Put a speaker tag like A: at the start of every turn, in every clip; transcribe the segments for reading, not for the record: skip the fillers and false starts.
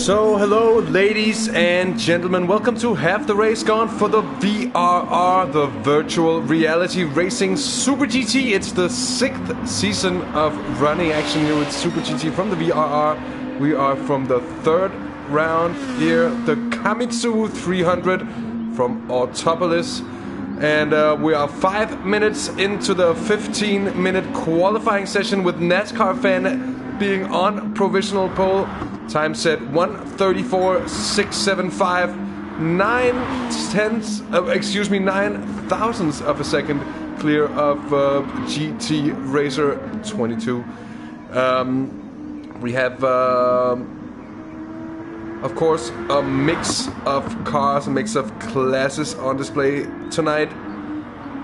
A: So, hello ladies and gentlemen, welcome to Have the Race Gone for the VRR, the Virtual Reality Racing Super GT. It's the 6th season of running action here with Super GT from the VRR. We are from the 3rd round here, the Kamitsue 300 from Autopolis. And we are 5 minutes into the 15-minute qualifying session with Nascar fan being on provisional pole. Time set 1:34.675, 9 thousandths of a second clear of GT Racer 22. We have, of course, a mix of cars, a mix of classes on display tonight,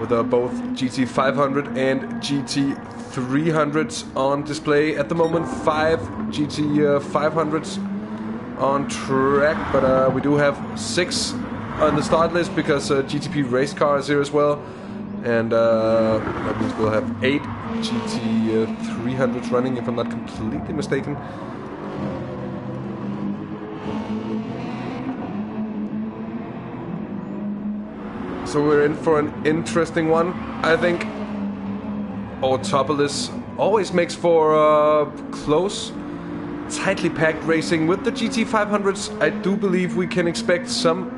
A: with both GT500 and GT300s on display. At the moment, 5 GT500s on track, but we do have 6 on the start list because GTP race car is here as well, and that means we'll have 8 GT300s running, if I'm not completely mistaken. So we're in for an interesting one, I think. Autopolis always makes for close, tightly packed racing. With the GT500s, I do believe we can expect some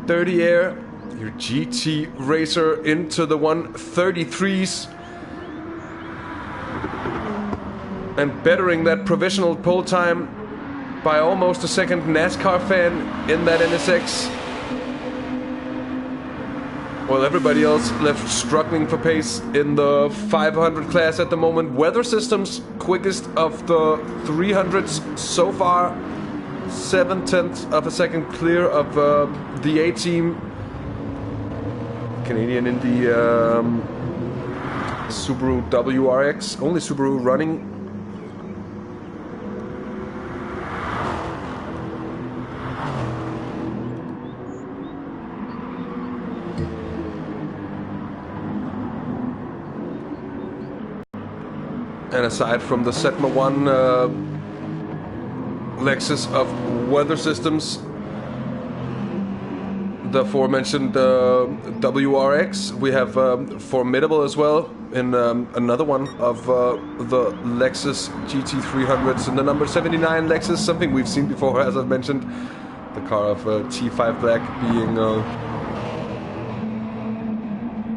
A: dirty air. Your GT Racer into the 1:33s. And bettering that provisional pole time by almost a second. NASCAR fan in that NSX. While everybody else left struggling for pace in the 500 class at the moment. Weather Systems, quickest of the 300s so far. 7/10 of a second clear of the A-team. Canadian in the Subaru WRX. Only Subaru running. And aside from the Setma 1 Lexus of Weather Systems, the aforementioned WRX, we have Formidable as well in another one of the Lexus GT300s, and the number 79 Lexus, something we've seen before, as I've mentioned. The car of T5 Black being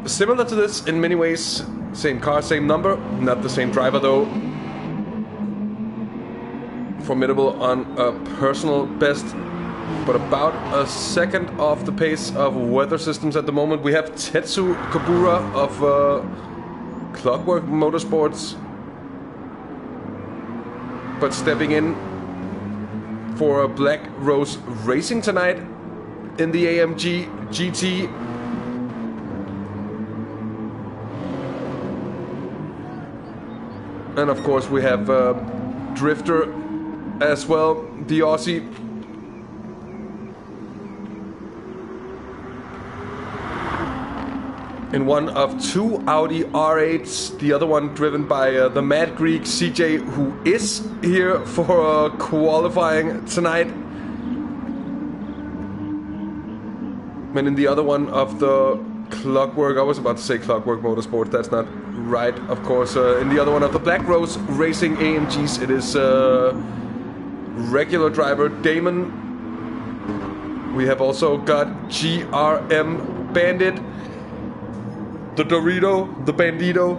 A: similar to this in many ways. Same car, same number, not the same driver though. Formidable on a personal best, but about a second off the pace of Weather Systems at the moment. We have Tetsu Kobura of Clockwork Motorsports, but stepping in for Black Rose Racing tonight in the AMG GT. And of course we have Drifter as well, the Aussie. In one of 2 Audi R8s, the other one driven by the Mad Greek CJ, who is here for qualifying tonight. And in the other one of the Clockwork, I was about to say Clockwork Motorsports, that's not right, of course. In the other one of the Black Rose Racing AMGs, it is regular driver Damon. We have also got GRM Bandit, the Dorito, the Bandito,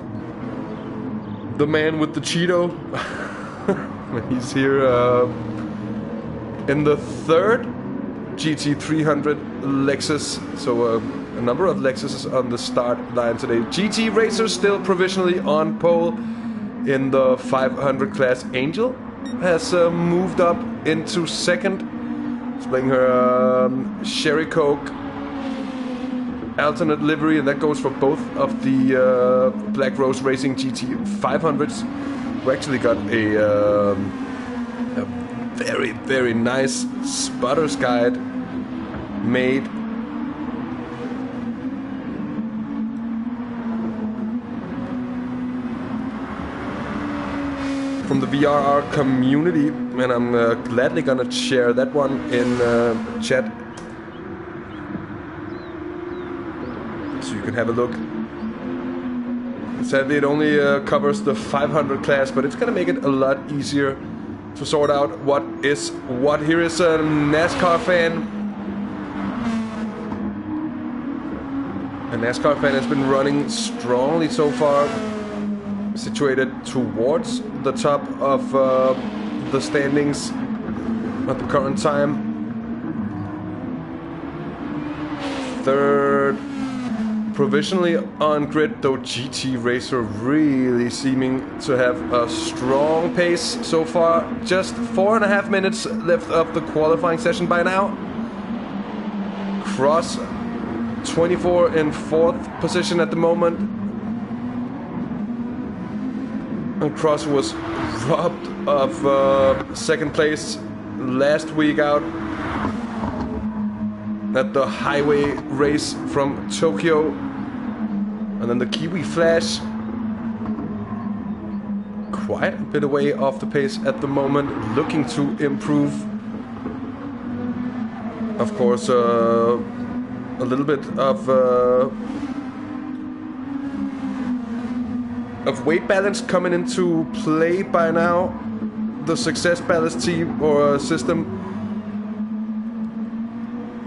A: the man with the Cheeto. He's here in the 3rd GT300 Lexus, so a number of Lexuses on the start line today. GT Racer still provisionally on pole in the 500 class. Angel has moved up into 2nd, displaying her Sherry Coke alternate livery, and that goes for both of the Black Rose Racing GT500s. We actually got a very, very nice spotter's guide made. from the VRR community, and I'm gladly gonna share that one in chat, so you can have a look. Sadly, it only covers the 500 class, but it's gonna make it a lot easier to sort out what is what. Here is a NASCAR fan. A NASCAR fan has been running strongly so far, situated towards the top of the standings at the current time. Third provisionally on grid, though GT Racer really seeming to have a strong pace so far. Just 4.5 minutes left of the qualifying session by now. Cross 24 in 4th position at the moment. And Cross was robbed of 2nd place last week out at the highway race from Tokyo. And then the Kiwi Flash, quite a bit away off the pace at the moment, looking to improve. Of course, a little bit of weight balance coming into play by now. The success ballast team or system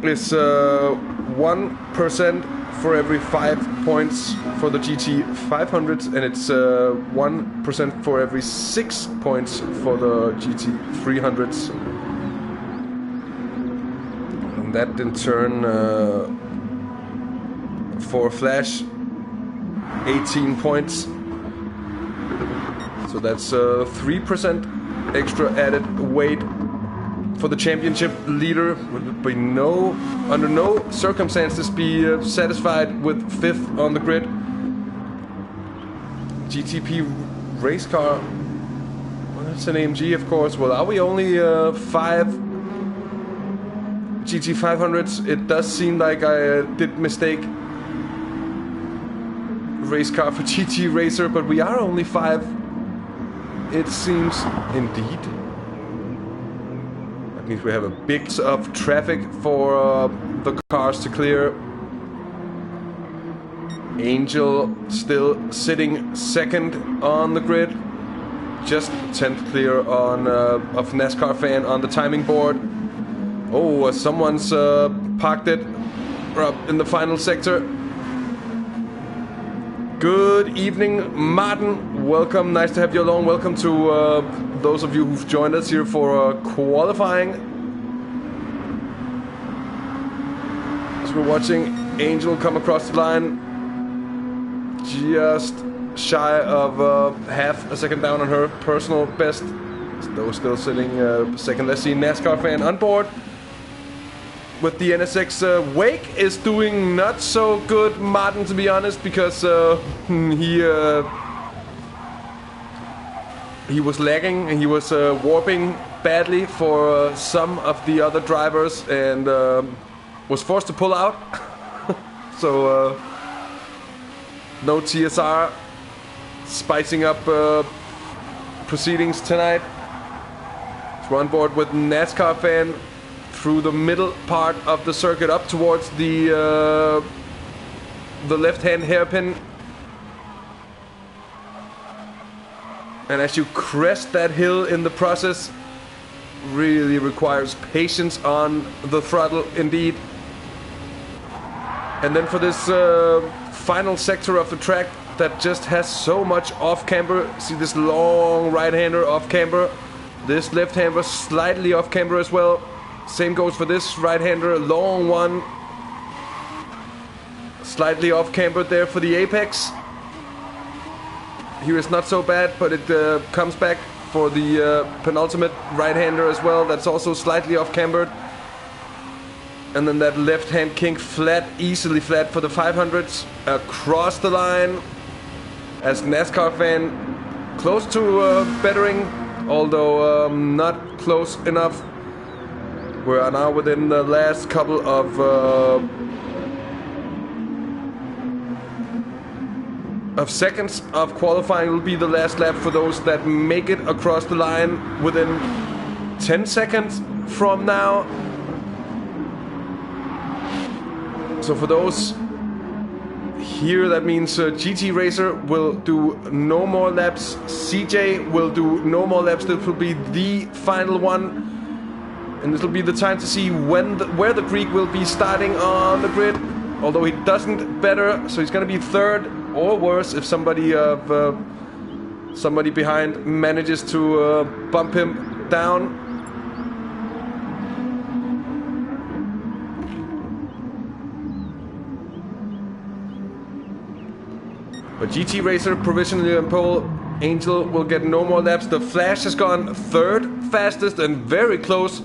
A: is 1% for every 5 points for the GT500s, and it's 1% for every 6 points for the GT300s. And that in turn for Flash, 18 points. So that's 3% extra added weight for the championship leader. Would be under no circumstances be satisfied with 5th on the grid. GTP race car. Well, that's an AMG, of course. Well, are we only 5 GT500s? It does seem like I did mistake race car for GT Racer, but we are only 5. It seems indeed. That means we have a big of traffic for the cars to clear. Angel still sitting 2nd on the grid, just 10th clear on of NASCAR fan on the timing board. Oh, someone's parked it in the final sector. Good evening, Martin. Welcome, nice to have you along. Welcome to those of you who've joined us here for qualifying. As we're watching Angel come across the line, just shy of half a second down on her personal best. Though still sitting 2nd. Let's see NASCAR fan on board with the NSX. Wake is doing not so good, Martin, to be honest, because he was lagging and he was warping badly for some of the other drivers, and was forced to pull out. So no TSR, spicing up proceedings tonight. We're on board with NASCAR fan through the middle part of the circuit up towards the left-hand hairpin. And as you crest that hill in the process, really requires patience on the throttle indeed. And then for this final sector of the track that just has so much off-camber, see this long right-hander off-camber, this left-hander slightly off-camber as well. Same goes for this right-hander, a long one, slightly off-camber there for the apex. Here is not so bad, but it comes back for the penultimate right-hander as well. That's also slightly off-cambered. And then that left-hand kink flat, easily flat for the 500s. Across the line, as NASCAR fan, close to bettering, although not close enough. We are now within the last couple of of seconds of qualifying will be the last lap for those that make it across the line within 10 seconds from now. So for those here, that means GT Racer will do no more laps. CJ will do no more laps. This will be the final one. And this will be the time to see where the Greek will be starting on the grid. Although he doesn't better, so he's going to be third or worse if somebody behind manages to bump him down. But GT Racer provisionally on pole. Angel will get no more laps. The Flash has gone third fastest and very close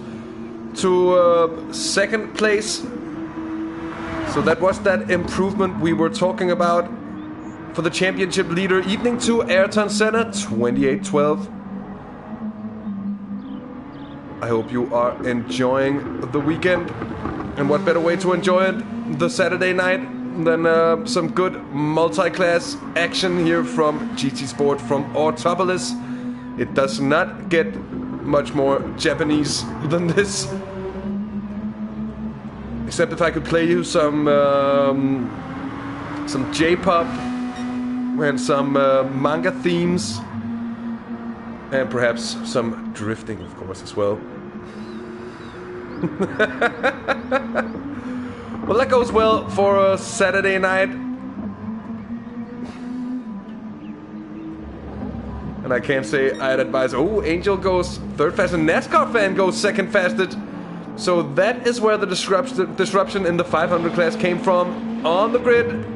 A: to second place. So that was that improvement we were talking about for the championship leader. Evening to Ayrton Senna, 28-12. I hope you are enjoying the weekend. And what better way to enjoy it the Saturday night than some good multi-class action here from GT Sport from Autopolis. It does not get much more Japanese than this. Except if I could play you some J-pop and some manga themes, and perhaps some drifting, of course, as well. Well, that goes well for a Saturday night. And I can't say I'd advise. Oh, Angel goes third fastest. NASCAR fan goes second fastest. So that is where the disruption in the 500 class came from on the grid.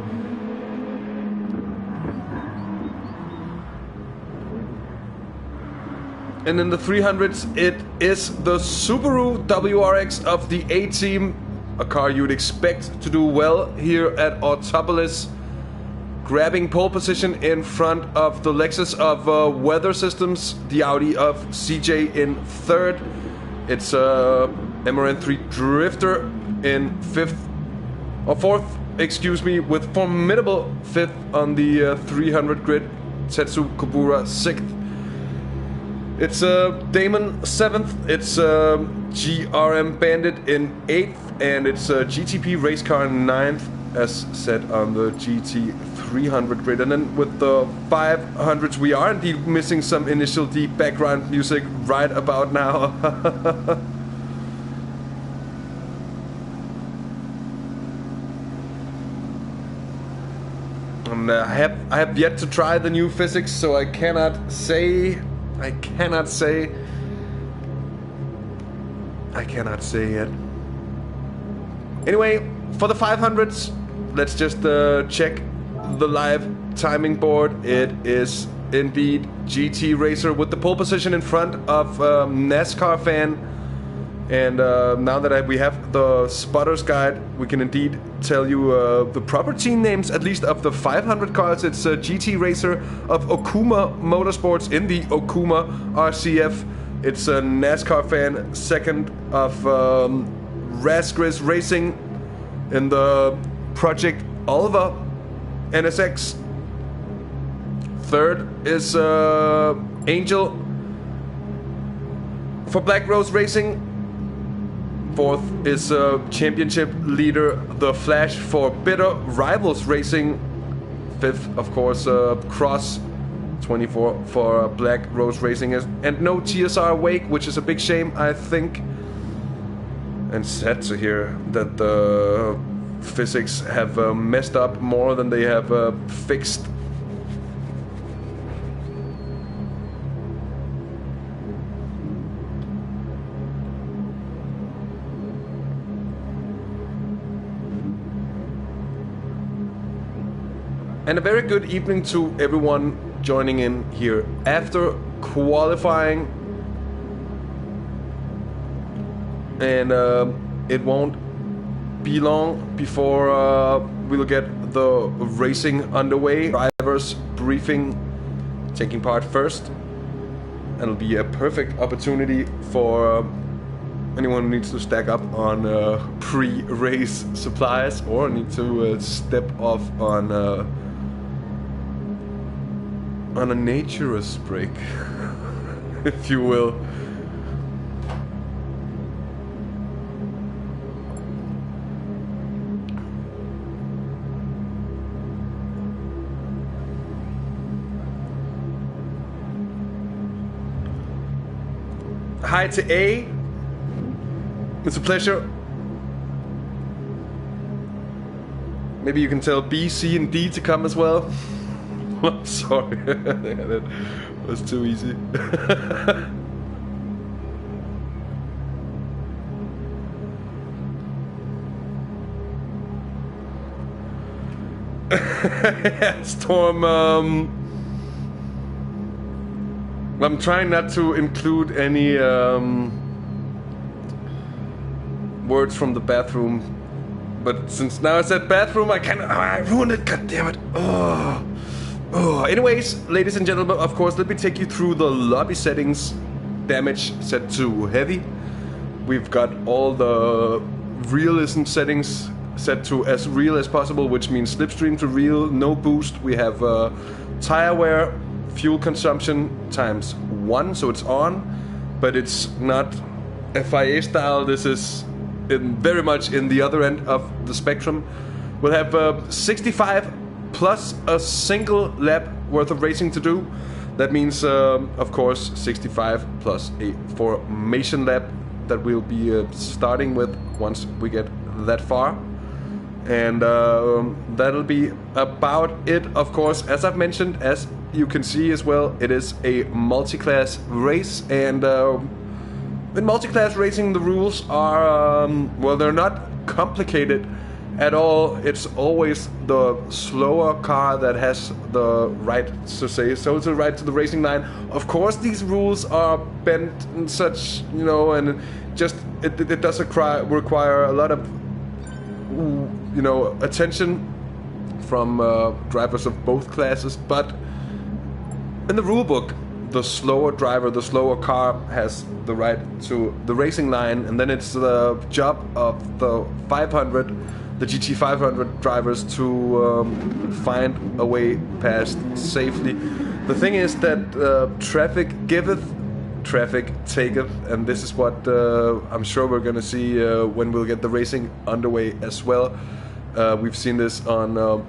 A: And in the 300s, it is the Subaru WRX of the A-Team. A car you'd expect to do well here at Autopolis. Grabbing pole position in front of the Lexus of Weather Systems. The Audi of CJ in third. It's MRN3 Drifter in fourth, excuse me, with formidable fifth on the 300 grid. Tetsu Kobura sixth. It's Damon 7th, it's GRM Bandit in 8th, and it's GTP Race Car 9th, as said on the Gt300 grid. And then with the 500s, we are indeed missing some initial D background music right about now. And I have yet to try the new physics, so I cannot say yet. Anyway, for the 500s, let's just check the live timing board. It is indeed GT Racer with the pole position in front of NASCAR fan. And now that we have the spotter's guide, we can indeed tell you the proper team names, at least of the 500 cars. It's GT Racer of Okuma Motorsports in the Okuma RCF. It's a NASCAR fan, second of Razgriz Racing in the Project Alva NSX. Third is Angel for Black Rose Racing. Fourth is championship leader The Flash for Bitter Rivals Racing. Fifth, of course, Cross 24 for Black Rose Racing. And no TSR Wake, which is a big shame, I think. And sad to hear that the physics have messed up more than they have fixed. And a very good evening to everyone joining in here after qualifying. And it won't be long before we'll get the racing underway. Drivers briefing taking part first. And it'll be a perfect opportunity for anyone who needs to stack up on pre-race supplies or need to step off on on a naturous break, if you will. Hi to A. It's a pleasure. Maybe you can tell B, C, and D to come as well. I'm sorry. That was too easy. Storm, I'm trying not to include any words from the bathroom, but since now I said bathroom, I ruined it. God damn it! Oh. Anyways, ladies and gentlemen, of course, let me take you through the lobby settings. Damage set to heavy. We've got all the realism settings set to as real as possible, which means slipstream to real, no boost. We have tire wear, fuel consumption times 1, so it's on, but it's not FIA style. This is very much in the other end of the spectrum. We'll have 65 plus a single lap worth of racing to do. That means, of course, 65 plus a formation lap that we'll be starting with once we get that far. And that'll be about it. Of course, as I've mentioned, as you can see as well, it is a multi-class race, and in multi-class racing the rules are, well, they're not complicated at all. It's always the slower car that has the right to say so to right to the racing line. Of course, these rules are bent in such, you know, and just it does require a lot of, you know, attention from drivers of both classes. But in the rule book, the slower driver, the slower car has the right to the racing line, and then it's the job of the GT500 drivers to find a way past safely. The thing is that traffic giveth, traffic taketh, and this is what I'm sure we're gonna see when we'll get the racing underway as well. We've seen this on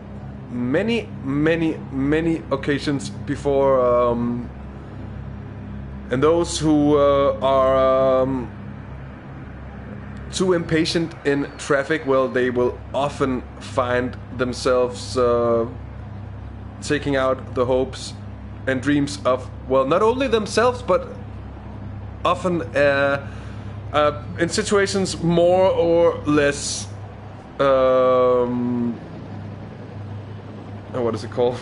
A: many occasions before, and those who are too impatient in traffic, well, they will often find themselves taking out the hopes and dreams of, well, not only themselves, but often in situations more or less what is it called?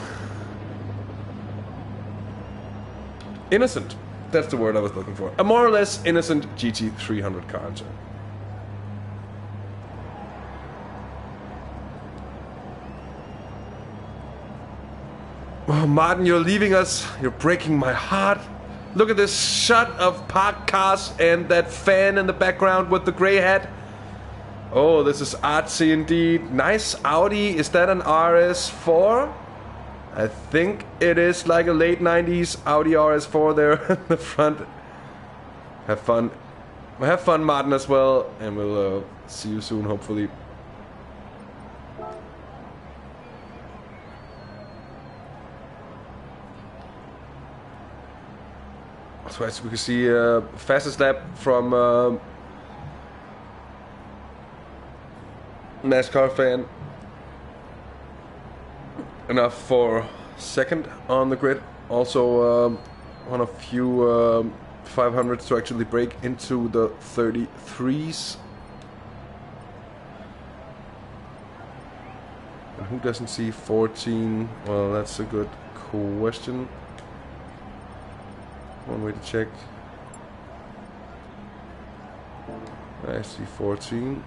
A: Innocent. That's the word I was looking for. A more or less innocent GT300 car. Oh, Martin, you're leaving us. You're breaking my heart. Look at this shot of parked cars and that fan in the background with the grey hat. Oh, this is artsy indeed. Nice Audi. Is that an RS4? I think it is, like a late 90s Audi RS4 there in the front. Have fun. Have fun, Martin, as well. And we'll see you soon, hopefully. So as we can see, fastest lap from Nascar fan. Enough for second on the grid. Also one of few 500s to actually break into the 33s. And who doesn't see 14? Well, that's a good question. One way to check. I see 14.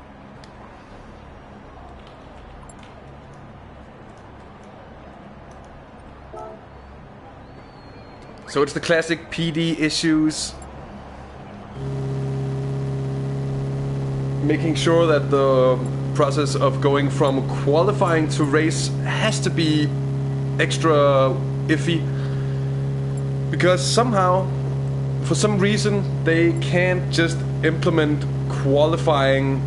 A: So it's the classic PD issues. Making sure that the process of going from qualifying to race has to be extra iffy. Because somehow, for some reason, they can't just implement qualifying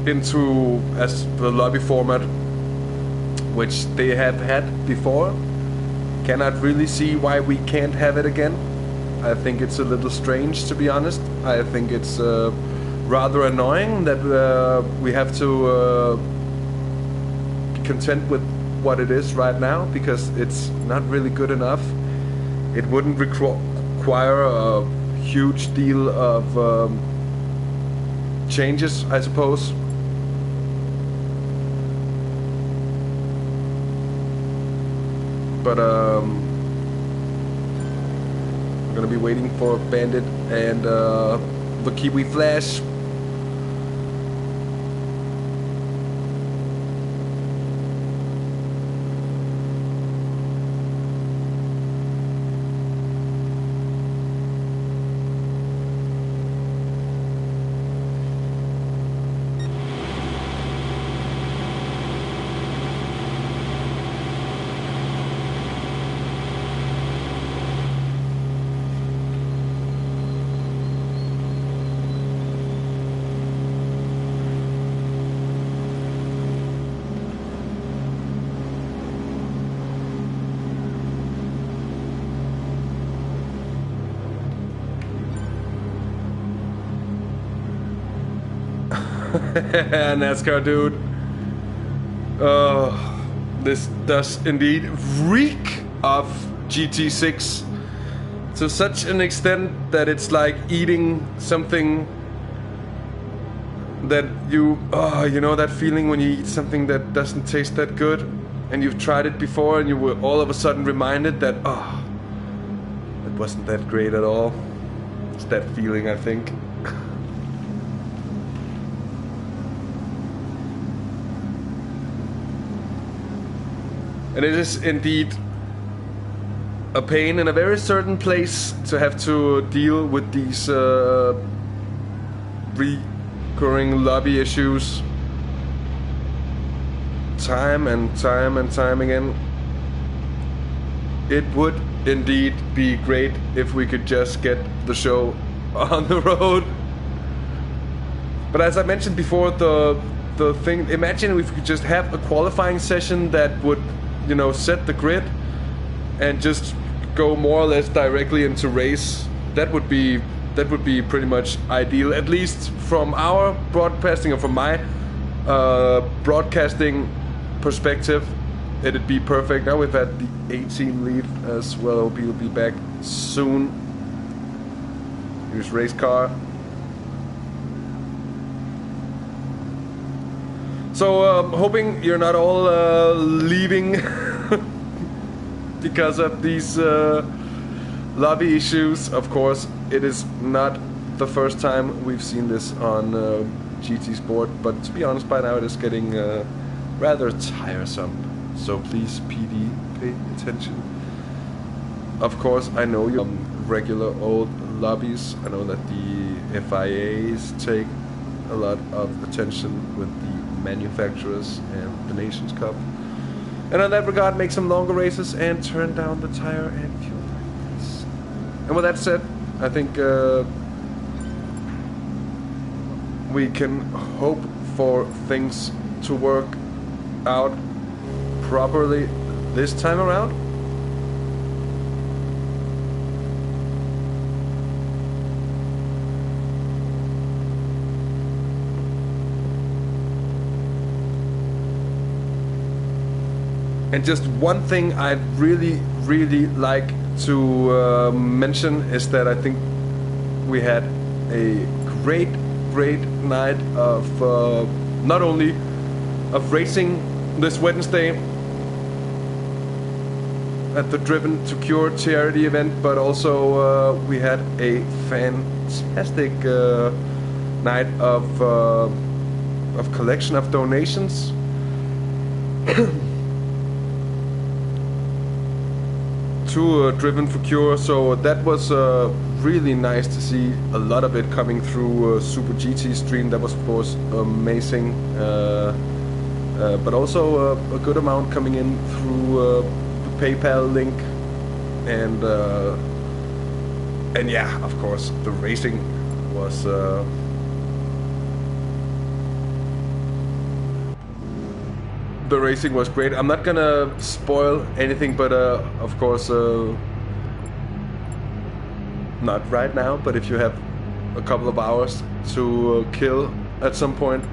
A: into as the lobby format, which they have had before. Cannot really see why we can't have it again. I think it's a little strange, to be honest. I think it's rather annoying that we have to be content with what it is right now, because it's not really good enough. It wouldn't require a huge deal of changes, I suppose. But I'm gonna be waiting for Bandit and the Kiwi Flash. NASCAR dude. This does indeed reek of GT6 to such an extent that it's like eating something that you know that feeling when you eat something that doesn't taste that good and you've tried it before and you were all of a sudden reminded that it wasn't that great at all. It's that feeling, I think. And it is indeed a pain in a very certain place to have to deal with these recurring lobby issues time and time and time again. It would indeed be great if we could just get the show on the road. But as I mentioned before, the thing, imagine if we could just have a qualifying session that would, you know, set the grid and just go more or less directly into race. That would be pretty much ideal, at least from our broadcasting or from my broadcasting perspective. It'd be perfect. Now we've had the 18 lead as well. I hope he'll be back soon. Here's race car. So hoping you're not all leaving because of these lobby issues. Of course, it is not the first time we've seen this on GT Sport, but to be honest, by now it is getting rather tiresome. So please, PD, pay attention. Of course, I know you regular old lobbies. I know that the FIAs take a lot of attention with the manufacturers and the Nations Cup, and in that regard make some longer races and turn down the tire and fuel prices. And with that said, I think we can hope for things to work out properly this time around. And just one thing I'd really like to mention is that I think we had a great night of not only of racing this Wednesday at the Driven to Cure charity event, but also we had a fantastic night of collection of donations. To Driven for Cure, so that was really nice to see a lot of it coming through SuperGT stream. That was of course amazing, but also a good amount coming in through the PayPal link and yeah, of course, the racing was great. I'm not gonna spoil anything, but of course, not right now. But if you have a couple of hours to kill at some point,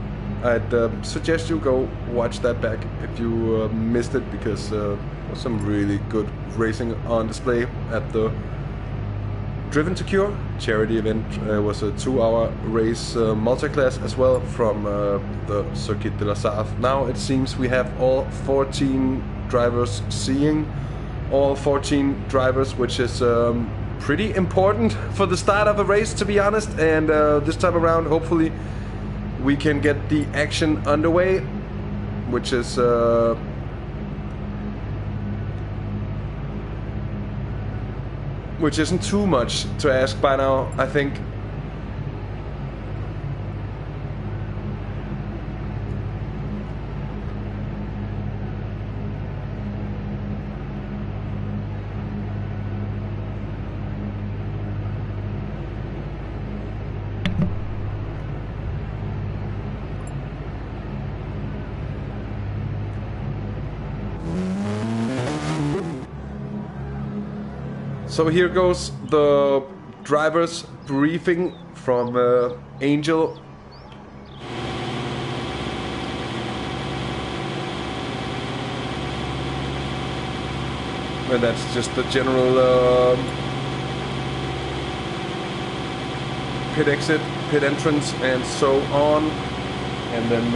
A: I'd suggest you go watch that back if you missed it, because there was some really good racing on display at the Driven to Cure charity event. It was a 2-hour race multi-class as well from the Circuit de la Sarthe. Now it seems we have all 14 drivers seeing all 14 drivers, which is pretty important for the start of a race, to be honest. And this time around, hopefully we can get the action underway, which is which isn't too much to ask by now, I think. So here goes the driver's briefing from Angel. And that's just the general pit exit, pit entrance, and so on. And then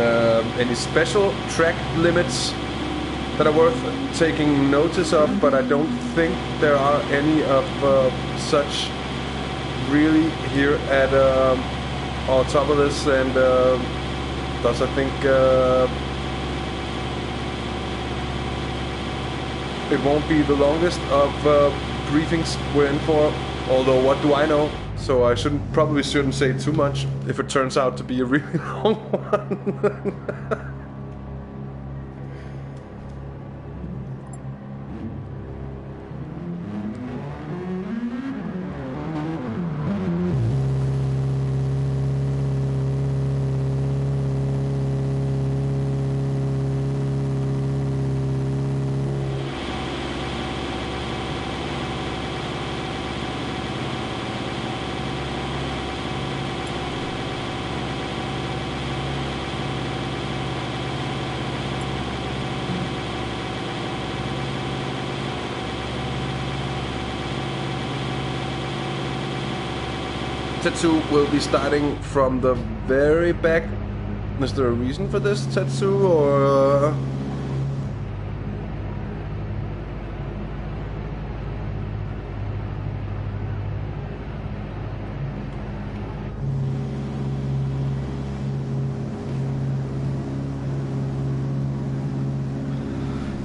A: any special track limits that are worth taking notice of, but I don't think there are any of such really here at Autopolis, and thus I think it won't be the longest of briefings we're in for, although what do I know? So I probably shouldn't say too much if it turns out to be a really long one. Tetsu will be starting from the very back. Is there a reason for this, Tetsu, or?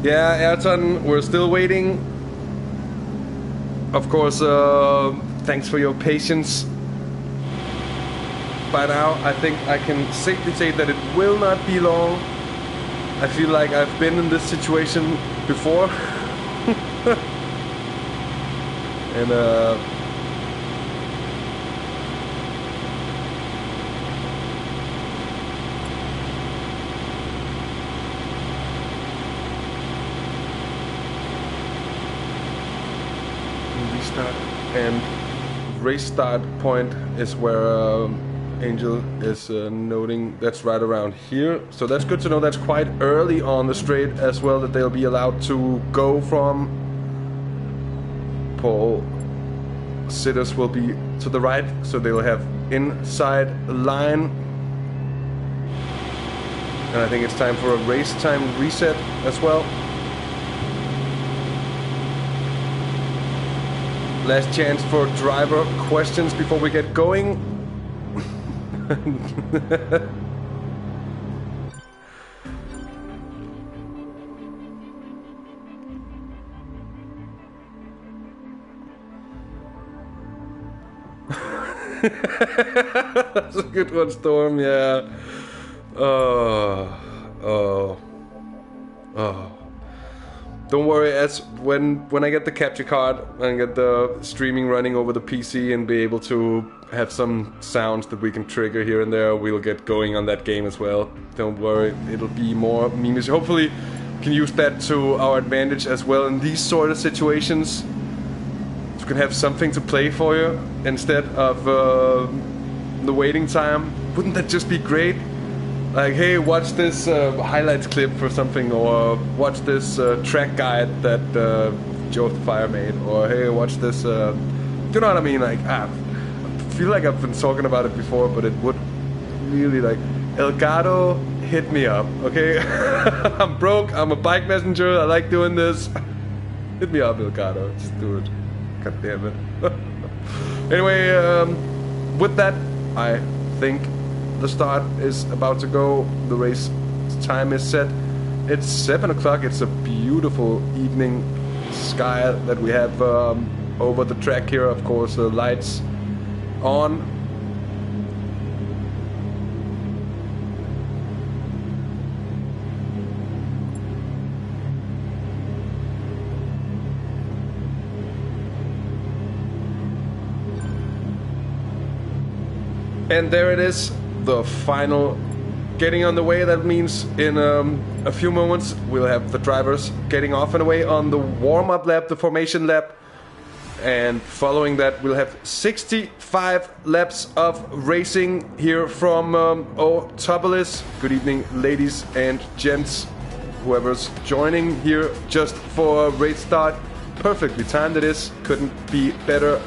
A: Yeah, Ayrton, we're still waiting. Of course, thanks for your patience. By now, I think I can safely say that it will not be long. I feel like I've been in this situation before. And restart and race start point is where Angel is noting that's right around here. So that's good to know. That's quite early on the straight as well, that they'll be allowed to go from. Pole sitters will be to the right, so they'll have inside line. And I think it's time for a race time reset as well. Last chance for driver questions before we get going. That's a good one, Storm, yeah. don't worry, as when I get the capture card and get the streaming running over the PC and be able to have some sounds that we can trigger here and there, we'll get going on that game as well. Don't worry, it'll be more memes. Hopefully we can use that to our advantage as well in these sort of situations. You can have something to play for you instead of the waiting time. Wouldn't that just be great? Like, hey, watch this highlights clip for something, or watch this track guide that Joe the Fire made, or hey, watch this. You know what I mean? Like, I feel like I've been talking about it before, but it would really, like, Elgato, hit me up, okay? I'm broke. I'm a bike messenger. I like doing this. Hit me up, Elgato. Just do it. God damn it. Anyway, with that, I think the start is about to go. The race time is set. It's 7 o'clock. It's a beautiful evening sky that we have over the track here. Of course, the lights on. And there it is, the final getting on the way. That means in a few moments we'll have the drivers getting off and away on the warm-up lap, the formation lap. And following that we'll have 65 laps of racing here from Autopolis. Good evening, ladies and gents. Whoever's joining here just for a race start. Perfectly timed it is, couldn't be better.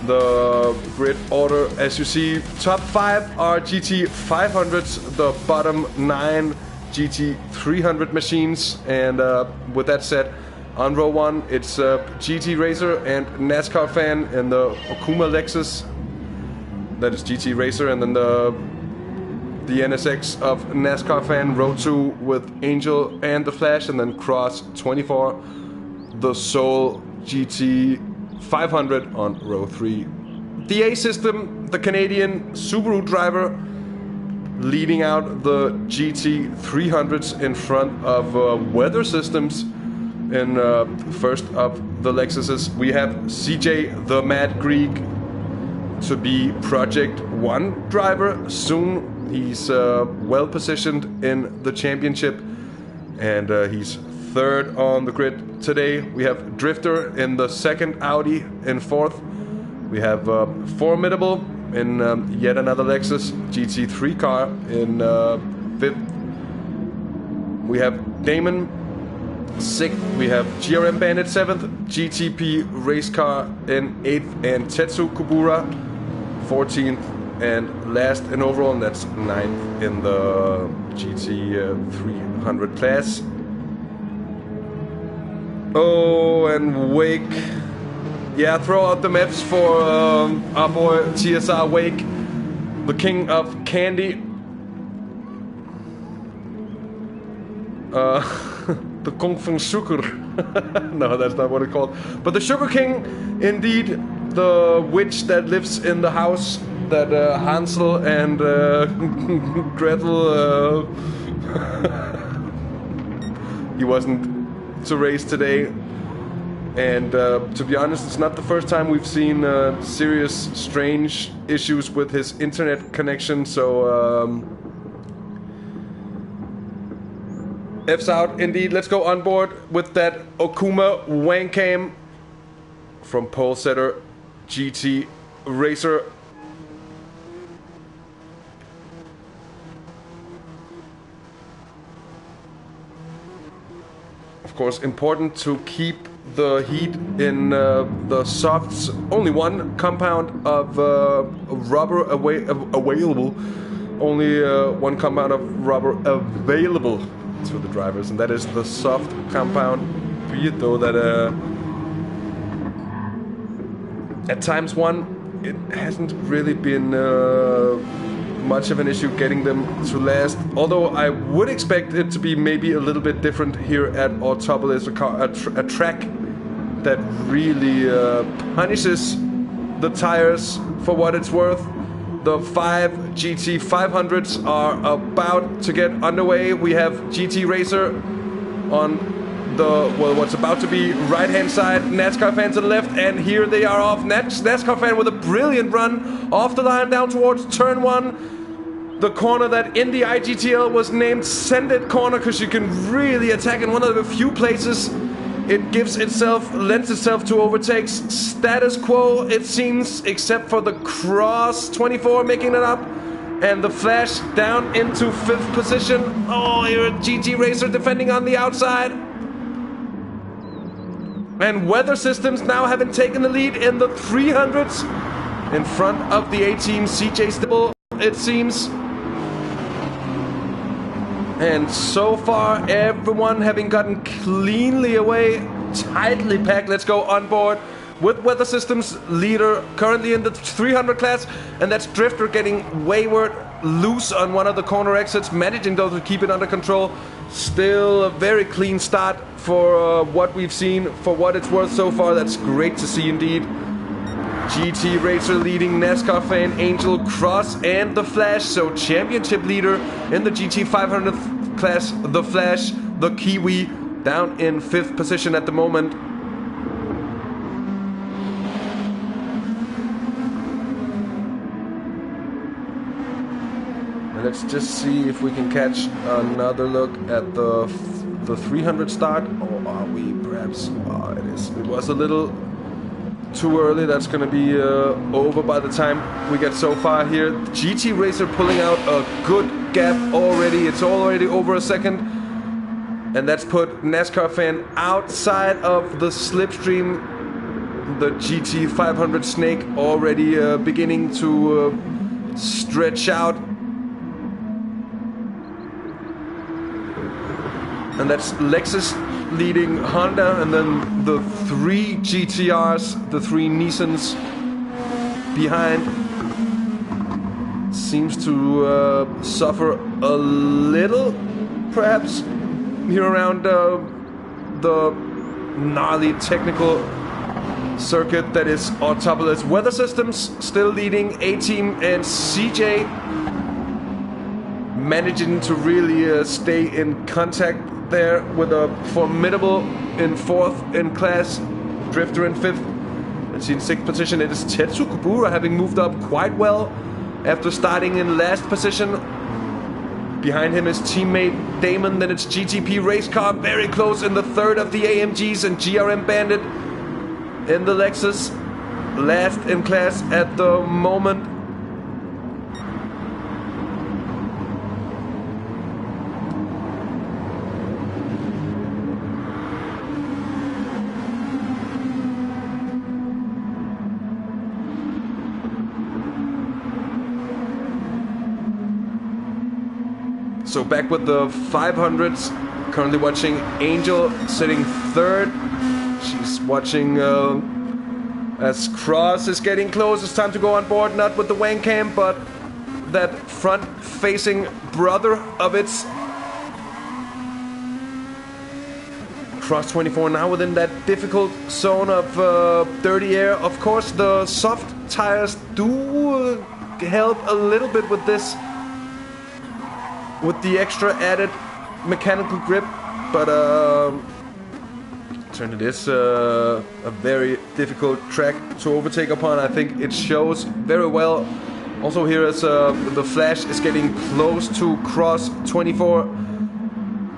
A: The grid order, as you see, top 5 are GT500s, the bottom 9 GT300 machines. And with that said, on row 1 it's GT Racer and Nascar fan in the Okuma Lexus. That is GT Racer, and then the NSX of NASCAR fan, row 2 with Angel and the Flash, and then Cross 24, the Soul GT 500 on row 3. The A system, the Canadian Subaru driver, leading out the GT300s in front of weather systems. In first of the Lexuses, we have CJ the Mad Greek to be Project 1 driver soon. He's well positioned in the championship, and he's third on the grid today. We have Drifter in the second Audi in fourth. We have Formidable in yet another Lexus GT3 car in fifth. We have Damon sixth. We have GRM Bandit seventh, GTP race car in eighth, and Tetsu Kubura 14th and last in overall, and that's ninth in the GT300 class. Oh, and Wake. Yeah, throw out the maps for our boy TSR Wake, the king of candy. The Kung Fu Sugar. No, that's not what it's called. But the Sugar King, indeed, the witch that lives in the house that Hansel and Gretel. He wasn't to race today, and to be honest, it's not the first time we've seen serious strange issues with his internet connection, so F's out indeed. Let's go on board with that Okuma Wangcam from pole setter GT Racer. Of course, important to keep the heat in the softs. Only one compound of rubber available. Only one compound of rubber available to the drivers, and that is the soft compound. Be it though that at times it hasn't really been much of an issue getting them to last, although I would expect it to be maybe a little bit different here at Autopolis, a track that really punishes the tires for what it's worth. The 5 GT500s are about to get underway. We have GT Racer on what's about to be right-hand side. NASCAR fan to the left, and here they are off. NASCAR fan with a brilliant run off the line down towards turn 1. The corner that in the IGTL was named Send It corner, because you can really attack in one of the few places it lends itself to overtakes. Status quo, it seems, except for the Cross 24 making it up. And the Flash down into 5th position. Oh, here a GT Racer defending on the outside. And Weather Systems now having taken the lead in the 300s. In front of the A-Team, CJ Stibble, it seems. And so far, everyone having gotten cleanly away, tightly packed. Let's go on board with Weather Systems leader currently in the 300 class, and that's Drifter getting wayward loose on one of the corner exits, managing though to keep it under control. Still a very clean start for what we've seen. For what it's worth so far, that's great to see indeed. GT Racer leading, NASCAR fan, Angel, Cross, and the Flash. So championship leader in the GT 500 class, the Flash, the Kiwi, down in 5th position at the moment. And let's just see if we can catch another look at the 300 start. Or are we perhaps? Oh, it is. It was a little too early. That's going to be over by the time we get so far here. GT Racer pulling out a good gap already. It's already over a second. And that's put NASCAR fan outside of the slipstream. The GT 500 Snake already beginning to stretch out. And that's Lexus leading Honda, and then the 3 GTRs, the 3 Nissans behind. Seems to suffer a little, perhaps, here around the gnarly technical circuit that is Autopolis. Weather Systems still leading, A-Team and CJ managing to really stay in contact there with a formidable in 4th in class, Drifter in 5th. Let's see, in 6th position it is Tetsu Kubura, having moved up quite well after starting in last position. Behind him is teammate Damon, then it's GTP Race Car very close in the 3rd of the AMGs, and GRM Bandit in the Lexus, last in class at the moment. So back with the 500s, currently watching Angel sitting 3rd. She's watching as Cross is getting close. It's time to go on board, not with the wang cam, but that front-facing brother of its. Cross 24 now within that difficult zone of dirty air. Of course, the soft tires do help a little bit with this, with the extra added mechanical grip, but it is a very difficult track to overtake upon. I think it shows very well. Also here as the Flash is getting close to Cross 24,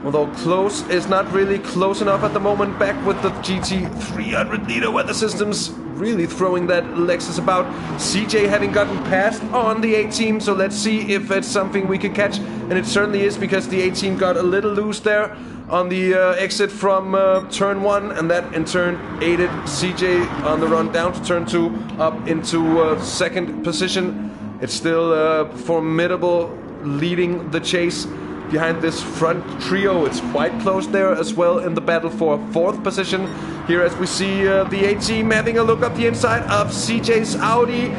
A: although close is not really close enough at the moment. Back with the GT300 leader, Weather Systems really throwing that Lexus about. CJ having gotten past on the A-Team, so let's see if it's something we can catch. And it certainly is, because the A-Team got a little loose there on the exit from turn 1, and that in turn aided CJ on the run down to turn 2 up into 2nd position. It's still formidable leading the chase behind this front trio. It's quite close there as well in the battle for 4th position. Here as we see the A-Team having a look up the inside of CJ's Audi.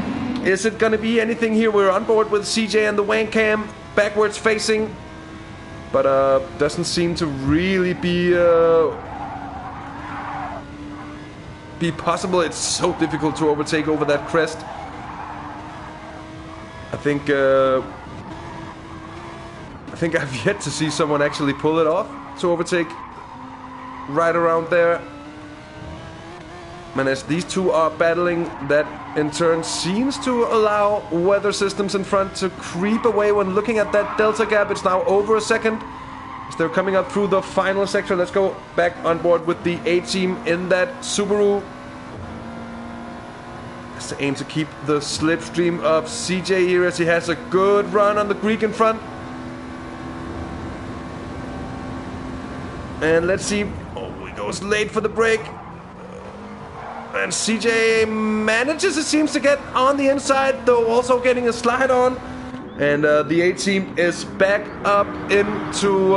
A: Is it going to be anything here? We're on board with CJ and the wang cam, backwards facing, but doesn't seem to really be possible. It's so difficult to overtake over that crest. I think I've yet to see someone actually pull it off to overtake right around there. And as these two are battling, that in turn seems to allow weather systems in front to creep away. When looking at that delta gap, it's now over a second. As they're coming up through the final sector, let's go back on board with the A-team in that Subaru. As they aim to keep the slipstream of CJ here, as he has a good run on the Greek in front. And let's see. Oh, he goes late for the break. And CJ manages, it seems, to get on the inside, though also getting a slide on. And the A-team is back up into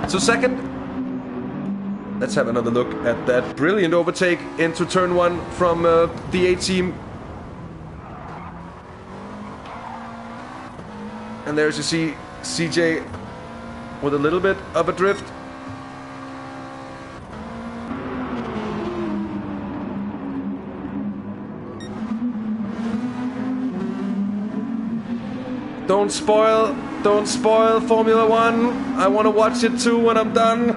A: to second. Let's have another look at that brilliant overtake into turn 1 from the A-team. And there's you see CJ with a little bit of a drift. Don't spoil Formula 1. I want to watch it too when I'm done.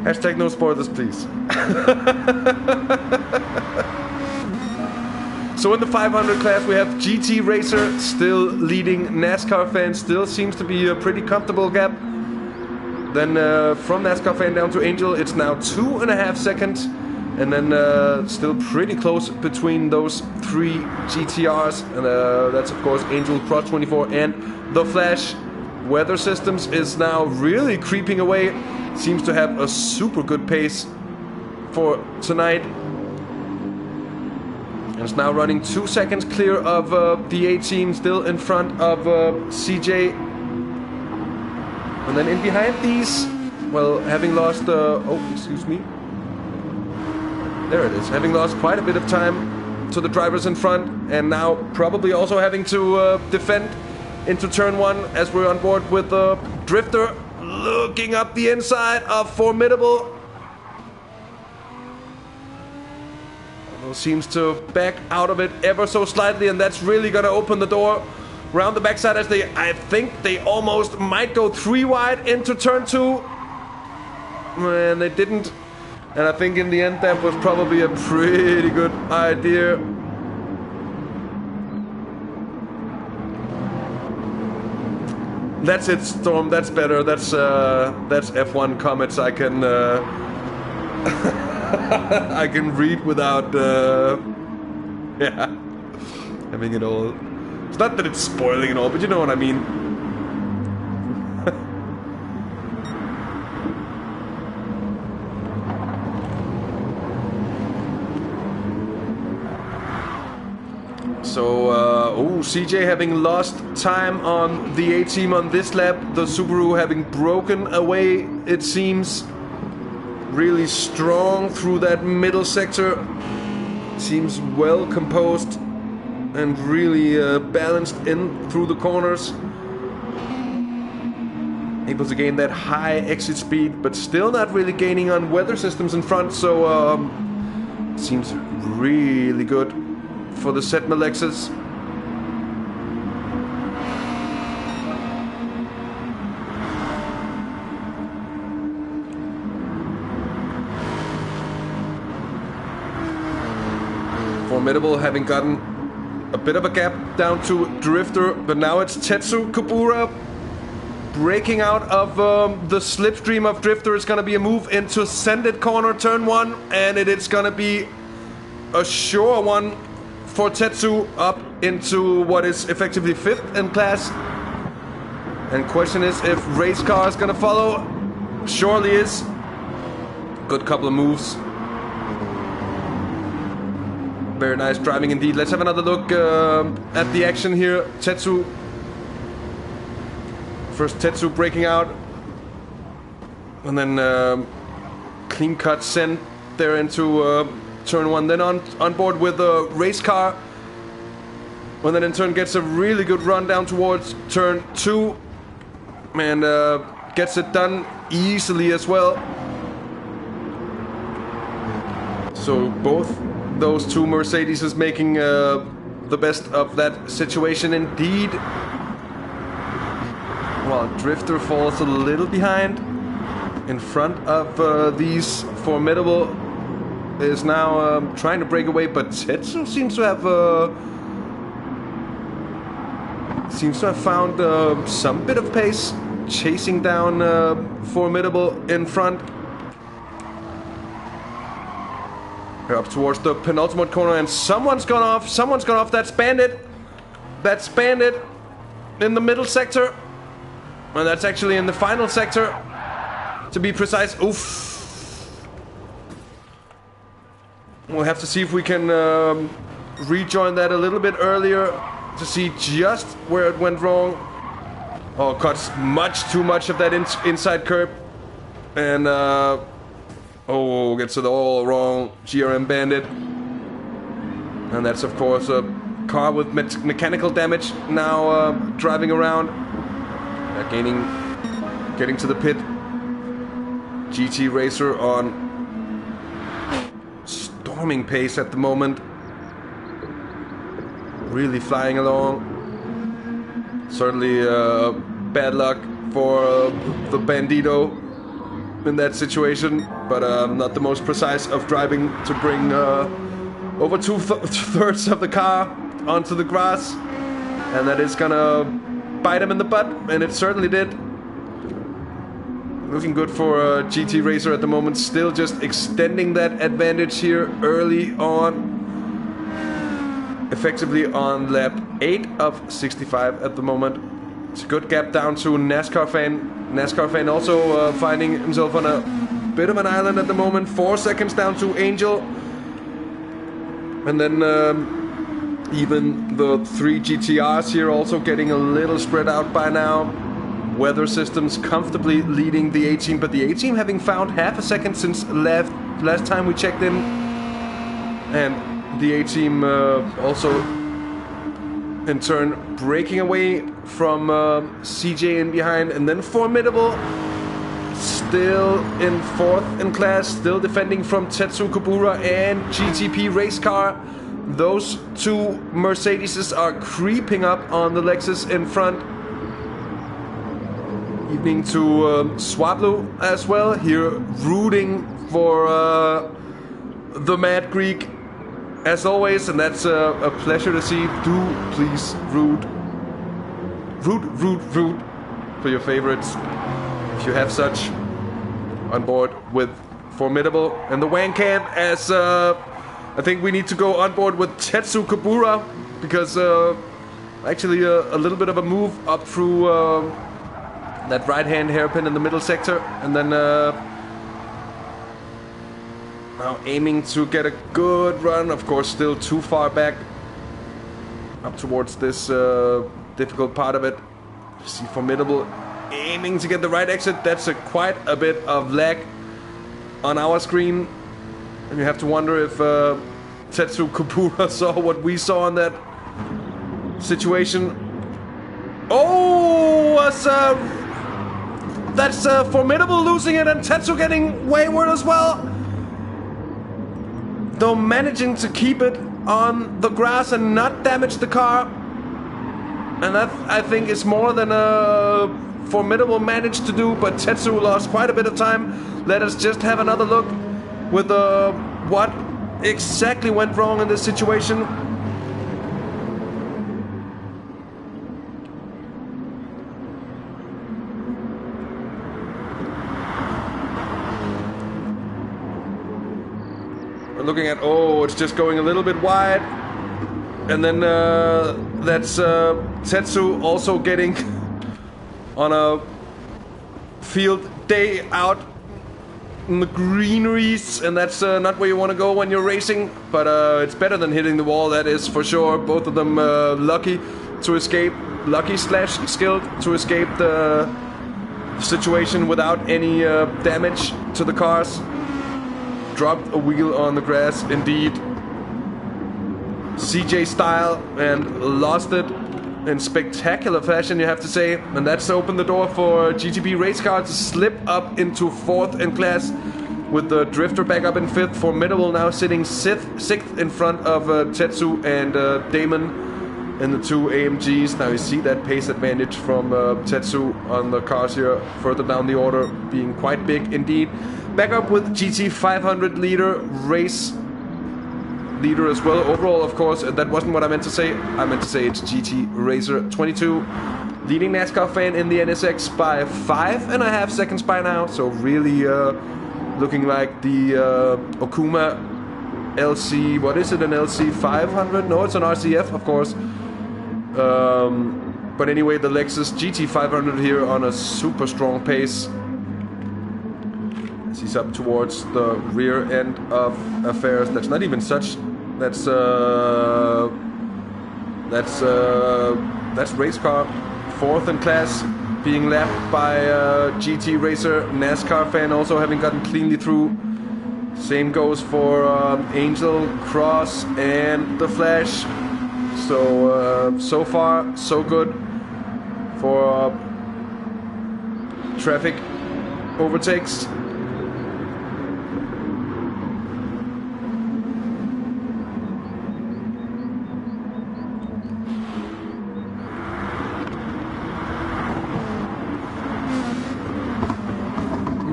A: Hashtag no spoilers, please. So in the 500 class, we have GT Racer still leading. NASCAR fan still seems to be a pretty comfortable gap. Then from NASCAR fan down to Angel, it's now 2.5 seconds. And then still pretty close between those 3 GTRs. And that's, of course, Angel, Cross 24, and The Flash. Weather Systems is now really creeping away. Seems to have a super good pace for tonight. And it's now running 2 seconds clear of the A-team, still in front of CJ. And then in behind these, well, having lost... oh, excuse me. There it is, having lost quite a bit of time to the drivers in front, and now probably also having to defend into turn 1 as we're on board with the Drifter looking up the inside of Formidable. Although seems to back out of it ever so slightly, and that's really gonna open the door around the backside as they, I think they almost might go 3 wide into turn 2. And they didn't. And I think in the end that was probably a pretty good idea. That's it, Storm. That's better. That's F1 comments I can I can read without yeah, having it all. It's not that it's spoiling it all, but you know what I mean. So, CJ having lost time on the A-team on this lap. The Subaru having broken away, it seems. Really strong through that middle sector. Seems well composed and really balanced in through the corners. Able to gain that high exit speed, but still not really gaining on weather systems in front. So, seems really good for the Setma Lexus. Formidable having gotten a bit of a gap down to Drifter, but now it's Tetsu Kubura breaking out of the slipstream of Drifter. It's gonna be a move into Sendit corner, turn 1, and it's gonna be a sure one for Tetsu up into what is effectively 5th in class. And question is if race car is gonna follow. Surely is. Good couple of moves. Very nice driving indeed. Let's have another look at the action here. Tetsu. First Tetsu breaking out. And then clean cut sent there into turn 1, then on board with a race car. And then in turn gets a really good run down towards turn 2. And gets it done easily as well. So both those two Mercedes is making the best of that situation indeed. while Drifter falls a little behind. In front of these Formidable is now trying to break away, but Tetsu seems to have found some bit of pace, chasing down Formidable in front. We're up towards the penultimate corner, and someone's gone off. Someone's gone off. That's Bandit. That's Bandit in the middle sector, and that's actually in the final sector, to be precise. Oof. We'll have to see if we can rejoin that a little bit earlier to see just where it went wrong. Oh, cuts much too much of that inside curb. And, gets it all wrong. GRM Bandit. And that's, of course, a car with mechanical damage now driving around. Getting to the pit. GT Racer on storming pace at the moment. Really flying along. Certainly bad luck for the Bandito in that situation, but not the most precise of driving to bring over two-thirds of the car onto the grass, and that is gonna bite him in the butt, and it certainly did. Looking good for GT Racer at the moment, still just extending that advantage here early on. Effectively on lap 8 of 65 at the moment. It's a good gap down to Nascar fan. Nascar fan also finding himself on a bit of an island at the moment. 4 seconds down to Angel. And then even the 3 GTRs here also getting a little spread out by now. Weather systems comfortably leading the A-Team, but the A-Team having found half a second since last time we checked in. And the A-Team also in turn breaking away from CJ in behind, and then Formidable still in 4th in class, still defending from Tetsu Kobura and GTP race car. Those two Mercedeses are creeping up on the Lexus in front. Evening to Swablu as well, here rooting for the Mad Greek as always, and that's a pleasure to see. Do please root for your favorites, if you have such, on board with Formidable and the Wang Camp, as I think we need to go on board with Tetsu Kobura, because actually a little bit of a move up through that right-hand hairpin in the middle sector, and then now aiming to get a good run, of course still too far back up towards this difficult part of it. You see Formidable aiming to get the right exit. That's quite a bit of lag on our screen, and you have to wonder if Tetsu Kobura saw what we saw in that situation. Oh, that's Formidable losing it, and Tetsu getting wayward as well. Though managing to keep it on the grass and not damage the car. And that, I think, is more than Formidable managed to do, but Tetsu lost quite a bit of time. Let us just have another look with what exactly went wrong in this situation. We're looking at, it's just going a little bit wide. And then that's Tetsu also getting on a field day out in the greeneries, and that's not where you want to go when you're racing, but it's better than hitting the wall, that is for sure. Both of them lucky to escape, lucky/skilled to escape the situation without any damage to the cars. Dropped a wheel on the grass, indeed. CJ style, and lost it in spectacular fashion, you have to say. And that's opened the door for GTP race car to slip up into 4th in class, with the Drifter back up in 5th. Formidable now sitting 6th in front of Tetsu and Damon in the two AMGs. Now you see that pace advantage from Tetsu on the cars here further down the order being quite big indeed. Back up with GT500 leader, race leader as well. Overall, of course, that wasn't what I meant to say. I meant to say it's GT Racer 22. Leading NASCAR fan in the NSX by 5.5 seconds by now. So really looking like the Okuma LC, what is it, an LC 500? No, it's an RCF, of course. But anyway, the Lexus GT500 here on a super strong pace. As he's up towards the rear end of affairs. That's not even such. That's race car. 4th in class, being lapped by GT Racer. NASCAR fan also having gotten cleanly through. Same goes for Angel, Cross, and the Flash. So so far so good for traffic overtakes.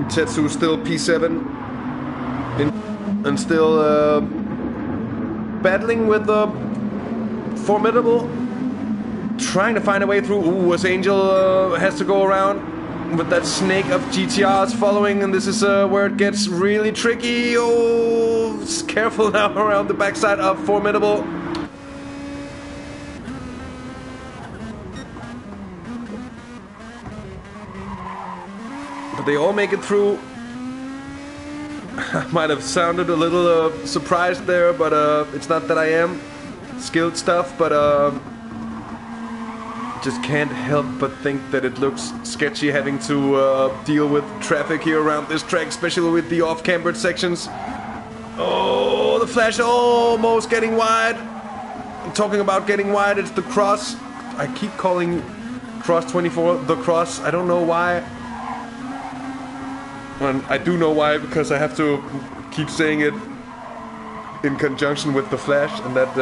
A: Tetsu still P7 and still battling with the Formidable, trying to find a way through. Ooh, as Angel has to go around with that snake of GTRs following, and this is where it gets really tricky. Oh, careful now around the backside of Formidable. But they all make it through. I might have sounded a little surprised there, but it's not that I am. Skilled stuff, but just can't help but think that it looks sketchy having to deal with traffic here around this track, especially with the off-cambered sections. Oh, the Flash almost getting wide. I'm talking about getting wide, it's the Cross. I keep calling Cross 24 the Cross. I don't know why. And I do know why, because I have to keep saying it in conjunction with the Flash, and that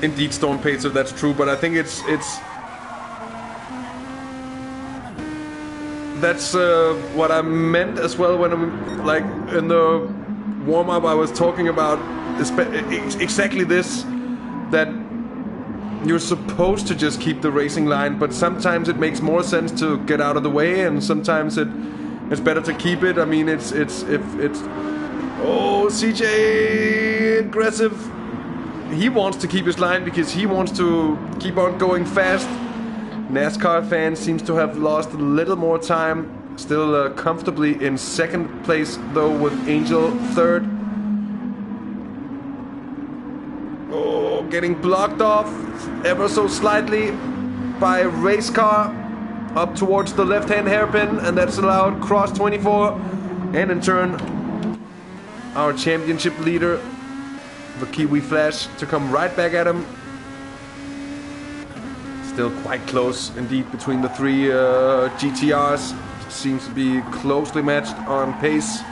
A: indeed Storm Pacer, that's true, but I think it's that's what I meant as well when I'm like in the warm-up. I was talking about exactly this, that you're supposed to just keep the racing line, but sometimes it makes more sense to get out of the way, and sometimes it's better to keep it. I mean, it's oh, CJ aggressive. He wants to keep his line because he wants to keep on going fast. NASCAR fan seems to have lost a little more time. Still comfortably in second place though, with Angel third. Oh, getting blocked off ever so slightly by a race car. Up towards the left-hand hairpin, and that's allowed Cross 24, and in turn our championship leader, the Kiwi Flash, to come right back at him. Still quite close indeed between the three GTRs. Seems to be closely matched on pace.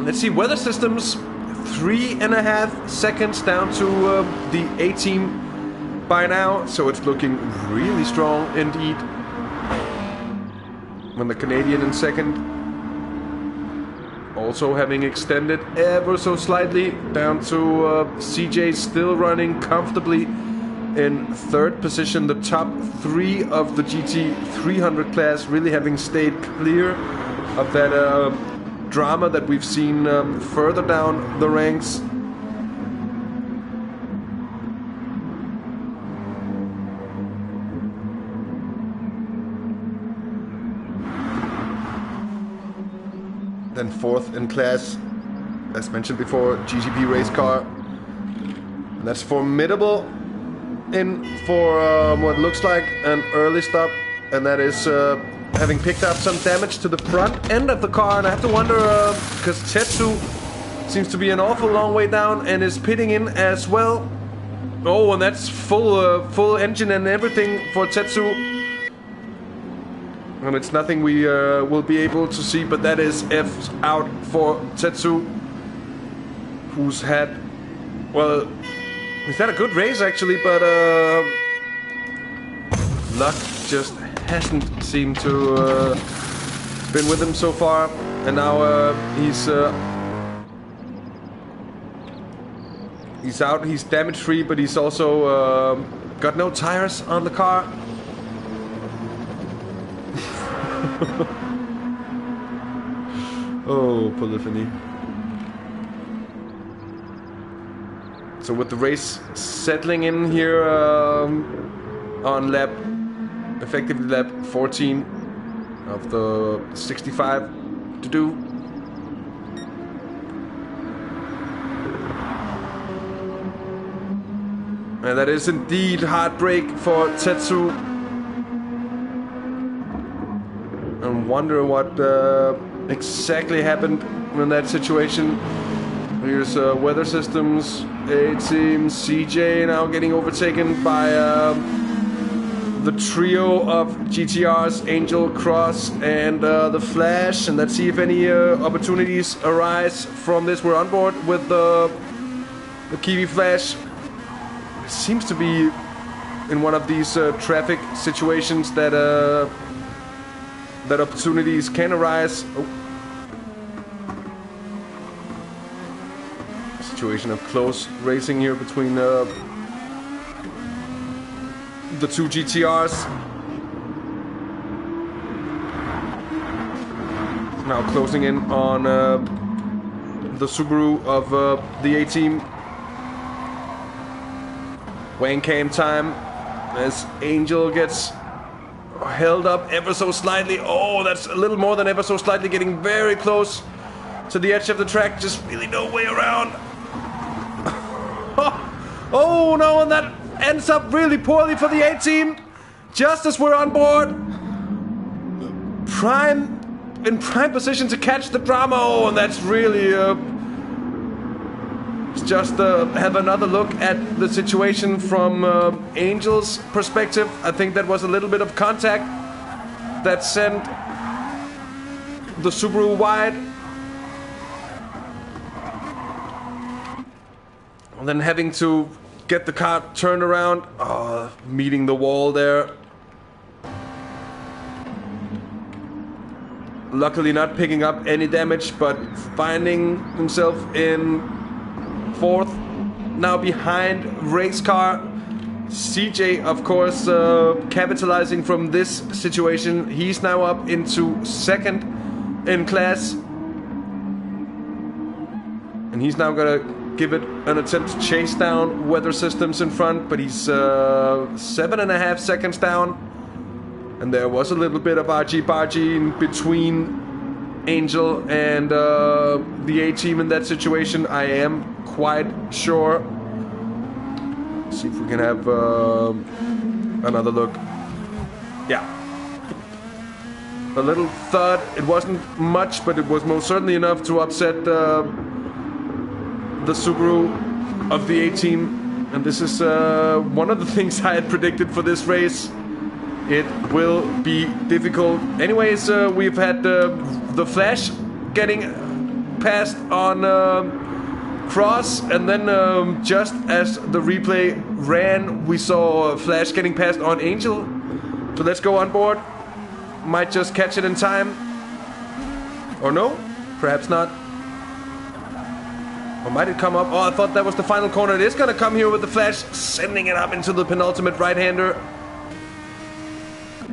A: Let's see, weather systems. 3.5 seconds down to the A-team by now, so it's looking really strong indeed. When the Canadian in second, also having extended ever so slightly down to CJ, still running comfortably in third position. The top three of the GT300 class really having stayed clear of that drama that we've seen further down the ranks. Then fourth in class, as mentioned before, GGP race car. And that's Formidable in for what looks like an early stop, and that is having picked up some damage to the front end of the car. And I have to wonder, because Tetsu seems to be an awful long way down and is pitting in as well. Oh, and that's full engine and everything for Tetsu. And it's nothing we will be able to see, but that is F out for Tetsu, who's had, well, he's had a good race actually, but luck just hasn't seemed to been with him so far. And now he's out, he's damage free, but he's also got no tires on the car. Oh, Polyphony. So with the race settling in here on effectively lap 14 of the 65 to do. And that is indeed heartbreak for Tetsu. And wonder what exactly happened in that situation. Here's weather systems, A-Team, CJ now getting overtaken by the trio of GTRs, Angel, Cross, and the Flash. And let's see if any opportunities arise from this. We're on board with the Kiwi Flash. It seems to be in one of these traffic situations that that opportunities can arise. Oh. Situation of close racing here between the two GTRs. Now closing in on the Subaru of the A-Team. Wang cam time as Angel gets held up ever so slightly. Oh, that's a little more than ever so slightly, getting very close to the edge of the track. Just really no way around. Oh no, and that ends up really poorly for the A-Team. Just as we're on board, in prime position to catch the drama. Oh, and that's really just have another look at the situation from Angel's perspective. I think that was a little bit of contact that sent the Subaru wide. And then having to get the car turned around, meeting the wall there. Luckily not picking up any damage, but finding himself in fourth, now behind race car. CJ, of course, capitalizing from this situation. He's now up into second in class. And he's now gonna give it an attempt to chase down Weather Systems in front, but he's 7.5 seconds down. And there was a little bit of argy-bargy in between Angel and the A-Team in that situation, I am quite sure. Let's see if we can have another look. Yeah. A little thud. It wasn't much, but it was most certainly enough to upset the Subaru of the A-Team. And this is one of the things I had predicted for this race. It will be difficult. Anyways, we've had the Flash getting passed on Cross, and then just as the replay ran, we saw Flash getting passed on Angel. So let's go on board. Might just catch it in time. Or no? Perhaps not. Or might it come up? Oh, I thought that was the final corner. It is gonna come here with the Flash, sending it up into the penultimate right-hander.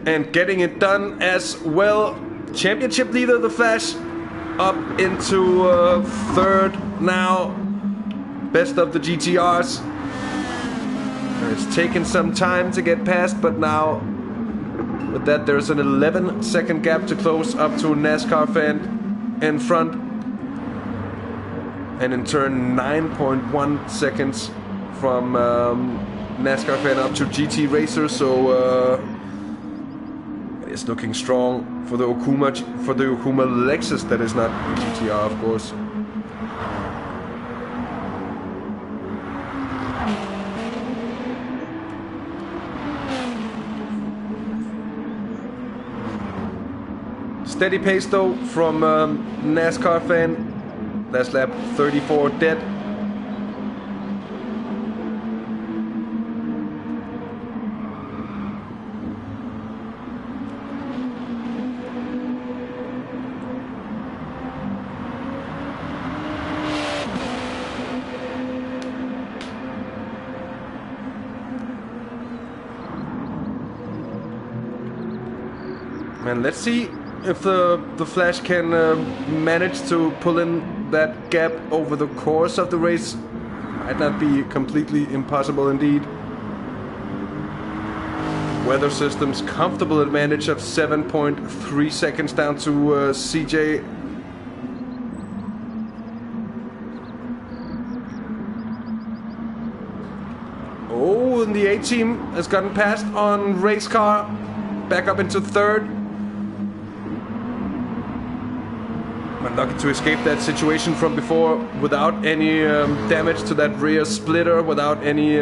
A: And getting it done as well. Championship leader, the Flash, up into third now. Best of the GTRs. It's taken some time to get past, but now with that there's an 11-second gap to close up to a NASCAR fan in front. And in turn 9.1 seconds from NASCAR fan up to GT Racer. So it's looking strong for the Okuma Lexus that is not GTR, of course. Steady pace though from NASCAR fan. Last lap 34 dead. And let's see if the Flash can manage to pull in that gap over the course of the race. Might not be completely impossible indeed. Weather Systems comfortable advantage of 7.3 seconds down to CJ. Oh, and the A team has gotten past on race car. Back up into third. Lucky to escape that situation from before without any damage to that rear splitter, without any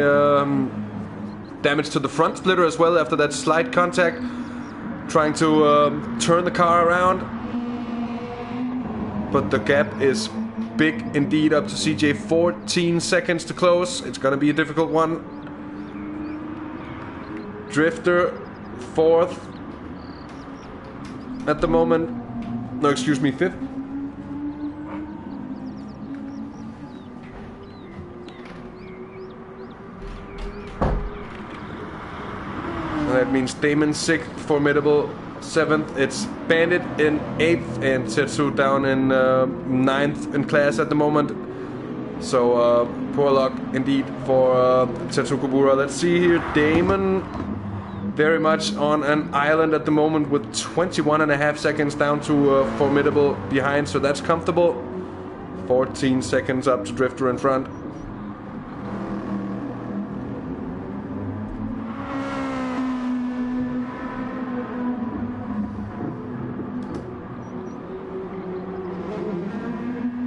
A: damage to the front splitter as well after that slight contact. Trying to turn the car around. But the gap is big indeed up to CJ. 14 seconds to close. It's gonna be a difficult one. Drifter fourth at the moment. No, excuse me, fifth. That means Damon 6th, Formidable 7th. It's Bandit in 8th and Tetsu down in 9th in class at the moment. So poor luck indeed for Tetsu Kubura. Let's see here. Damon very much on an island at the moment with 21.5 seconds down to Formidable behind. So that's comfortable. 14 seconds up to Drifter in front.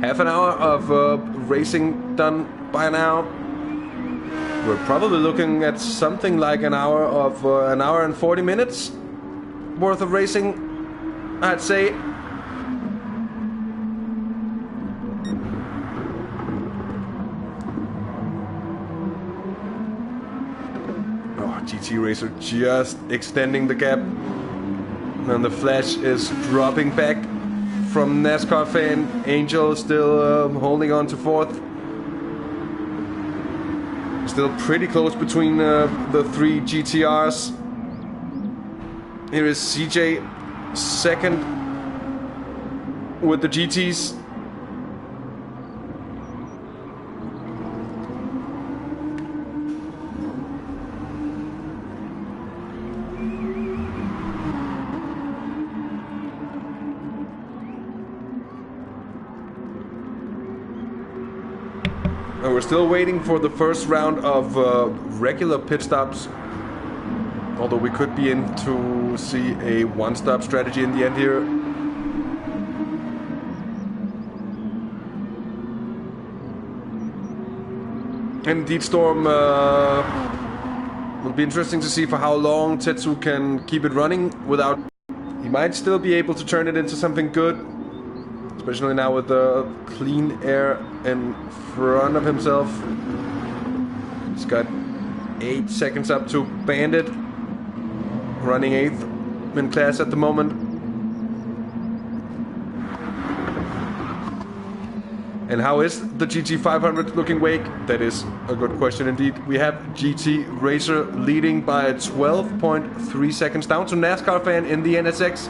A: Half an hour of racing done by now. We're probably looking at something like an hour and 40 minutes worth of racing, I'd say. Oh, GT Racer just extending the gap. And the Flash is dropping back from NASCAR fan. Angel still holding on to fourth. Still pretty close between the three GTRs. Here is CJ second with the GTs. And we're still waiting for the first round of regular pit stops. Although we could be in to see a one-stop strategy in the end here. Indeed, Storm will be interesting to see for how long Tetsu can keep it running without... He might still be able to turn it into something good. Especially now with the clean air in front of himself. He's got 8 seconds up to Bandit. Running 8th in class at the moment. And how is the GT500 looking, Wake? That is a good question indeed. We have GT Racer leading by 12.3 seconds down to NASCAR fan in the NSX.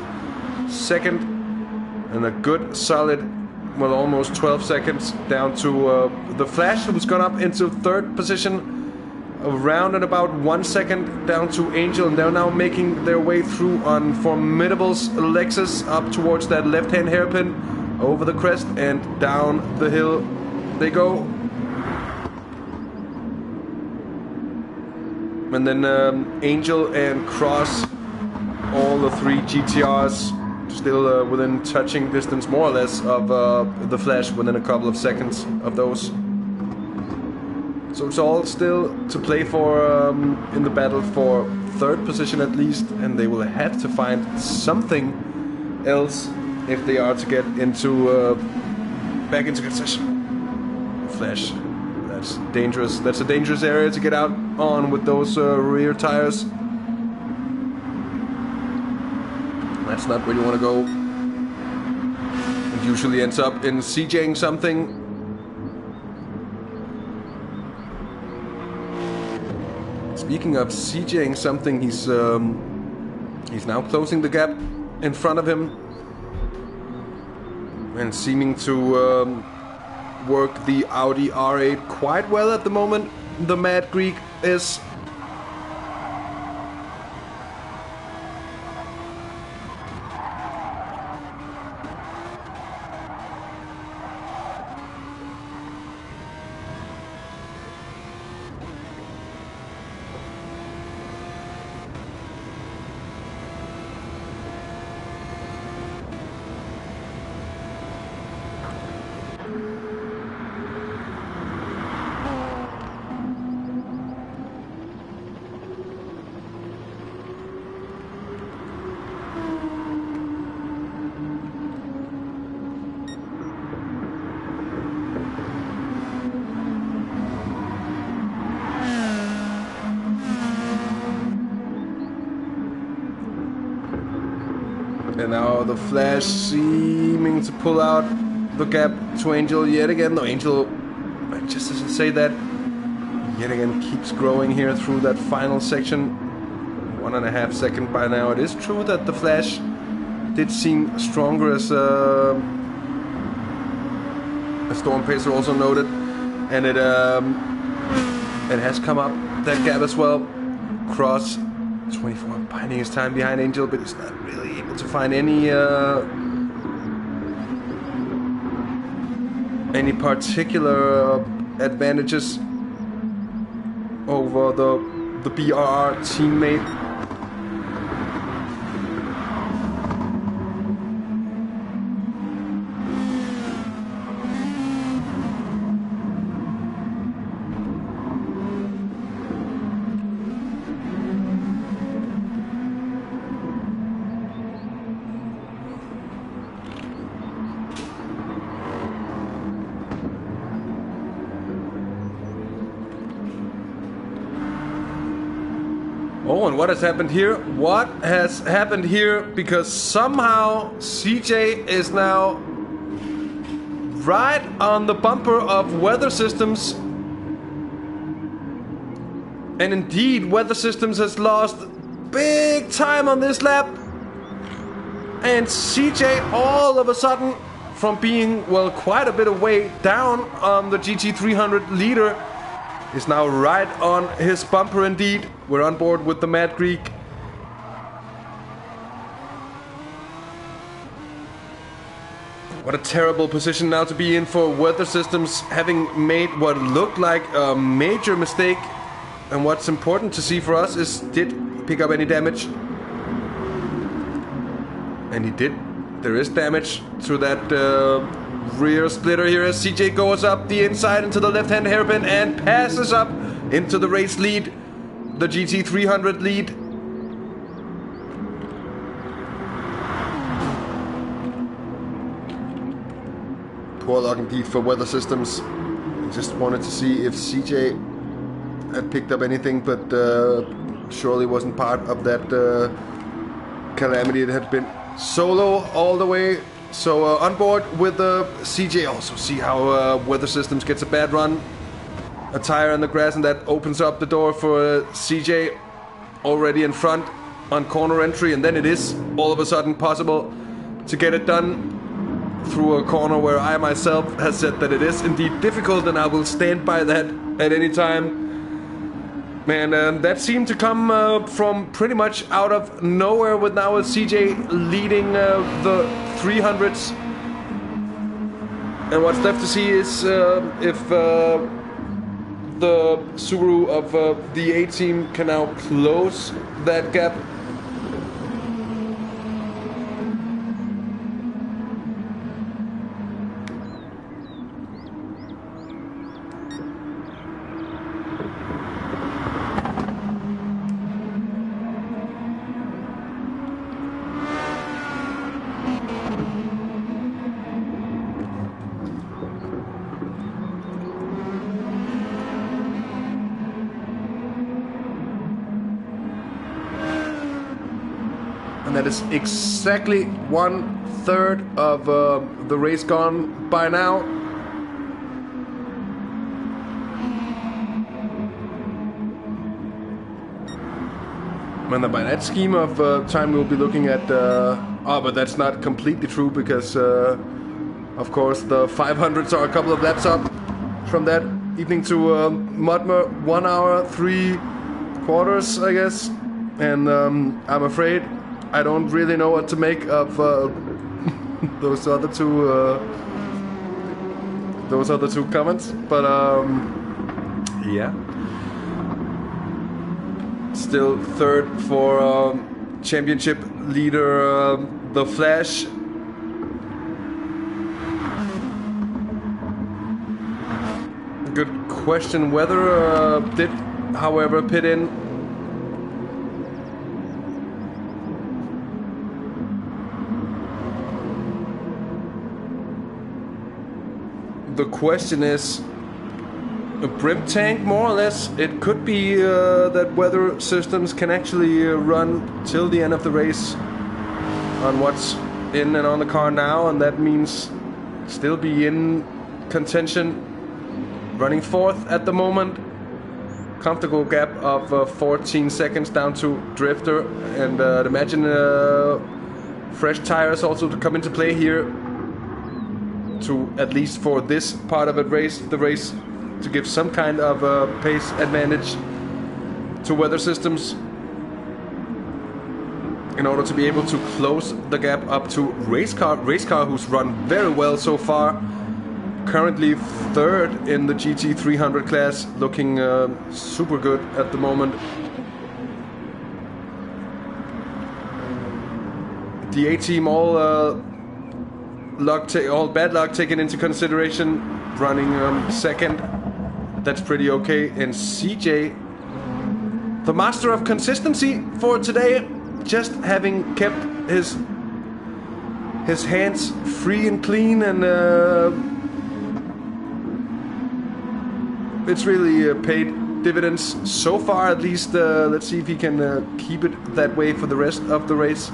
A: Second. And a good solid, well, almost 12 seconds down to the Flash, who's gone up into third position. Around and about 1 second down to Angel, and they're now making their way through on Formidable's Lexus up towards that left-hand hairpin, over the crest and down the hill they go. And then Angel and Cross, all the three GTRs, still within touching distance, more or less, of the Flash, within a couple of seconds of those. So it's all still to play for in the battle for third position at least, and they will have to find something else if they are to get into back into concession. Flash, that's dangerous. That's a dangerous area to get out on with those rear tires. That's not where you want to go. It usually ends up in CJing something. Speaking of CJing something, he's now closing the gap in front of him and seeming to work the Audi R8 quite well at the moment. The Mad Greek is. And now the Flash seeming to pull out the gap to Angel yet again. No, Angel, just as I say that, yet again keeps growing here through that final section. 1.5 seconds by now. It is true that the Flash did seem stronger, as Storm Pacer also noted. And it has come up that gap as well. Cross 24 binding his time behind Angel, but he's not really able to find any particular advantages over the VRR teammate. Oh, and what has happened here? What has happened here? Because somehow CJ is now right on the bumper of Weather Systems. And indeed, Weather Systems has lost big time on this lap. And CJ all of a sudden, from being, well, quite a bit of way down on the Gt300 leader, is now right on his bumper indeed. We're on board with the Mad Greek. What a terrible position now to be in for Weather Systems, having made what looked like a major mistake. And what's important to see for us is, did he pick up any damage? And he did. There is damage through that rear splitter here as CJ goes up the inside into the left-hand hairpin and passes up into the race lead, the Gt300 lead. Poor luck indeed for Weather Systems. I just wanted to see if CJ had picked up anything, but surely wasn't part of that calamity. It had been solo all the way. So on board with CJ. Also see how Weather Systems gets a bad run, a tire in the grass, and that opens up the door for CJ already in front on corner entry. And then it is all of a sudden possible to get it done through a corner where I myself has said that it is indeed difficult, and I will stand by that at any time. Man, that seemed to come from pretty much out of nowhere, with now CJ leading the 300s. And what's left to see is if the Subaru of the A team can now close that gap. that is exactly 1/3 of the race gone by now. And by that scheme of time, we'll be looking at... but that's not completely true, because, of course, the 500s are a couple of laps up from that evening to Mudmer. 1 hour, 3/4, I guess. And I'm afraid I don't really know what to make of those other two comments. But, yeah. Still third for championship leader The Flash. Good question. Weather did, however, pit in. The question is, a brim tank, more or less. It could be that weather systems can actually run till the end of the race on what's in and on the car now, and that means still be in contention. Running fourth at the moment. Comfortable gap of 14 seconds down to Drifter, and imagine fresh tires also to come into play here, to at least for this part of the race, to give some kind of pace advantage to weather systems in order to be able to close the gap up to race car, who's run very well so far. Currently third in the GT300 class, looking super good at the moment. The A-team, all bad luck taken into consideration, running second. That's pretty okay. And CJ, the master of consistency for today, just having kept his hands free and clean, and it's really paid dividends so far, at least. Let's see if he can keep it that way for the rest of the race.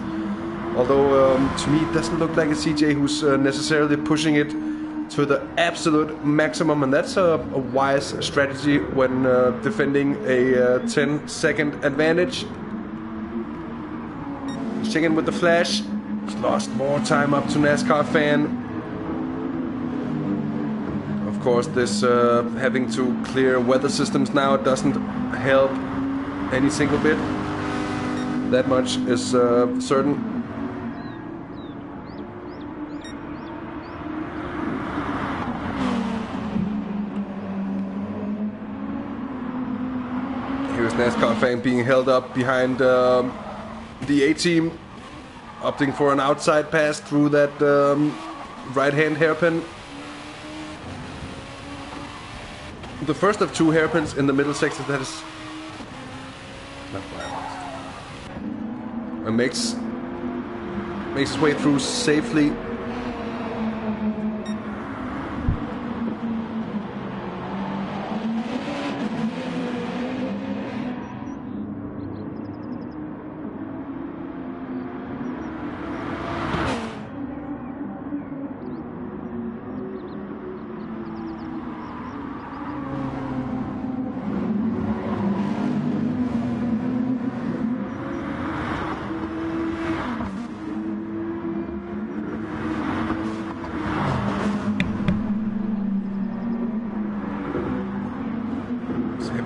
A: Although to me it doesn't look like a CJ who's necessarily pushing it to the absolute maximum, and that's a wise strategy when defending a 10-second advantage. Check in with the Flash. He's lost more time up to Nascar fan. Of course, this having to clear weather systems now doesn't help any single bit. That much is certain. Here's Nascar fan being held up behind the A-team, opting for an outside pass through that right-hand hairpin. The first of two hairpins in the middle section, that is not violent. And makes his way through safely.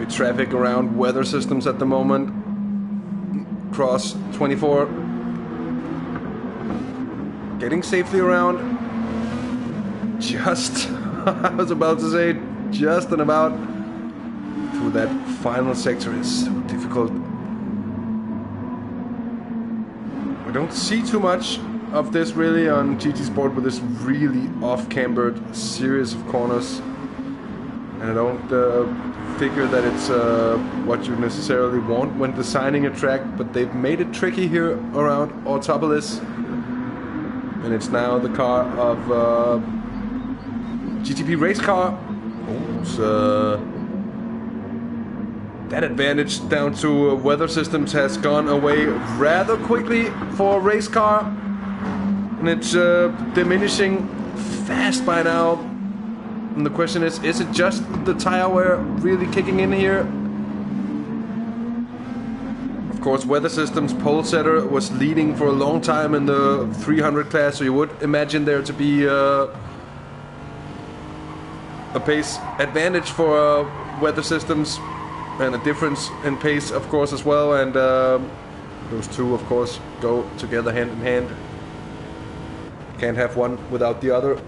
A: Traffic around weather systems at the moment. Cross 24. Getting safely around. Just, I was about to say, just and about through that final sector. Is so difficult. We don't see too much of this really on GT Sport with this really off-cambered series of corners. And I don't figure that it's what you necessarily want when designing a track, but they've made it tricky here around Autopolis. And it's now the car of GTP race car, who's that advantage down to weather systems has gone away rather quickly for a race car. And it's diminishing fast by now. And the question is it just the tire wear really kicking in here? Of course, Weather Systems pole setter was leading for a long time in the 300 class, so you would imagine there to be a pace advantage for Weather Systems, and a difference in pace, of course, as well. And those two, of course, go together hand in hand. Can't have one without the other.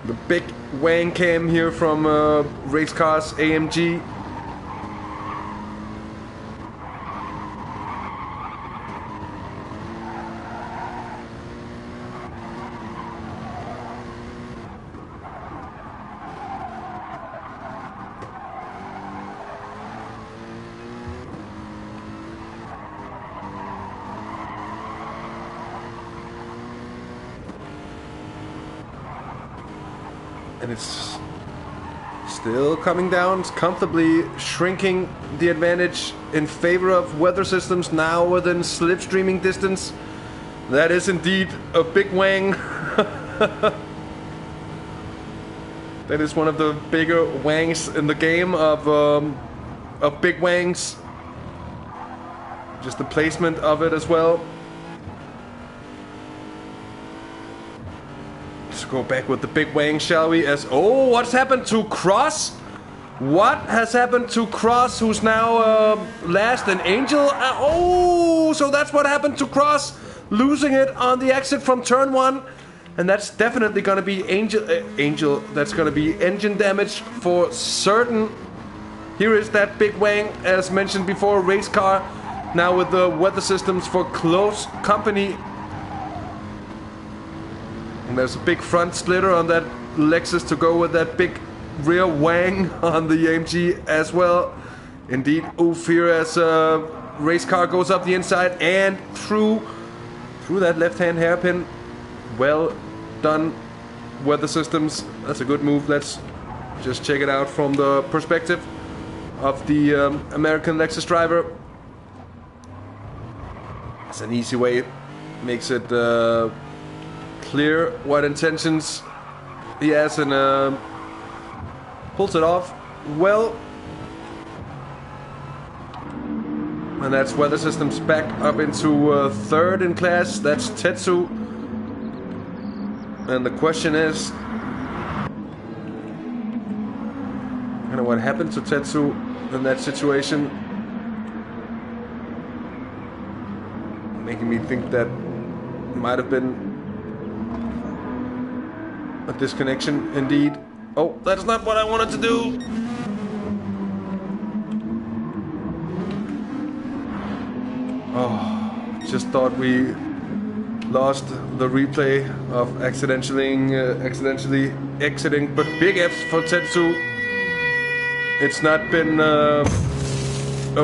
A: The big wang cam here from Race Cars AMG. And it's still coming down, it's comfortably shrinking the advantage in favor of Weather Systems, now within slipstreaming distance. That is indeed a big wang. That is one of the bigger wangs in the game of big wangs. Just the placement of it as well. Go back with the big wang, shall we? As what's happened to Cross? What has happened to Cross, who's now last in Angel? So that's what happened to Cross, losing it on the exit from turn 1, and that's definitely going to be Angel. That's going to be engine damage for certain. Here is that big wang, as mentioned before, race car, now with the Weather Systems for close company. And there's a big front splitter on that Lexus to go with that big rear wang on the AMG as well. Indeed, oof, here as a race car goes up the inside and through that left-hand hairpin. Well done, Weather Systems. That's a good move. Let's just check it out from the perspective of the American Lexus driver. It's an easy way. Makes it clear what intentions he has, and pulls it off well. And that's Weather Systems back up into third in class. That's Tetsu. And the question is, kind of what happened to Tetsu in that situation, making me think that might have been a disconnection indeed. Oh, that's not what I wanted to do. Oh, just thought we lost the replay of accidentally exiting, but big F's for Tetsu. It's not been a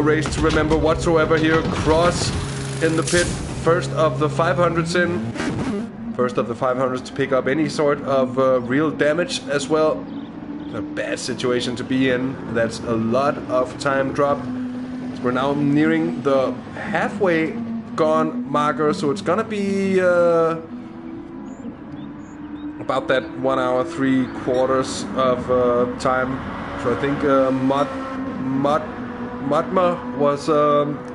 A: race to remember whatsoever here. Cross in the pit, first of the 500s in. First of the 500s to pick up any sort of real damage as well. A bad situation to be in. That's a lot of time dropped. So we're now nearing the halfway gone marker, so it's gonna be about that 1 hour 3/4 of time. So I think Matma was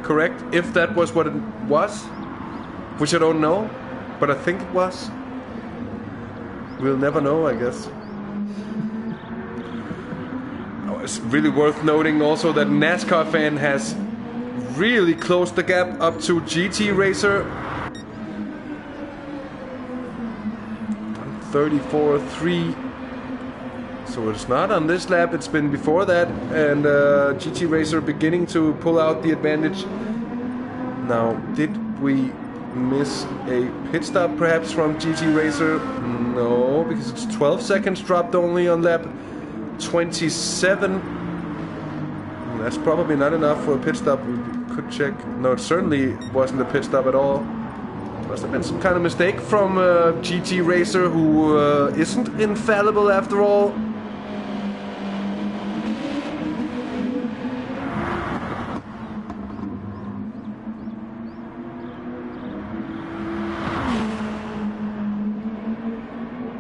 A: correct, if that was what it was, which I don't know. But I think it was. We'll never know, I guess. Oh, it's really worth noting also that NASCAR fan has really closed the gap up to GT Racer. 34.3. So it's not on this lap, it's been before that. And GT Racer beginning to pull out the advantage. Now, did we miss a pit stop perhaps from GT Racer? No, because it's 12 seconds dropped only on lap 27. That's probably not enough for a pit stop. We could check. No, it certainly wasn't a pit stop at all. Must have been some kind of mistake from GT Racer, who isn't infallible after all.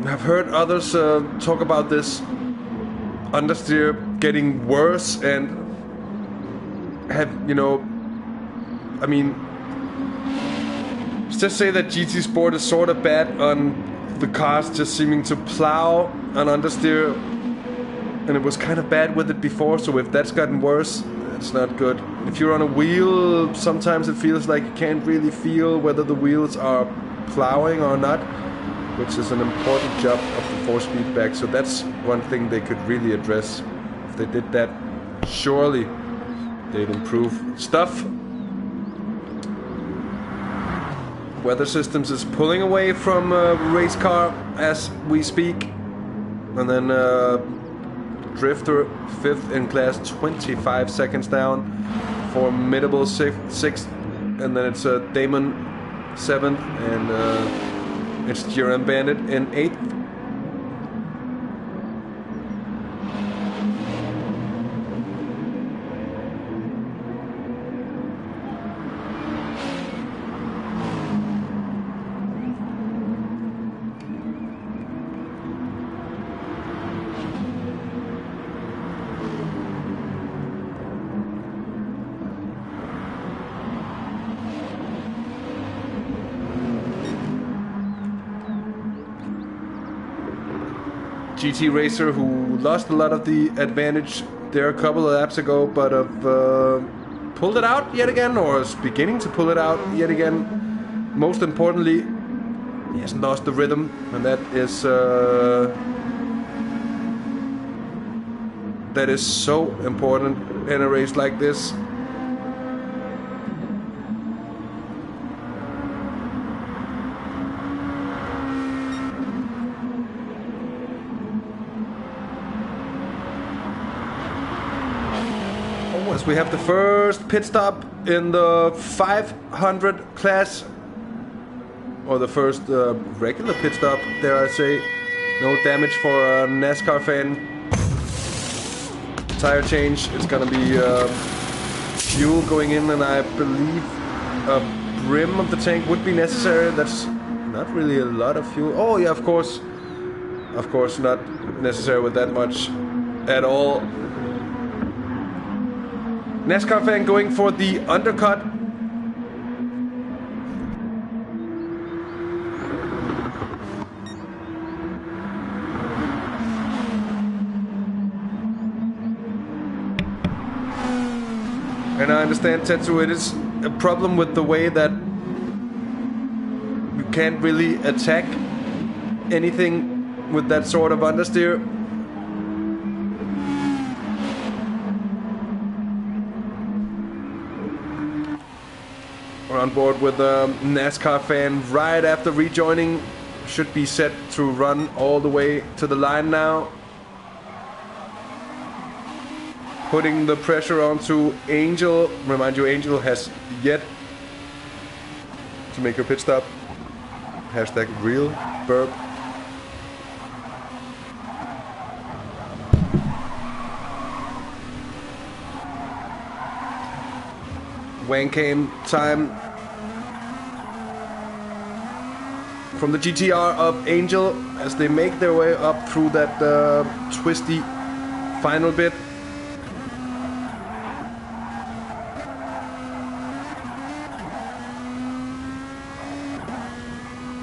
A: I've heard others talk about this understeer getting worse, and have, you know, I mean, let's just say that GT Sport is sort of bad on the cars just seeming to plow on understeer, and it was kind of bad with it before, so if that's gotten worse, that's not good. If you're on a wheel, sometimes it feels like you can't really feel whether the wheels are plowing or not, which is an important job of the 4-speed back, so that's one thing they could really address. If they did that, surely they'd improve stuff. Weather Systems is pulling away from race car as we speak, and then Drifter 5th in class, 25 seconds down. Formidable 6th, and then it's Damon 7th, and it's GRM Bandit in 8th. GT Racer, who lost a lot of the advantage there a couple of laps ago, but have pulled it out yet again, or is beginning to pull it out yet again. Most importantly, he hasn't lost the rhythm, and that is so important in a race like this. We have the first pit stop in the 500 class, or the first regular pit stop, dare I say. No damage for a NASCAR fan. Tire change, it's gonna be fuel going in, and I believe a brim of the tank would be necessary. That's not really a lot of fuel. Oh yeah, of course not necessary with that much at all. NASCAR fan going for the undercut. And I understand, Tetsu, it is a problem with the way that you can't really attack anything with that sort of understeer. We're on board with a NASCAR fan right after rejoining. Should be set to run all the way to the line now. Putting the pressure onto Angel. Remind you, Angel has yet to make her pit stop. Hashtag real burp. Wang came time from the GTR of Angel as they make their way up through that twisty final bit.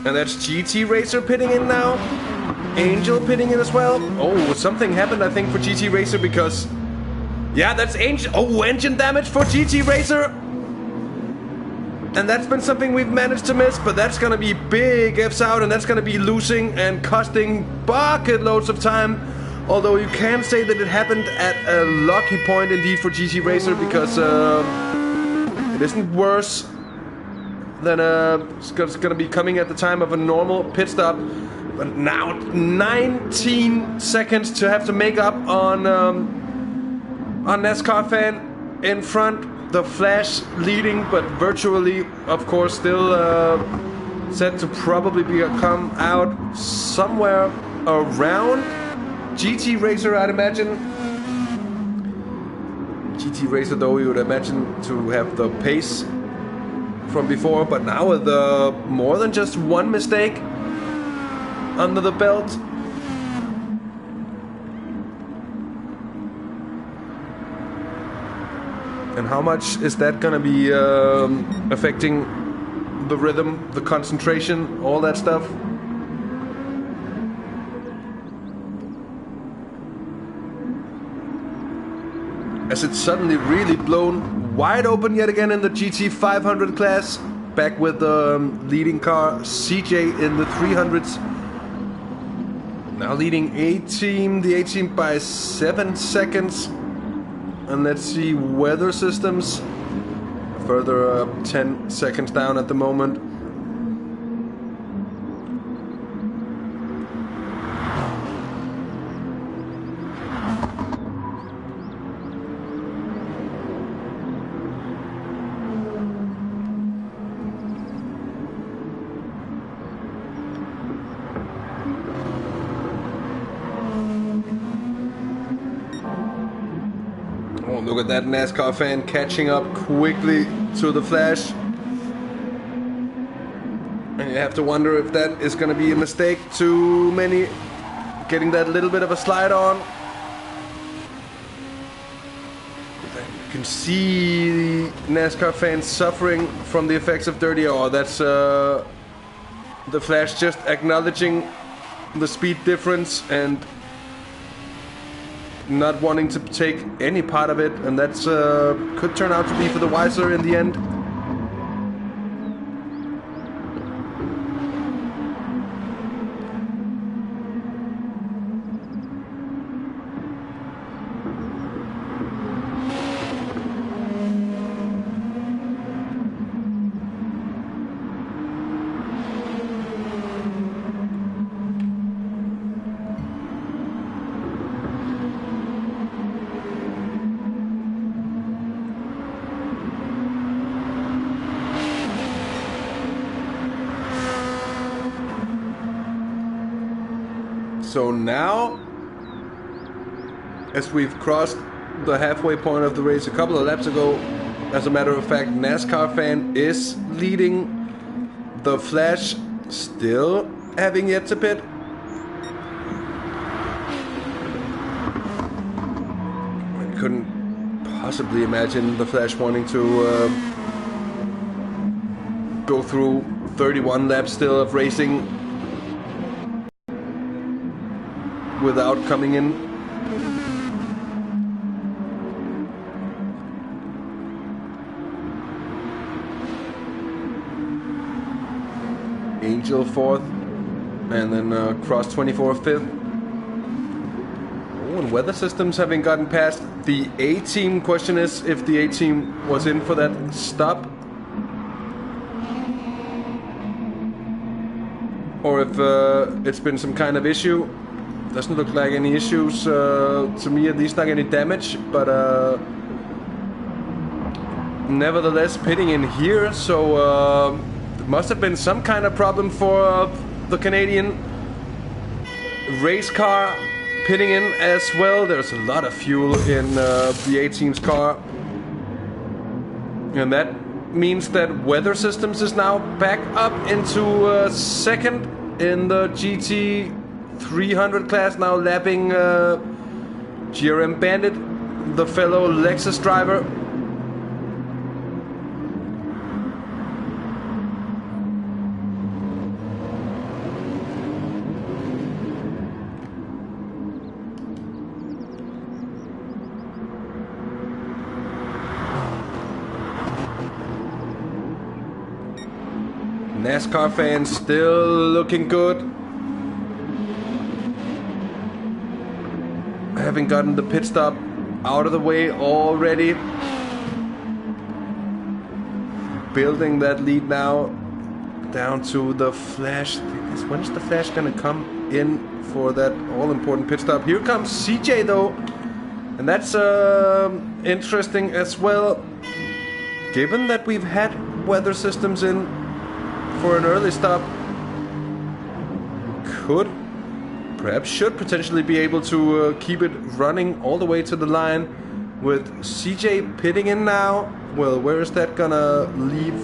A: And that's GT Racer pitting in now. Angel pitting in as well. Oh, something happened, I think, for GT Racer, because... yeah, that's Angel. Oh, engine damage for GT Racer. And that's been something we've managed to miss, but that's gonna be big F's out, and that's gonna be losing and costing bucket loads of time. Although you can say that it happened at a lucky point indeed for GT Racer, because it isn't worse than it's gonna be coming at the time of a normal pit stop. But now 19 seconds to have to make up on NASCAR fan in front. The Flash leading, but virtually, of course, still Set to probably come out somewhere around GT Racer, I'd imagine. GT Racer, though, you would imagine to have the pace from before, but now with more than just one mistake under the belt. And how much is that gonna be affecting the rhythm, the concentration, all that stuff? As it's suddenly really blown wide open yet again in the GT500 class. Back with the leading car, CJ in the 300s. Now leading A-Team, the A-Team by 7 seconds. And let's see weather systems. Further 10 seconds down at the moment. Oh, look at that NASCAR fan catching up quickly to the Flash. And you have to wonder if that is going to be a mistake. Too many getting that little bit of a slide on. You can see the NASCAR fans suffering from the effects of dirty air. That's the Flash just acknowledging the speed difference and not wanting to take any part of it, and that's could turn out to be for the wiser in the end. So now, as we've crossed the halfway point of the race a couple of laps ago, as a matter of fact, NASCAR fan is leading. The Flash still having yet to pit. I couldn't possibly imagine the Flash wanting to go through 31 laps still of racing without coming in. Angel 4th, and then Cross 24 5th. Oh, and weather systems having gotten past the A-Team. Question is if the A-Team was in for that stop, or if it's been some kind of issue. Doesn't look like any issues to me, at least not any damage, but nevertheless pitting in here, so it must have been some kind of problem for the Canadian race car pitting in as well. There's a lot of fuel in the A-Team's car, and that means that weather systems is now back up into second in the GT300 class, now lapping GRM Bandit, the fellow Lexus driver. NASCAR fans still looking good. Having gotten the pit stop out of the way already. Building that lead now down to the Flash. When is the Flash gonna come in for that all-important pit stop? Here comes CJ though. And that's interesting as well. Given that we've had weather systems in for an early stop. Perhaps should potentially be able to keep it running all the way to the line. With CJ pitting in now, well, where is that gonna leave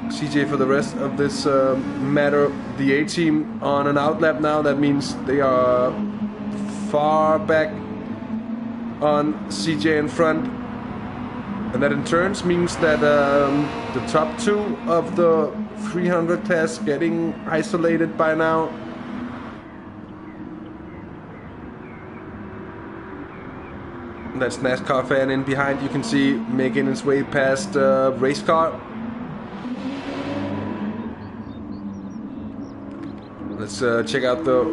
A: CJ for the rest of this matter? The A-team on an outlap now. That means they are far back on CJ in front. And that in turn means that the top two of the 300 class getting isolated by now. That's Nascar fan in behind. You can see making his way past race car. Let's check out the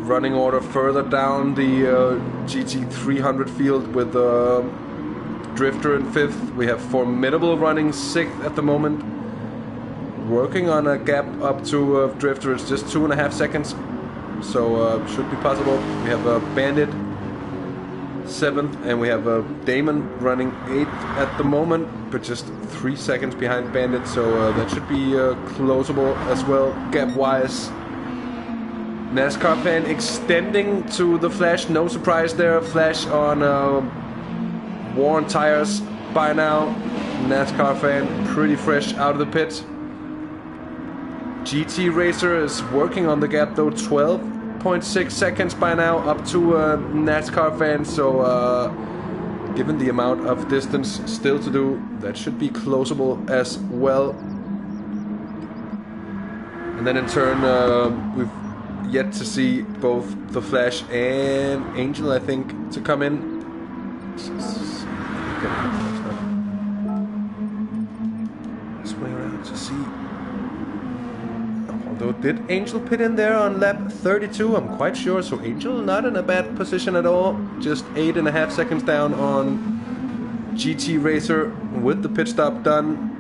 A: running order further down the Gt300 field with Drifter in 5th. We have Formidable running 6th at the moment. Working on a gap up to Drifter. It's just 2.5 seconds. So should be possible. We have Bandit 7th, and we have Damon running 8th at the moment, but just 3 seconds behind Bandit, so that should be closable as well, gap-wise. NASCAR fan extending to the Flash, no surprise there. Flash on worn tires by now. NASCAR fan pretty fresh out of the pit. GT Racer is working on the gap though, 12.6 seconds by now up to NASCAR fans, so given the amount of distance still to do, that should be closable as well. And then in turn we've yet to see both the Flash and Angel, I think, to come in. Swing around to see. Although, did Angel pit in there on lap 32? I'm quite sure. So Angel not in a bad position at all. Just 8.5 seconds down on GT Racer with the pit stop done.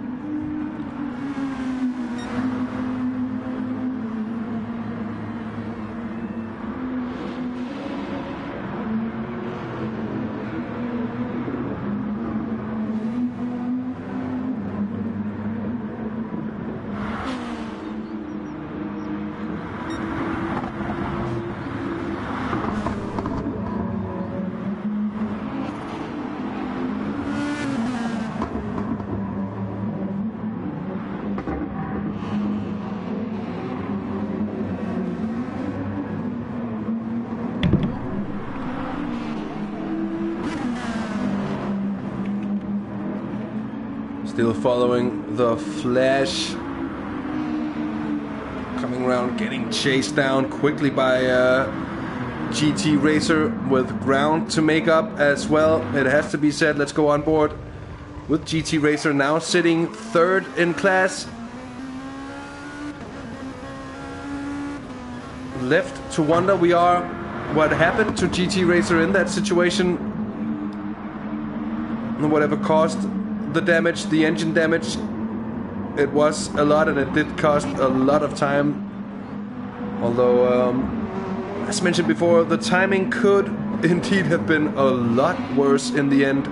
A: Still following the Flash. Coming around, getting chased down quickly by GT Racer with ground to make up as well. It has to be said. Let's go on board with GT Racer now sitting 3rd in class. Left to wonder we are what happened to GT Racer in that situation. Whatever caused the damage, the engine damage, it was a lot and it did cost a lot of time. Although, as mentioned before, the timing could indeed have been a lot worse in the end.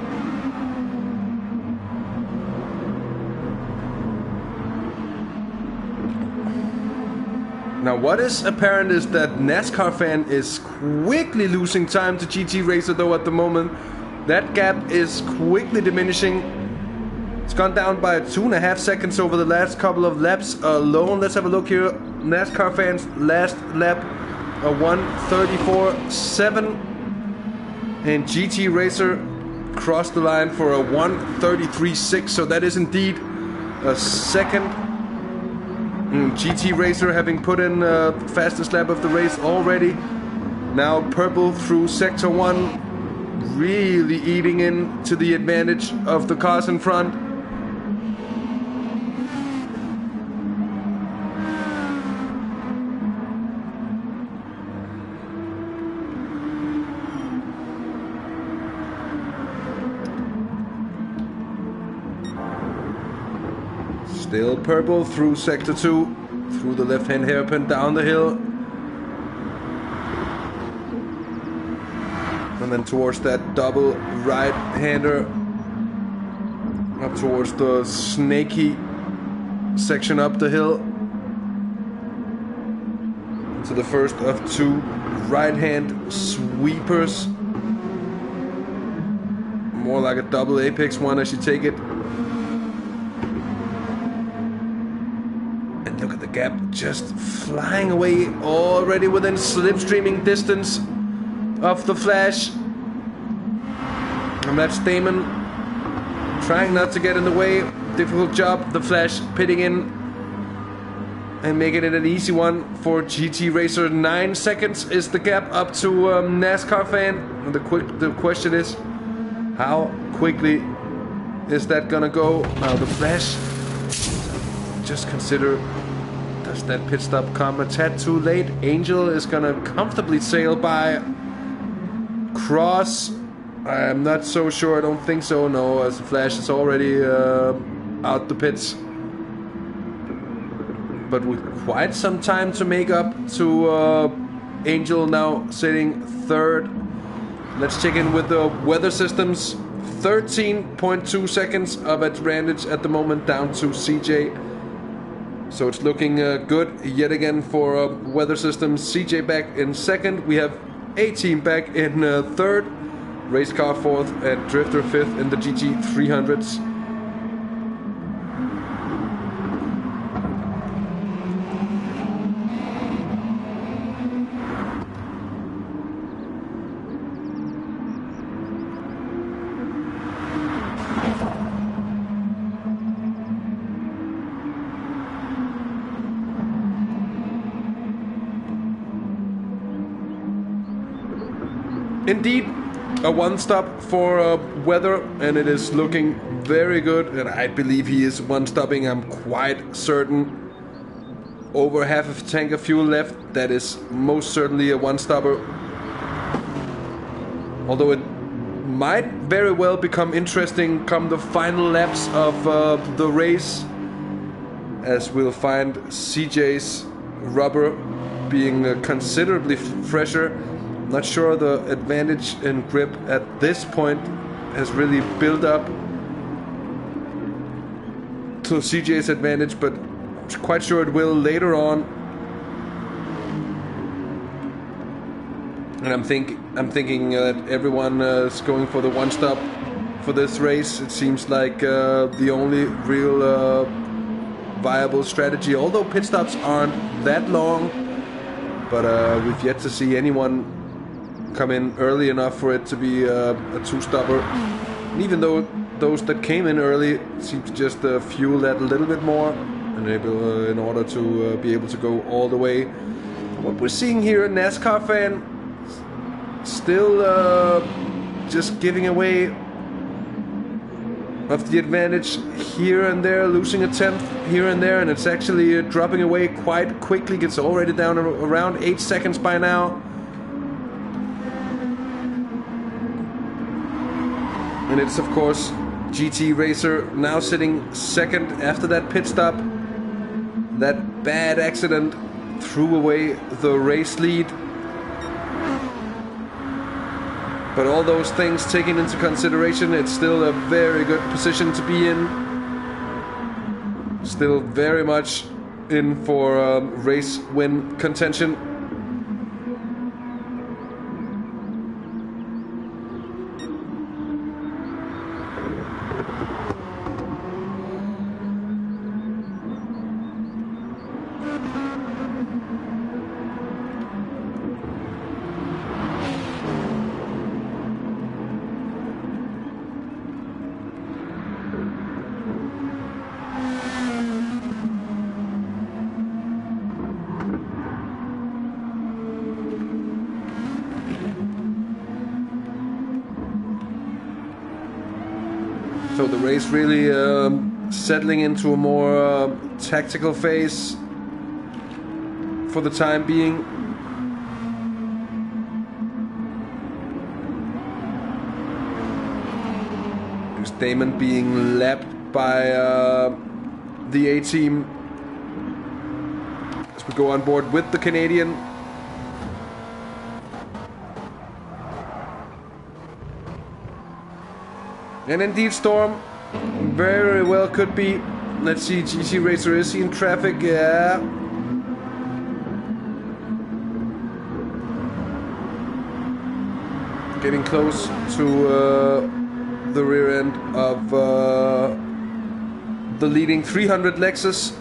A: Now, what is apparent is that NASCAR fan is quickly losing time to GT Racer though at the moment. That gap is quickly diminishing. It's gone down by 2.5 seconds over the last couple of laps alone. Let's have a look here. NASCAR fans, last lap, a 1:34.7. And GT Racer crossed the line for a 1:33.6. So that is indeed a second. GT Racer having put in the fastest lap of the race already. Now purple through sector 1. Really eating into the advantage of the cars in front. Still purple through sector 2, through the left-hand hairpin down the hill. And then towards that double right-hander up towards the snaky section up the hill. To the first of two right-hand sweepers. More like a double apex one as you take it. And look at the gap just flying away, already within slipstreaming distance of the Flash. And that's Damon trying not to get in the way. Difficult job, the Flash pitting in and making it an easy one for GT Racer. 9 seconds is the gap up to NASCAR fan. And the question is, how quickly is that gonna go? Now the Flash, just consider, does that pit stop come a tad too late? Angel is gonna comfortably sail by. Cross, I'm not so sure, I don't think so, no, as the Flash is already out the pits. But with quite some time to make up to Angel now sitting third. Let's check in with the weather systems. 13.2 seconds of advantage at the moment down to CJ. So it's looking good yet again for weather systems. CJ back in second. We have A-Team back in third. Race car fourth and Drifter fifth in the GT300s. Indeed, a one-stop for weather, and it is looking very good. And I believe he is one-stopping, I'm quite certain. Over half of a tank of fuel left. That is most certainly a one-stopper. Although it might very well become interesting come the final laps of the race, as we'll find CJ's rubber being considerably fresher. Not sure the advantage in grip at this point has really built up to CJ's advantage, but I'm quite sure it will later on. And I'm thinking that everyone is going for the one stop for this race. It seems like the only real viable strategy. Although pit stops aren't that long, but we've yet to see anyone come in early enough for it to be a two-stopper. And even though those that came in early seem to just fuel that a little bit more and able in order to be able to go all the way. What we're seeing here, NASCAR fan still just giving away of the advantage here and there, losing a tenth here and there, and it's actually dropping away quite quickly. Gets already down around 8 seconds by now. And it's of course GT Racer now sitting second after that pit stop. That bad accident threw away the race lead. But all those things taken into consideration, it's still a very good position to be in. Still very much in for race win contention. So the race really settling into a more tactical phase for the time being. There's Damon being lapped by the A-Team as we go on board with the Canadian. And indeed, Storm, Very well could be. Let's see, GT Racer, is he in traffic? Yeah. Getting close to the rear end of the leading 300 Lexus,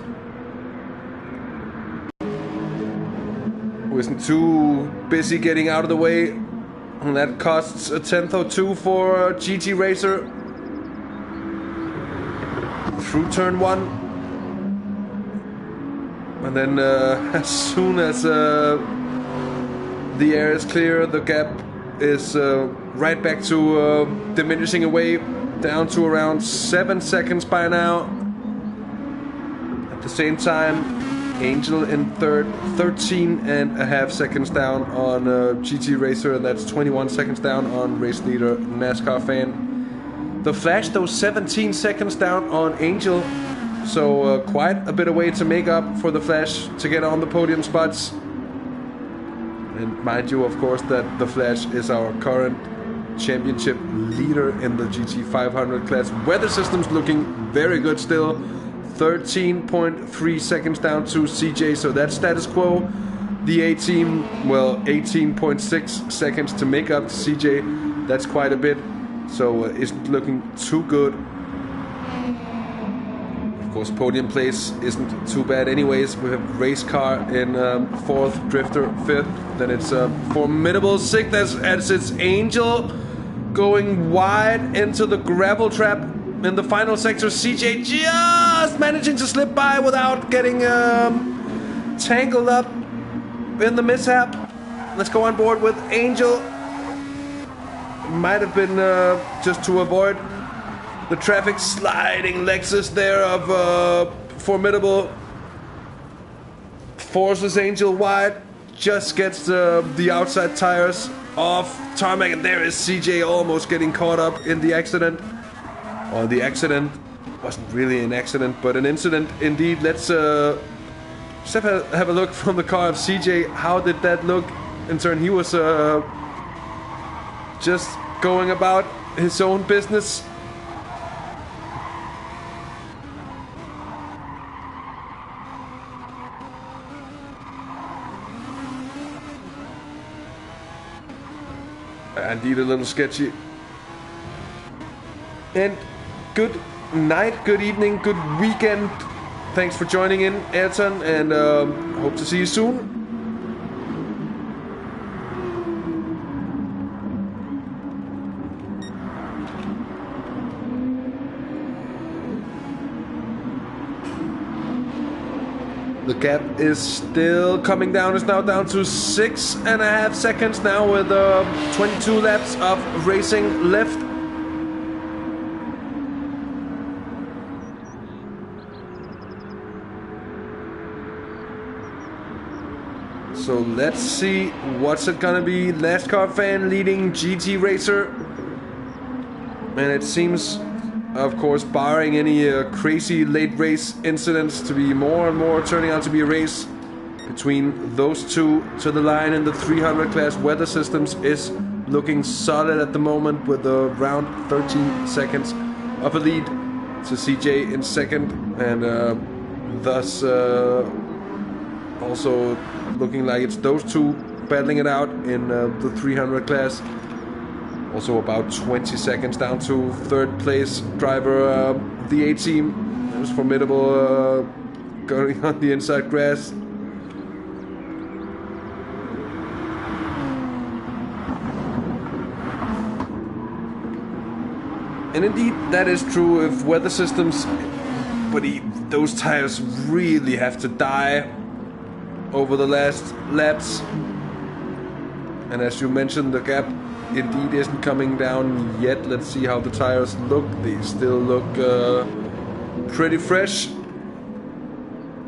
A: who isn't too busy getting out of the way, and that costs a 10th or 2 for GT Racer through turn 1. And then as soon as the air is clear, the gap is right back to diminishing away, down to around 7 seconds by now. At the same time, Angel in third, 13.5 seconds down on GT Racer, and that's 21 seconds down on race leader Nascar Fan. The Flash, though, 17 seconds down on Angel, so quite a bit of way to make up for the Flash to get on the podium spots. And mind you, of course, that the Flash is our current championship leader in the GT500 class. Weather systems looking very good still. 13.3 seconds down to CJ, so that's status quo. The A-team, well, 18.6 seconds to make up to CJ. That's quite a bit, so isn't looking too good. Of course, podium place isn't too bad anyways. We have race car in 4th, Drifter 5th. Then it's Formidable 6th as it's Angel going wide into the gravel trap in the final sector. CJ just managing to slip by without getting tangled up in the mishap. Let's go on board with Angel. Might have been just to avoid the traffic sliding Lexus there of Formidable. Forces Angel wide, just gets the outside tires off tarmac, and there is CJ almost getting caught up in the accident. Or the accident wasn't really an accident, but an incident indeed. Let's just have a look from the car of CJ. How did that look in turn? He was just going about his own business. Indeed, a little sketchy. And good night, good evening, good weekend. Thanks for joining in, Ayrton, and hope to see you soon. The gap is still coming down. It's now down to 6.5 seconds now with 22 laps of racing left. So let's see what's it gonna be. Nascar Fan leading GT Racer. And it seems, of course, barring any crazy late race incidents, to be more and more turning out to be a race between those two to the line in the 300 class. Weather systems is looking solid at the moment with around 13 seconds of a lead to CJ in second, and thus also looking like it's those two battling it out in the 300 class. Also about 20 seconds down to third place driver, the A-team. It was Formidable going on the inside grass. And indeed, that is true if weather systems, but those tires really have to die over the last laps. And as you mentioned, the gap indeed isn't coming down yet. Let's see how the tires look. They still look pretty fresh.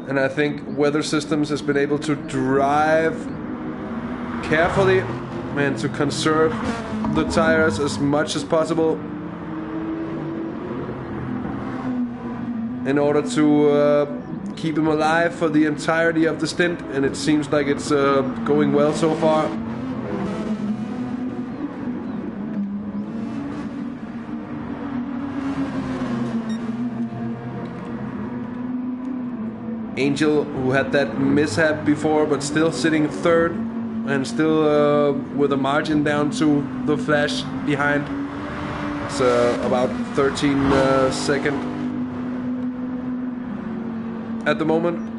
A: And I think Weather Systems has been able to drive carefully and to conserve the tires as much as possible in order to keep him alive for the entirety of the stint, and it seems like it's going well so far. Angel, who had that mishap before, but still sitting third and still with a margin down to the Flash behind. It's about 13 second at the moment.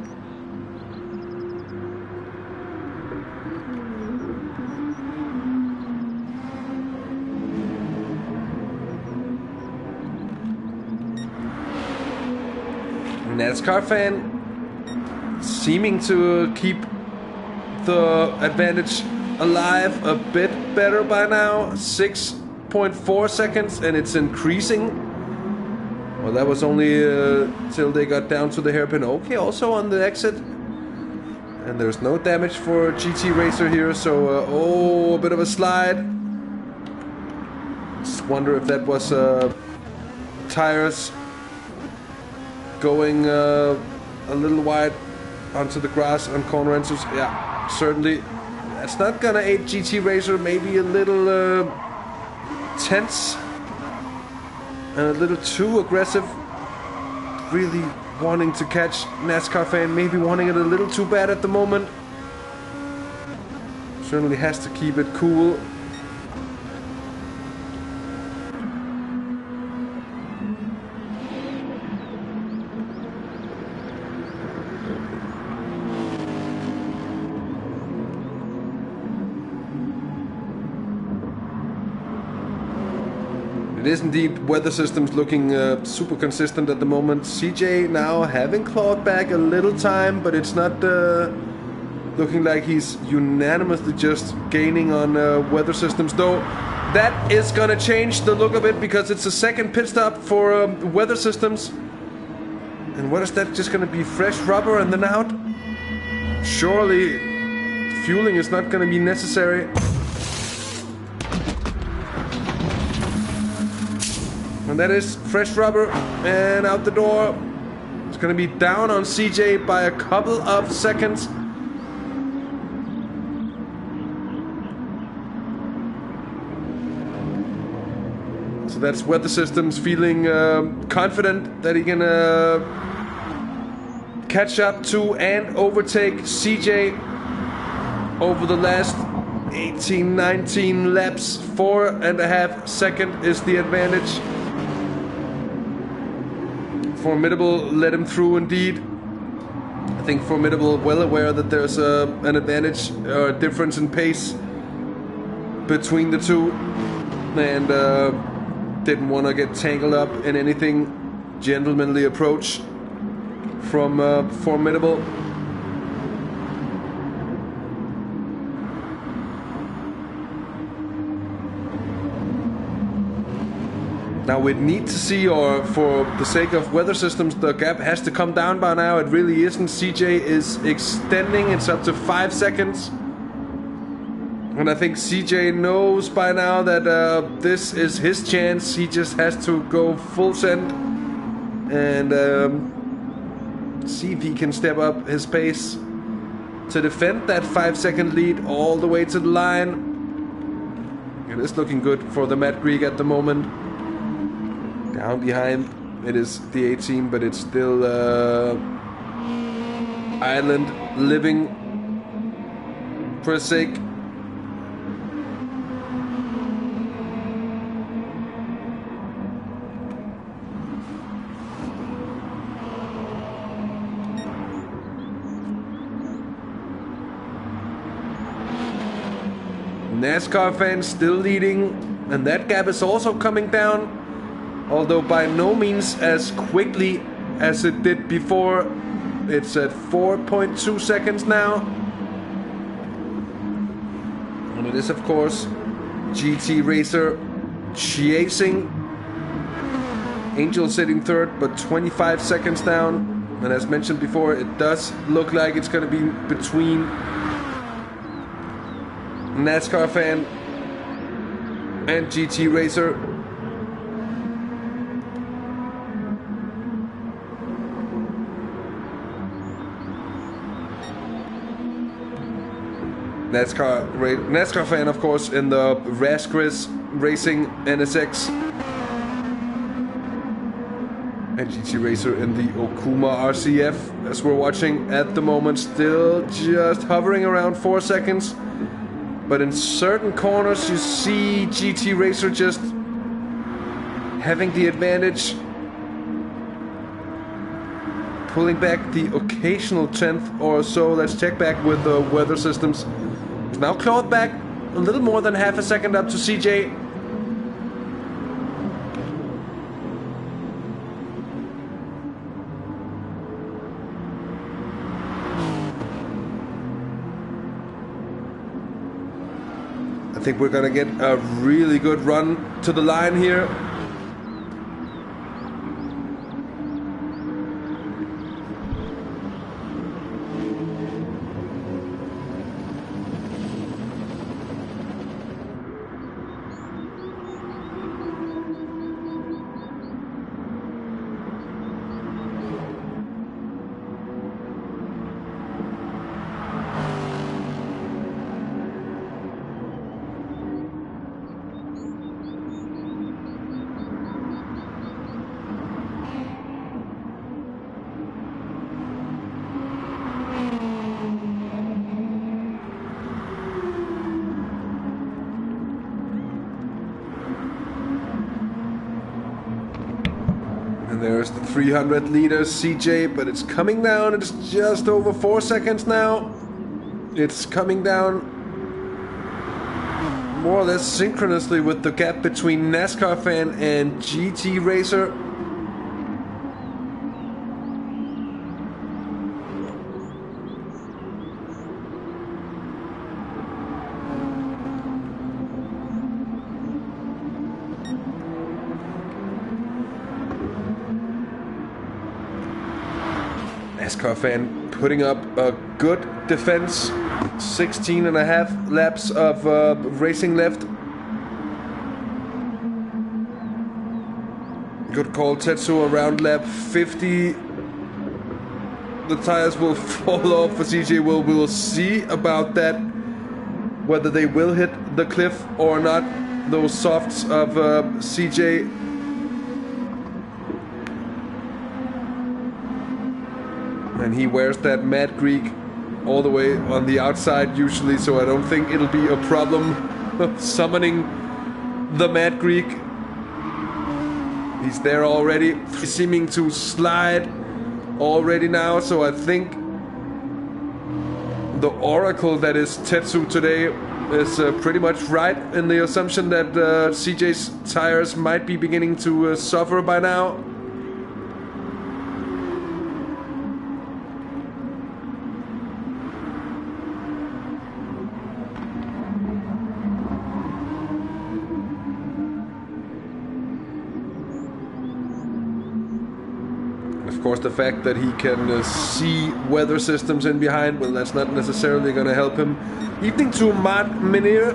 A: Nascar fan seeming to keep the advantage alive a bit better by now. 6.4 seconds, and it's increasing. Well, that was only till they got down to the hairpin. Okay, also on the exit. And there's no damage for GT Racer here, so oh, a bit of a slide. Just wonder if that was tires going a little wide onto the grass on corner enters. Yeah, certainly. That's not gonna aid GT Racer. Maybe a little tense and a little too aggressive. Really wanting to catch NASCAR fan. Maybe wanting it a little too bad at the moment. Certainly has to keep it cool. It is indeed weather systems looking super consistent at the moment. CJ now having clawed back a little time, but it's not looking like he's unanimously just gaining on weather systems, though. That is gonna change the look of it because it's a second pit stop for weather systems. And what is that, just gonna be fresh rubber and then out? Surely fueling is not gonna be necessary. And that is fresh rubber and out the door. It's gonna be down on CJ by a couple of seconds. So that's weather systems feeling confident that he can catch up to and overtake CJ over the last 18, 19 laps. 4.5 seconds is the advantage. Formidable let him through indeed. I think Formidable well aware that there's an advantage or a difference in pace between the two, and didn't want to get tangled up in anything. Gentlemanly approach from Formidable. Now we'd need to see, or for the sake of weather systems, the gap has to come down by now. It really isn't. CJ is extending. It's up to 5 seconds. And I think CJ knows by now that this is his chance. He just has to go full send and see if he can step up his pace to defend that 5 second lead all the way to the line. It is looking good for the Matt Greig at the moment. Down behind, it is the 18, but it's still Island living for his sake. NASCAR fans still leading, and that gap is also coming down. Although by no means as quickly as it did before. It's at 4.2 seconds now. And it is, of course, GT Racer chasing. Angel sitting third, but 25 seconds down. And as mentioned before, it does look like it's going to be between NASCAR fan and GT Racer. NASCAR fan, of course, in the Razgriz Racing NSX. And And GT Racer in the Okuma RCF, as we're watching at the moment, still just hovering around 4 seconds. But in certain corners you see GT Racer just having the advantage, pulling back the occasional tenth or so. Let's check back with the weather systems. It's now clawed back a little more than half a second up to CJ. I think we're gonna get a really good run to the line here. And there's the 300 liters CJ, but it's coming down. It's just over 4 seconds now. It's coming down more or less synchronously with the gap between Nascar fan and GT Racer. Nascar fan putting up a good defense. 16 and a half laps of racing left. Good call, Tetsuo. Around lap 50 the tires will fall off for CJ. We will see about that, whether they will hit the cliff or not. Those softs of CJ. And he wears that Mad Greek all the way on the outside usually, so I don't think it'll be a problem summoning the Mad Greek. He's there already, seeming to slide already now, so I think the oracle that is Tetsu today is pretty much right in the assumption that CJ's tires might be beginning to suffer by now. Of course, the fact that he can see weather systems in behind, well, that's not necessarily going to help him. Evening to Matt Minir.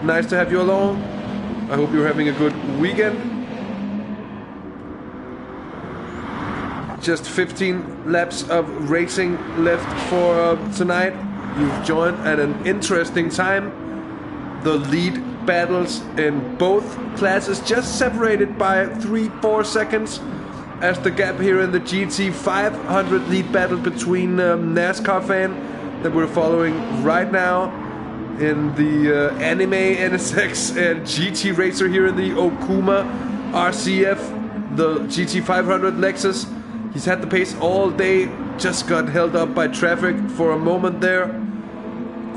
A: Nice to have you along. I hope you're having a good weekend. Just 15 laps of racing left for tonight. You've joined at an interesting time. The lead battles in both classes just separated by 3-4 seconds. As the gap here in the GT500 lead battle between NASCAR fan that we're following right now in the Anime NSX and GT Racer here in the Okuma RCF, the GT500 Lexus. He's had the pace all day, just got held up by traffic for a moment there.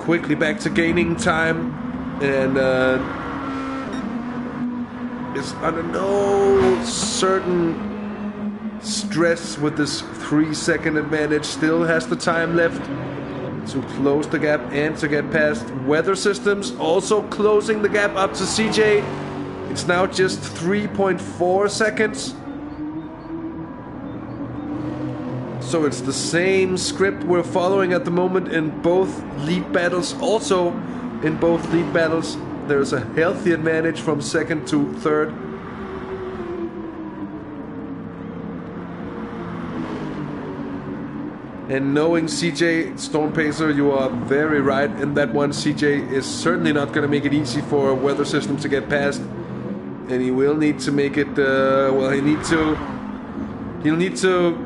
A: Quickly back to gaining time, and is under no certain stress with this 3-second advantage. Still has the time left to close the gap and to get past weather systems. Also closing the gap up to CJ. It's now just 3.4 seconds. So it's the same script we're following at the moment in both lead battles. Also in both lead battles there's a healthy advantage from second to third. And knowing CJ Stone Pacer, you are very right in that one. CJ is certainly not going to make it easy for a weather system to get past, and he will need to make it. Well, he He'll need to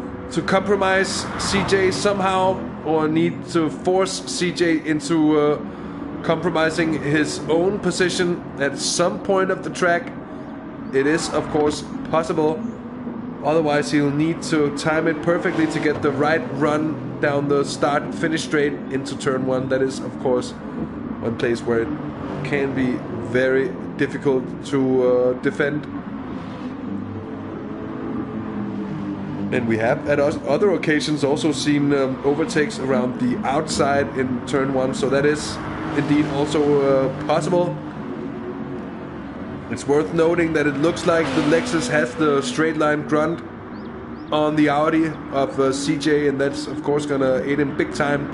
A: compromise CJ somehow, or need to force CJ into compromising his own position at some point of the track. It is, of course, possible. Otherwise, he'll need to time it perfectly to get the right run down the start-finish straight into turn 1. That is, of course, one place where it can be very difficult to defend. And we have at other occasions also seen overtakes around the outside in turn 1, so that is indeed also possible. It's worth noting that it looks like the Lexus has the straight line grunt on the Audi of CJ, and that's of course gonna aid him big time.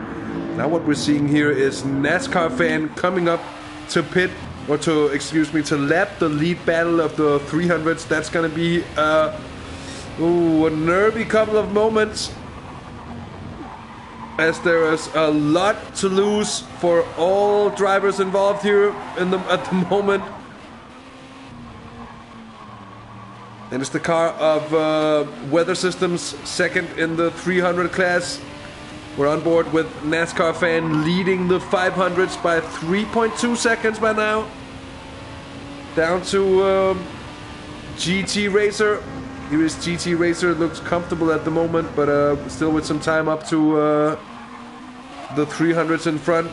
A: Now what we're seeing here is Nascar fan coming up to pit, or to, excuse me, to lap the lead battle of the 300s. That's gonna be a nervy couple of moments, as there is a lot to lose for all drivers involved here at the moment. And it's the car of Weather Systems, second in the 300 class. We're on board with NASCAR fan leading the 500s by 3.2 seconds by now. Down to GT Racer. Here is GT Racer. Looks comfortable at the moment, but still with some time up to the 300s in front.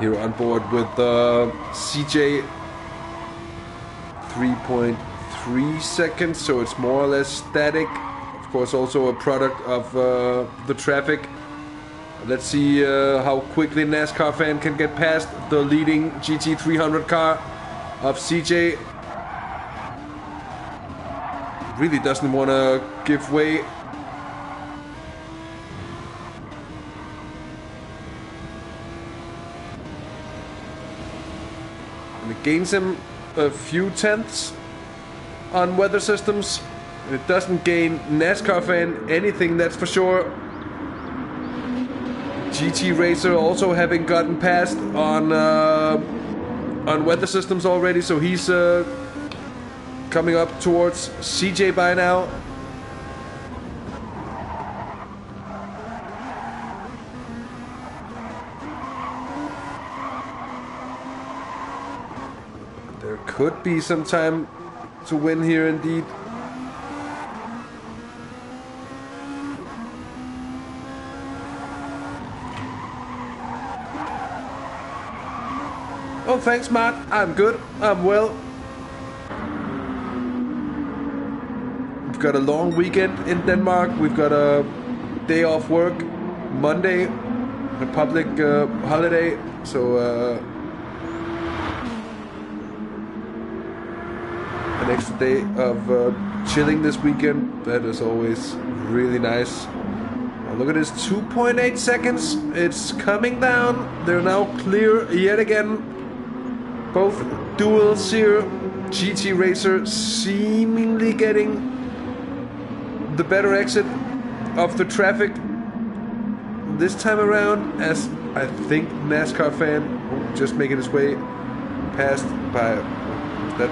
A: Here on board with CJ, 3.3 seconds, so it's more or less static. Of course, also a product of the traffic. Let's see how quickly NASCAR fan can get past the leading Gt300 car of CJ. Really doesn't want to give way. And it gains him a few tenths on Weather Systems. It doesn't gain NASCAR fan anything, that's for sure. GT Racer also having gotten past on Weather Systems already, so he's coming up towards CJ by now. There could be some time to win here indeed. Oh, thanks, Matt. I'm good. I'm well. We've got a long weekend in Denmark. We've got a day off work, Monday, a public holiday. So an extra day of chilling this weekend. That is always really nice. Oh, look at this, 2.8 seconds. It's coming down. They're now clear yet again. Both duels here. GT Racer seemingly getting the better exit of the traffic this time around, as I think NASCAR fan just making his way past by that.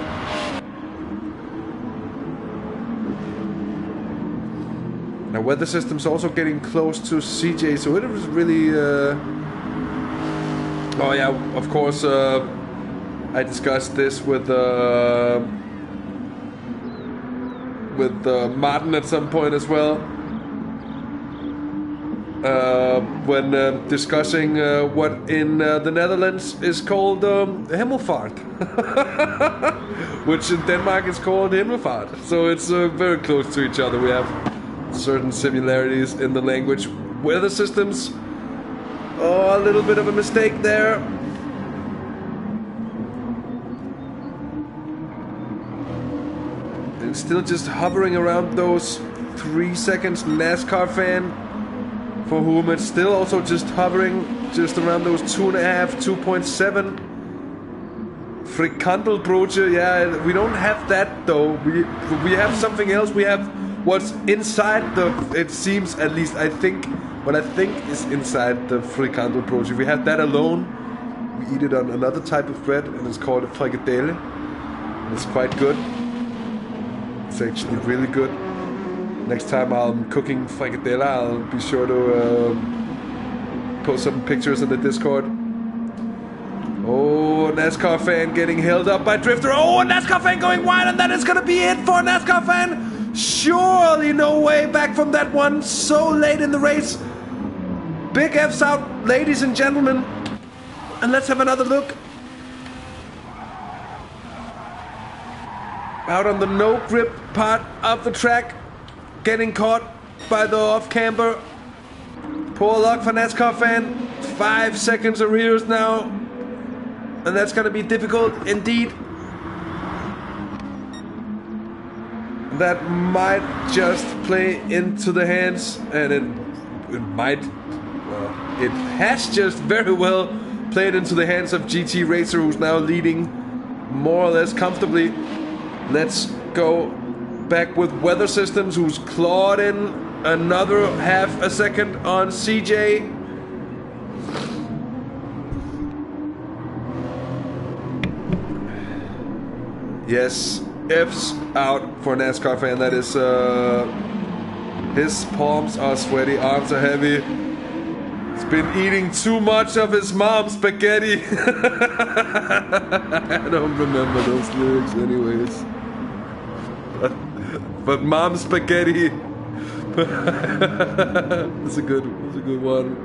A: Now Weather Systems also getting close to CJ, so it was really oh yeah, of course I discussed this with Martin at some point as well, when discussing what in the Netherlands is called Hemelvaart, which in Denmark is called Himmelfahrt. So it's very close to each other. We have certain similarities in the language. Weather Systems, oh, a little bit of a mistake there. Still just hovering around those 3 seconds. NASCAR fan, for whom it's still also just hovering just around those 2.5, 2.7. Frikandelbroodje, yeah, we don't have that though. We have something else. We have what's inside the, it seems, at least I think, what I think is inside the Frikandelbroodje. We have that alone. eat it on another type of bread, and it's called a frikadelle. It's quite good. It's actually really good. Next time I'm cooking frikadelle, I'll be sure to post some pictures in the Discord. Oh, NASCAR fan getting held up by Drifter. Oh, a NASCAR fan going wide, and that is going to be it for a NASCAR fan. Surely no way back from that one. So late in the race. Big F's out, ladies and gentlemen. And let's have another look. Out on the no grip part of the track. Getting caught by the off camber. Poor luck for NASCAR fan. 5 seconds arrears now. And that's going to be difficult indeed. That might just play into the hands. And it might... Well, it has just very well played into the hands of GT Racer, who's now leading more or less comfortably. Let's go back with Weather Systems, who's clawed in another half a second on CJ. Yes, F's out for a NASCAR fan. That is, his palms are sweaty, arms are heavy. He's been eating too much of his mom's spaghetti. I don't remember those lyrics anyways. But mom's spaghetti. It's a good one.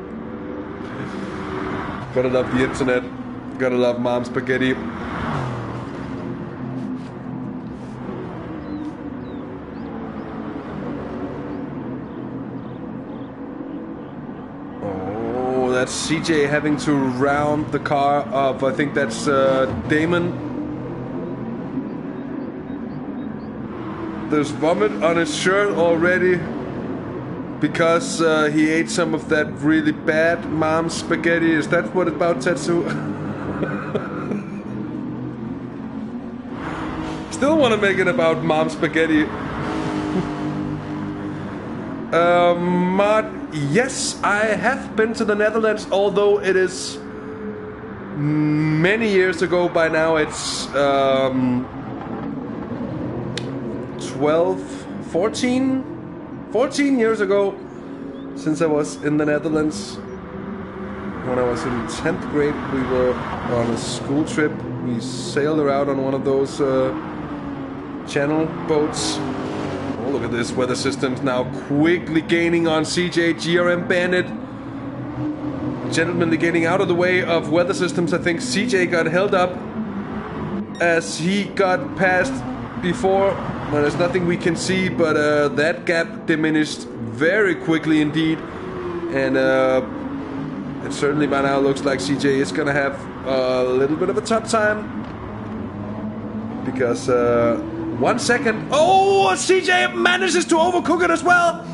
A: Gotta love the internet. Gotta love mom's spaghetti. That's CJ having to round the car up. I think that's Damon. There's vomit on his shirt already because he ate some of that really bad mom's spaghetti. Is that what it's about, Tetsu? Still want to make it about mom's spaghetti. Mod, yes, I have been to the Netherlands, although it is many years ago by now. It's 14 years ago since I was in the Netherlands. When I was in 10th grade, we were on a school trip. We sailed around on one of those channel boats. Oh, look at this. Weather Systems now quickly gaining on CJ. GRM Bandit gentlemanly getting out of the way of Weather Systems. I think CJ got held up as he got passed before. Well, there's nothing we can see, but that gap diminished very quickly indeed. And it certainly by now looks like CJ is gonna have a little bit of a tough time. Because 1 second. Oh, CJ manages to overcook it as well.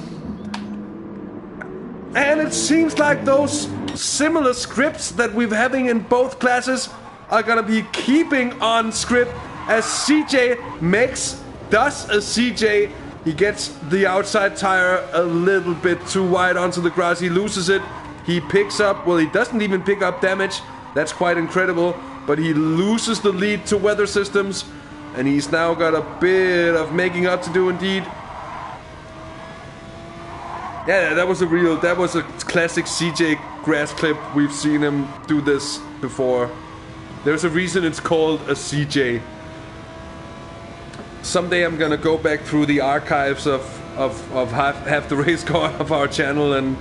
A: And it seems like those similar scripts that we're having in both classes are gonna be keeping on script as CJ does a CJ. He gets the outside tire a little bit too wide onto the grass. He loses it. He picks up, well, he doesn't even pick up damage. That's quite incredible. But he loses the lead to Weather Systems. And he's now got a bit of making up to do indeed. Yeah, that was a classic CJ grass clip. We've seen him do this before. There's a reason it's called a CJ. Someday I'm gonna go back through the archives of half the race car of our channel and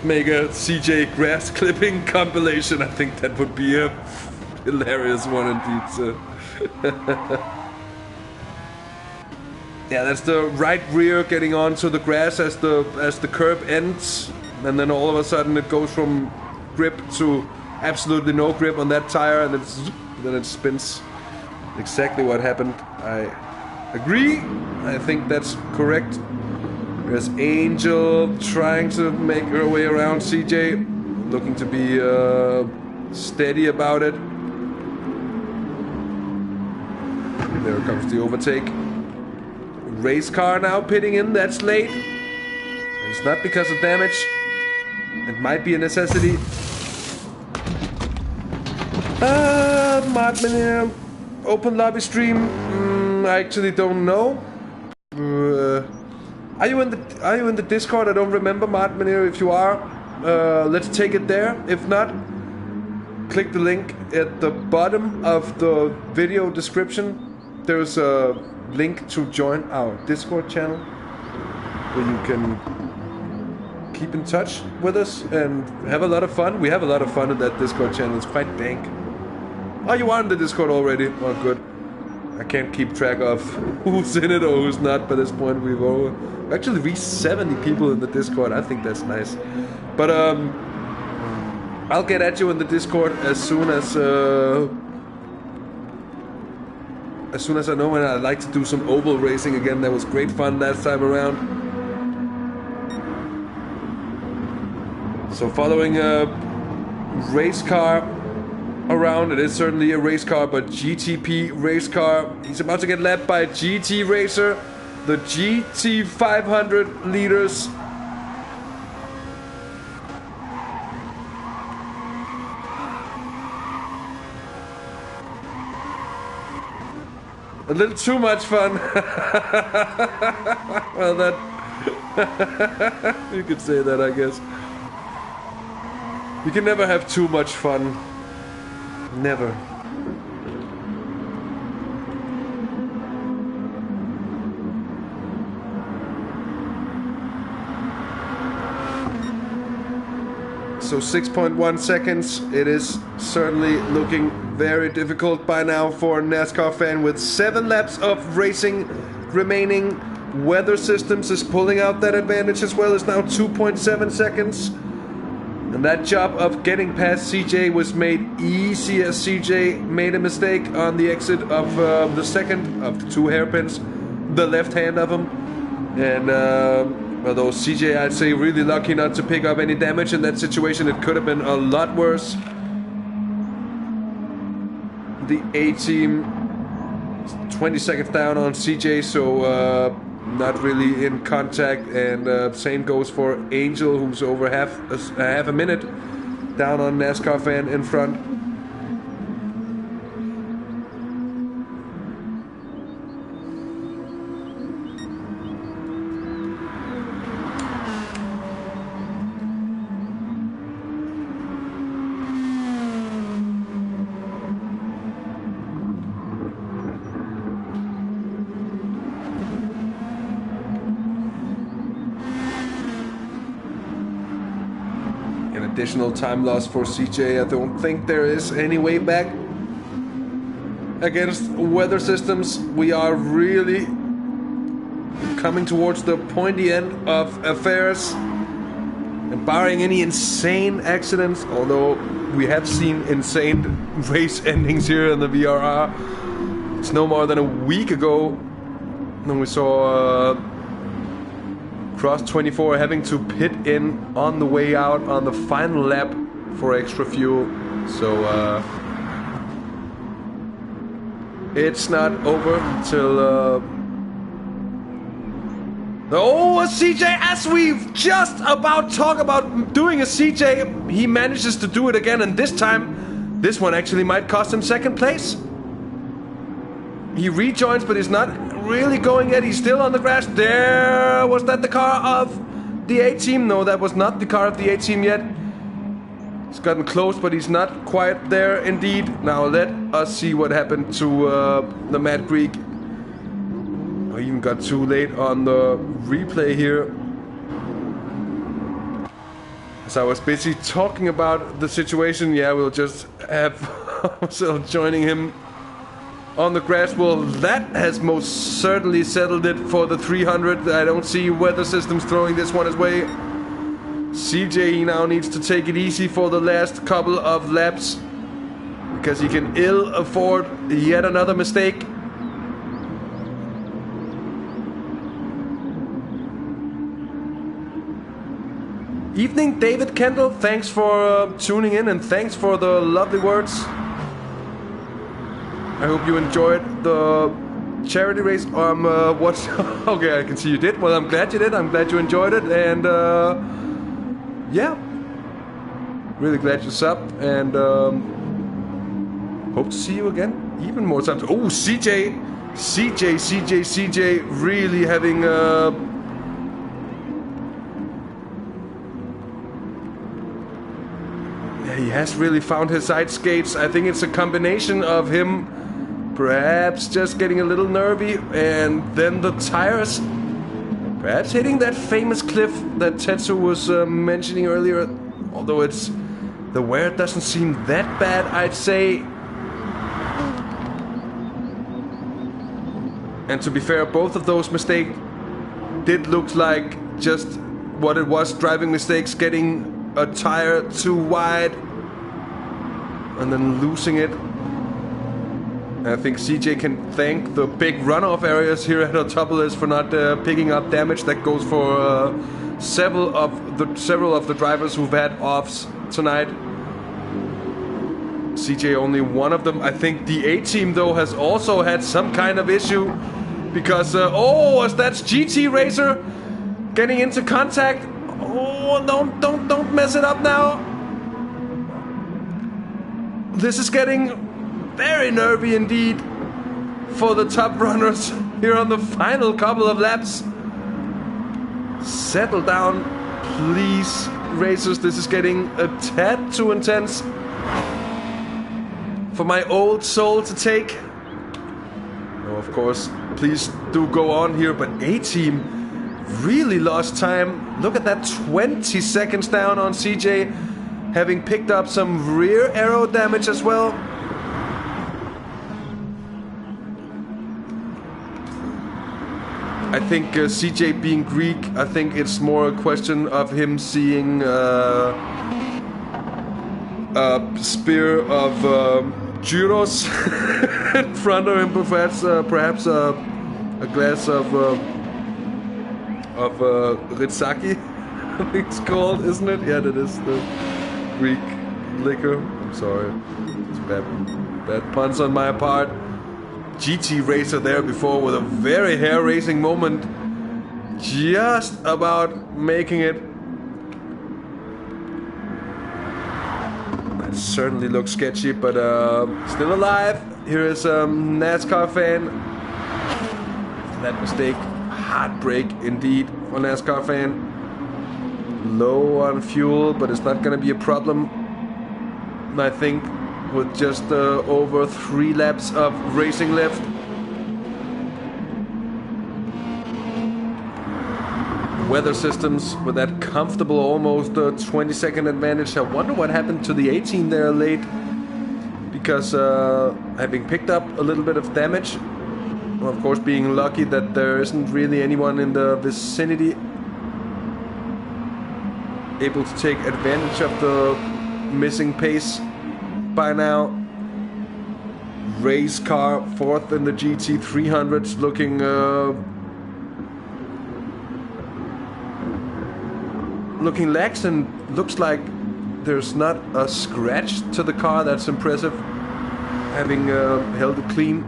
A: make a CJ grass clipping compilation. I think that would be a hilarious one indeed. So. Yeah, that's the right rear getting onto the grass as the curb ends, and then all of a sudden it goes from grip to absolutely no grip on that tire, and then it spins. Exactly what happened. I agree. I think that's correct. There's Angel trying to make her way around CJ, looking to be steady about it. There comes the overtake. Race car now pitting in, that's late. It's not because of damage. It might be a necessity. Martin here. Open lobby stream. I actually don't know. Are you in the Discord? I don't remember, Martin here. If you are, let's take it there. If not, click the link at the bottom of the video description. There's a link to join our Discord channel where you can keep in touch with us and have a lot of fun. We have a lot of fun in that Discord channel. It's quite dank. Oh, you are in the Discord already? Oh, good. I can't keep track of who's in it or who's not by this point. We've actually reached 70 people in the Discord. I think that's nice. But I'll get at you in the Discord as soon as I know, and I'd like to do some oval racing again. That was great fun last time around. So following a race car around, it is certainly a race car, but GTP race car. He's about to get lapped by GT Racer, the Gt300 leaders. A little too much fun. Well, that you could say that, I guess. You can never have too much fun. Never. So 6.1 seconds. It is certainly looking very difficult by now for a NASCAR fan with 7 laps of racing remaining. Weather Systems is pulling out that advantage as well. It's now 2.7 seconds. And that job of getting past CJ was made easy as CJ made a mistake on the exit of the second of the 2 hairpins, the left hand of him. And although CJ, I'd say, really lucky not to pick up any damage in that situation. It could have been a lot worse. The A-team 20 seconds down on CJ, so not really in contact, and same goes for Angel, who's over half a minute down on NASCAR fan in front. Additional time loss for CJ. I don't think there is any way back against Weather Systems. We are really coming towards the pointy end of affairs, and barring any insane accidents, although we have seen insane race endings here in the VRR. It's no more than a week ago when we saw Cross 24 having to pit in on the way out on the final lap for extra fuel. So it's not over until oh, a CJ, as we've just about talked about doing a CJ, he manages to do it again, and this time this one actually might cost him second place. He rejoins, but he's not really going yet. He's still on the grass. There, was that the car of the A-team? No, that was not the car of the A-team yet. He's gotten close, but he's not quite there indeed. Now let us see what happened to the Mad Greek. I even got too late on the replay here, as I was busy talking about the situation. Yeah, we'll just have ourselves joining him on the grass. Well, that has most certainly settled it for the 300. I don't see Weather Systems throwing this one his way. CJ now needs to take it easy for the last couple of laps, because he can ill afford yet another mistake. Evening, David Kendall. Thanks for tuning in, and thanks for the lovely words. I hope you enjoyed the charity race. What? Okay, I can see you did. Well, I'm glad you did. I'm glad you enjoyed it, and yeah, really glad you subbed. And hope to see you again even more times. Oh, CJ really having he has really found his side skates. I think it's a combination of him perhaps just getting a little nervy, and then the tires perhaps hitting that famous cliff that Tetsu was mentioning earlier. Although the wear doesn't seem that bad, I'd say. And to be fair, both of those mistakes did look like just what it was, driving mistakes, getting a tire too wide and then losing it. I think CJ can thank the big runoff areas here at Autopolis for not picking up damage. That goes for several of the drivers who've had offs tonight. CJ only one of them. I think the A team though has also had some kind of issue because that's GT Racer getting into contact. Oh, don't mess it up now. This is getting very nervy indeed for the top runners here on the final couple of laps. Settle down, please, racers. This is getting a tad too intense for my old soul to take. Oh, of course, please do go on here, but A-Team really lost time. Look at that, 20 seconds down on CJ, having picked up some rear aero damage as well. I think CJ being Greek, I think it's more a question of him seeing a spear of gyros in front of him, perhaps a glass of Ritsaki, I think it's called, isn't it? Yeah, that is the Greek liquor. I'm sorry, it's bad puns on my part. GT Racer there before with a very hair-raising moment, just about making it. That certainly looks sketchy, but still alive. Here is a NASCAR fan. That mistake, heartbreak indeed for NASCAR fan. Low on fuel, but it's not going to be a problem, I think, with just over 3 laps of racing left. Weather systems with that comfortable almost 20-second advantage. I wonder what happened to the 18 there late, because having picked up a little bit of damage, well, of course being lucky that there isn't really anyone in the vicinity able to take advantage of the missing pace. By now, race car 4th in the Gt300s, looking lax, and looks like there's not a scratch to the car. That's impressive, having held it clean.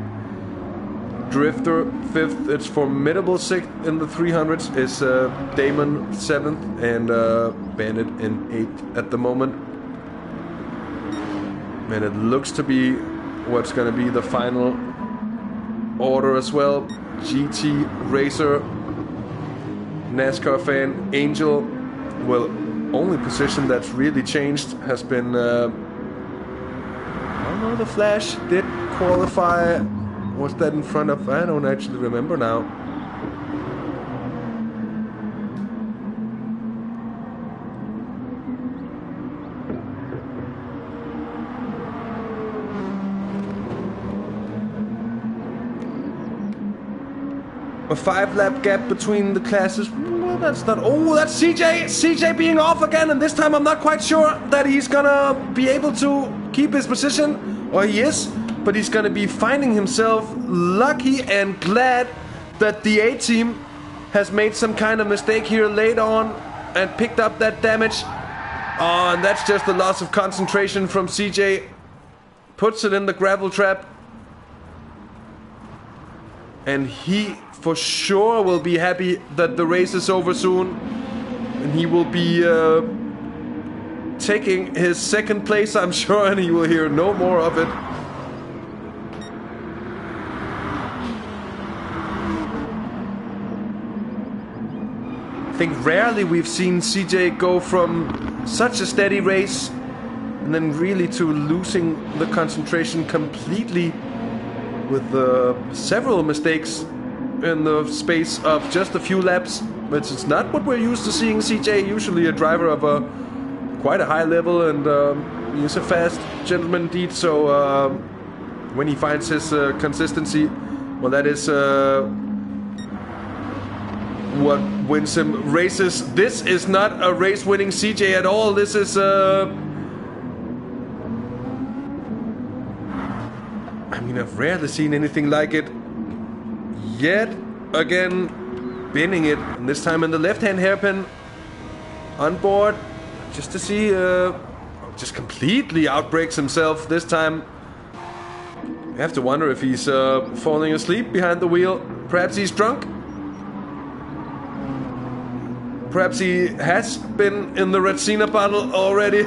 A: Drifter 5th, it's formidable 6th in the 300s, is Damon 7th, and Bandit in 8th at the moment. And it looks to be what's going to be the final order as well. GT Racer, NASCAR fan, Angel. Well, only position that's really changed has been... I don't know, the Flash did qualify. What's that in front of? I don't actually remember now. A 5-lap gap between the classes. Well, that's not... Oh, that's CJ! CJ being off again, and this time I'm not quite sure that he's gonna be able to keep his position. Or he is, but he's gonna be finding himself lucky and glad that the A-team has made some kind of mistake here late on and picked up that damage. Oh, and that's just a loss of concentration from CJ. Puts it in the gravel trap. And he for sure will be happy that the race is over soon, and he will be taking his 2nd place, I'm sure, and he will hear no more of it. think rarely we've seen CJ go from such a steady race and then really to losing the concentration completely with several mistakes in the space of just a few laps. But it's not what we're used to seeing CJ. Usually a driver of quite a high level, and he's a fast gentleman indeed. So when he finds his consistency, well, that is what wins him races. This is not a race-winning CJ at all. This is I mean, I've rarely seen anything like it. Yet again, binning it, and this time in the left-hand hairpin on board, just to see, just completely outbreaks himself this time. You have to wonder if he's falling asleep behind the wheel. Perhaps he's drunk. Perhaps he has been in the Retsina bottle already.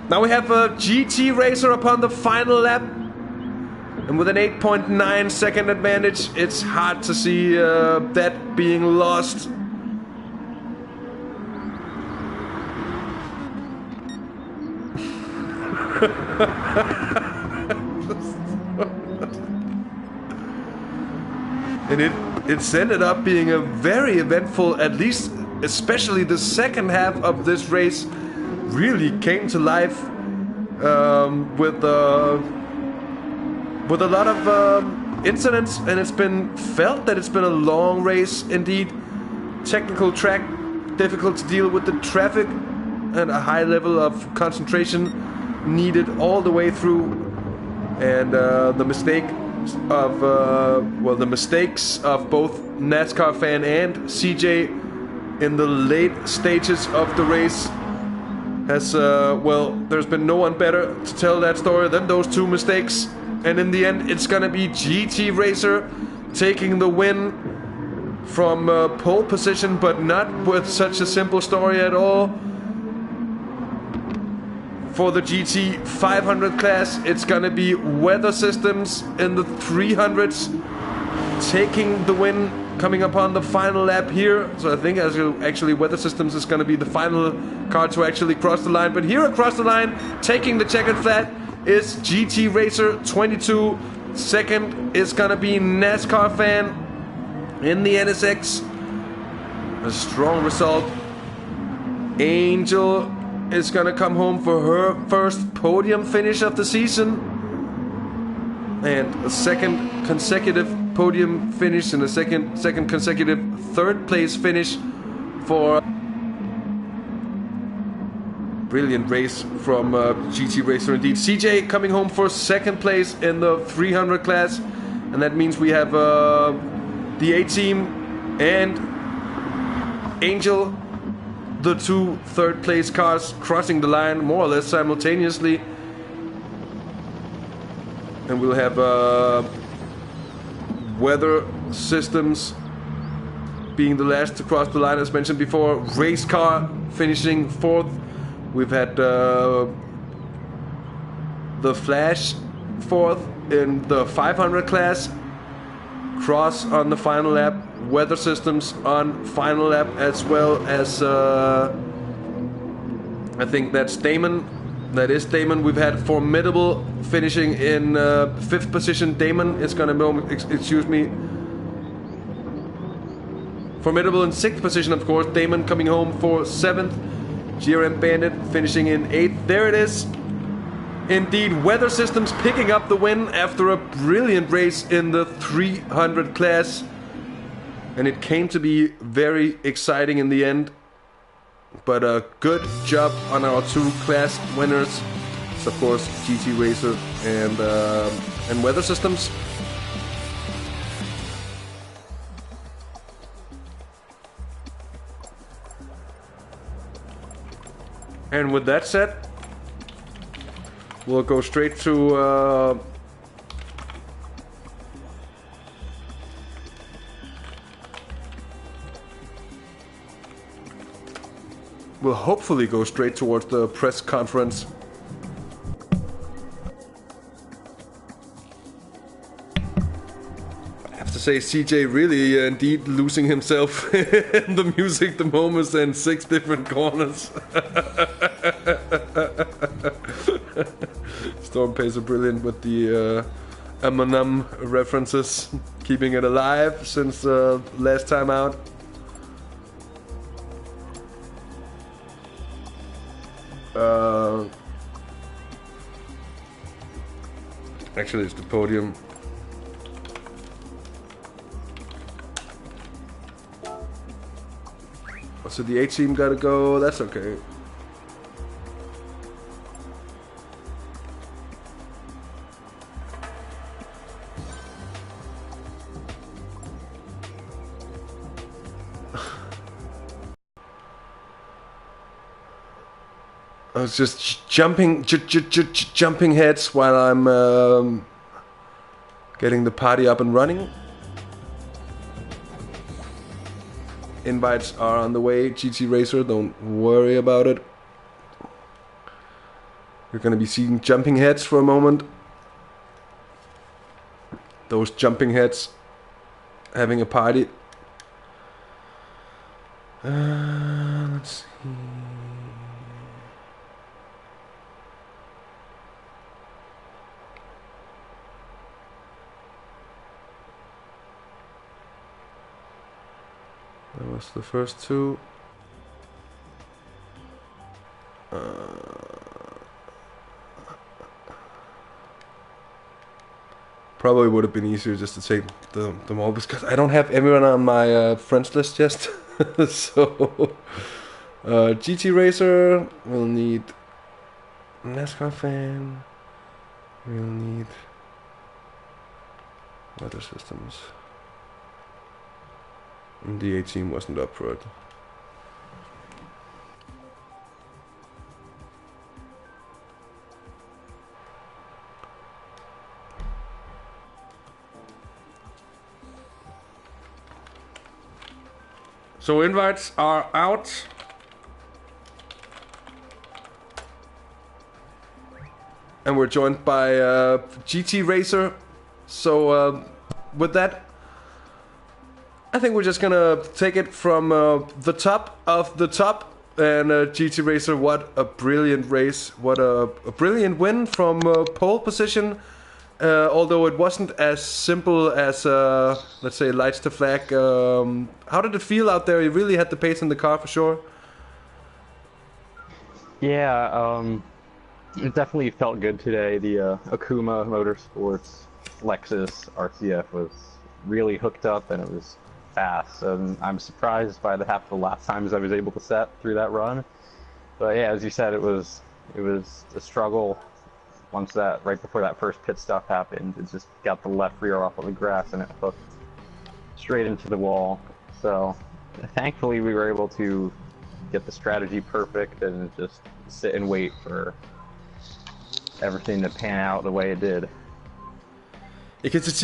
A: Now we have a GT racer upon the final lap. And with an 8.9 second advantage, it's hard to see that being lost. And it's ended up being a very eventful, at least especially the second half of this race really came to life with a lot of incidents, and it's been felt that it's been a long race indeed. Technical track, difficult to deal with the traffic, and a high level of concentration needed all the way through. And the mistakes of both NASCAR fan and CJ in the late stages of the race has, there's been no one better to tell that story than those two mistakes. And in the end, it's gonna be GT Racer taking the win from pole position, but not with such a simple story at all. For the GT500 class, it's gonna be Weather Systems in the 300s taking the win, coming upon the final lap here. So I think actually Weather Systems is gonna be the final car to actually cross the line. But here across the line, taking the checkered flag, is GT Racer 22. Second is gonna be NASCAR fan in the NSX. A strong result. Angel is gonna come home for her first podium finish of the season. And a second consecutive podium finish and a second consecutive third place finish for brilliant race from GT Racer indeed. CJ coming home for second place in the 300 class, and that means we have the A-team and Angel, the two third place cars, crossing the line more or less simultaneously. And we'll have Weather Systems being the last to cross the line, as mentioned before. Race car finishing fourth. We've had the Flash fourth in the 500 class. Cross on the final lap. Weather Systems on final lap, as well as I think that's Damon. That is Damon. We've had Formidable finishing in fifth position. Damon is gonna excuse me. Formidable in sixth position, of course. Damon coming home for seventh. GRM Bandit finishing in 8th. There it is. Indeed, Weather Systems picking up the win after a brilliant race in the 300 class. And it came to be very exciting in the end. But a good job on our two class winners. It's of course GT Racer and Weather Systems. And with that said, we'll go straight to we'll hopefully go straight towards the press conference. I have to say CJ really indeed losing himself in the music the moment in 6 different corners. Storm Pacer brilliant with the Eminem references, keeping it alive since last time out. Actually, it's the podium. So the A team gotta go. That's okay. I was just jumping heads while I'm getting the party up and running. Invites are on the way, GT Racer, don't worry about it. You're gonna be seeing jumping heads for a moment. Those jumping heads having a party. Let's see. That was the first two. Probably would have been easier just to take them all because I don't have everyone on my friends list just. So GT Racer will need Nascar fan. We'll need weather systems. The A team wasn't up for it. So invites are out. And we're joined by GT Racer. So with that, I think we're just gonna take it from the top of the top. And GT Racer, what a brilliant race. What a brilliant win from pole position. Although it wasn't as simple as, let's say, lights to flag. How did it feel out there? You really had the pace in the car for sure.
B: Yeah, it definitely felt good today. The Okuma Motorsports Lexus RCF was really hooked up and it was fast. And I'm surprised by half the lap times I was able to set through that run. But yeah, as you said, it was a struggle. Once right before that first pit stop happened, it just got the left rear off of the grass and it hooked straight into the wall. So thankfully we were able to get the strategy perfect and just sit and wait for everything to pan out the way it did.
A: Because it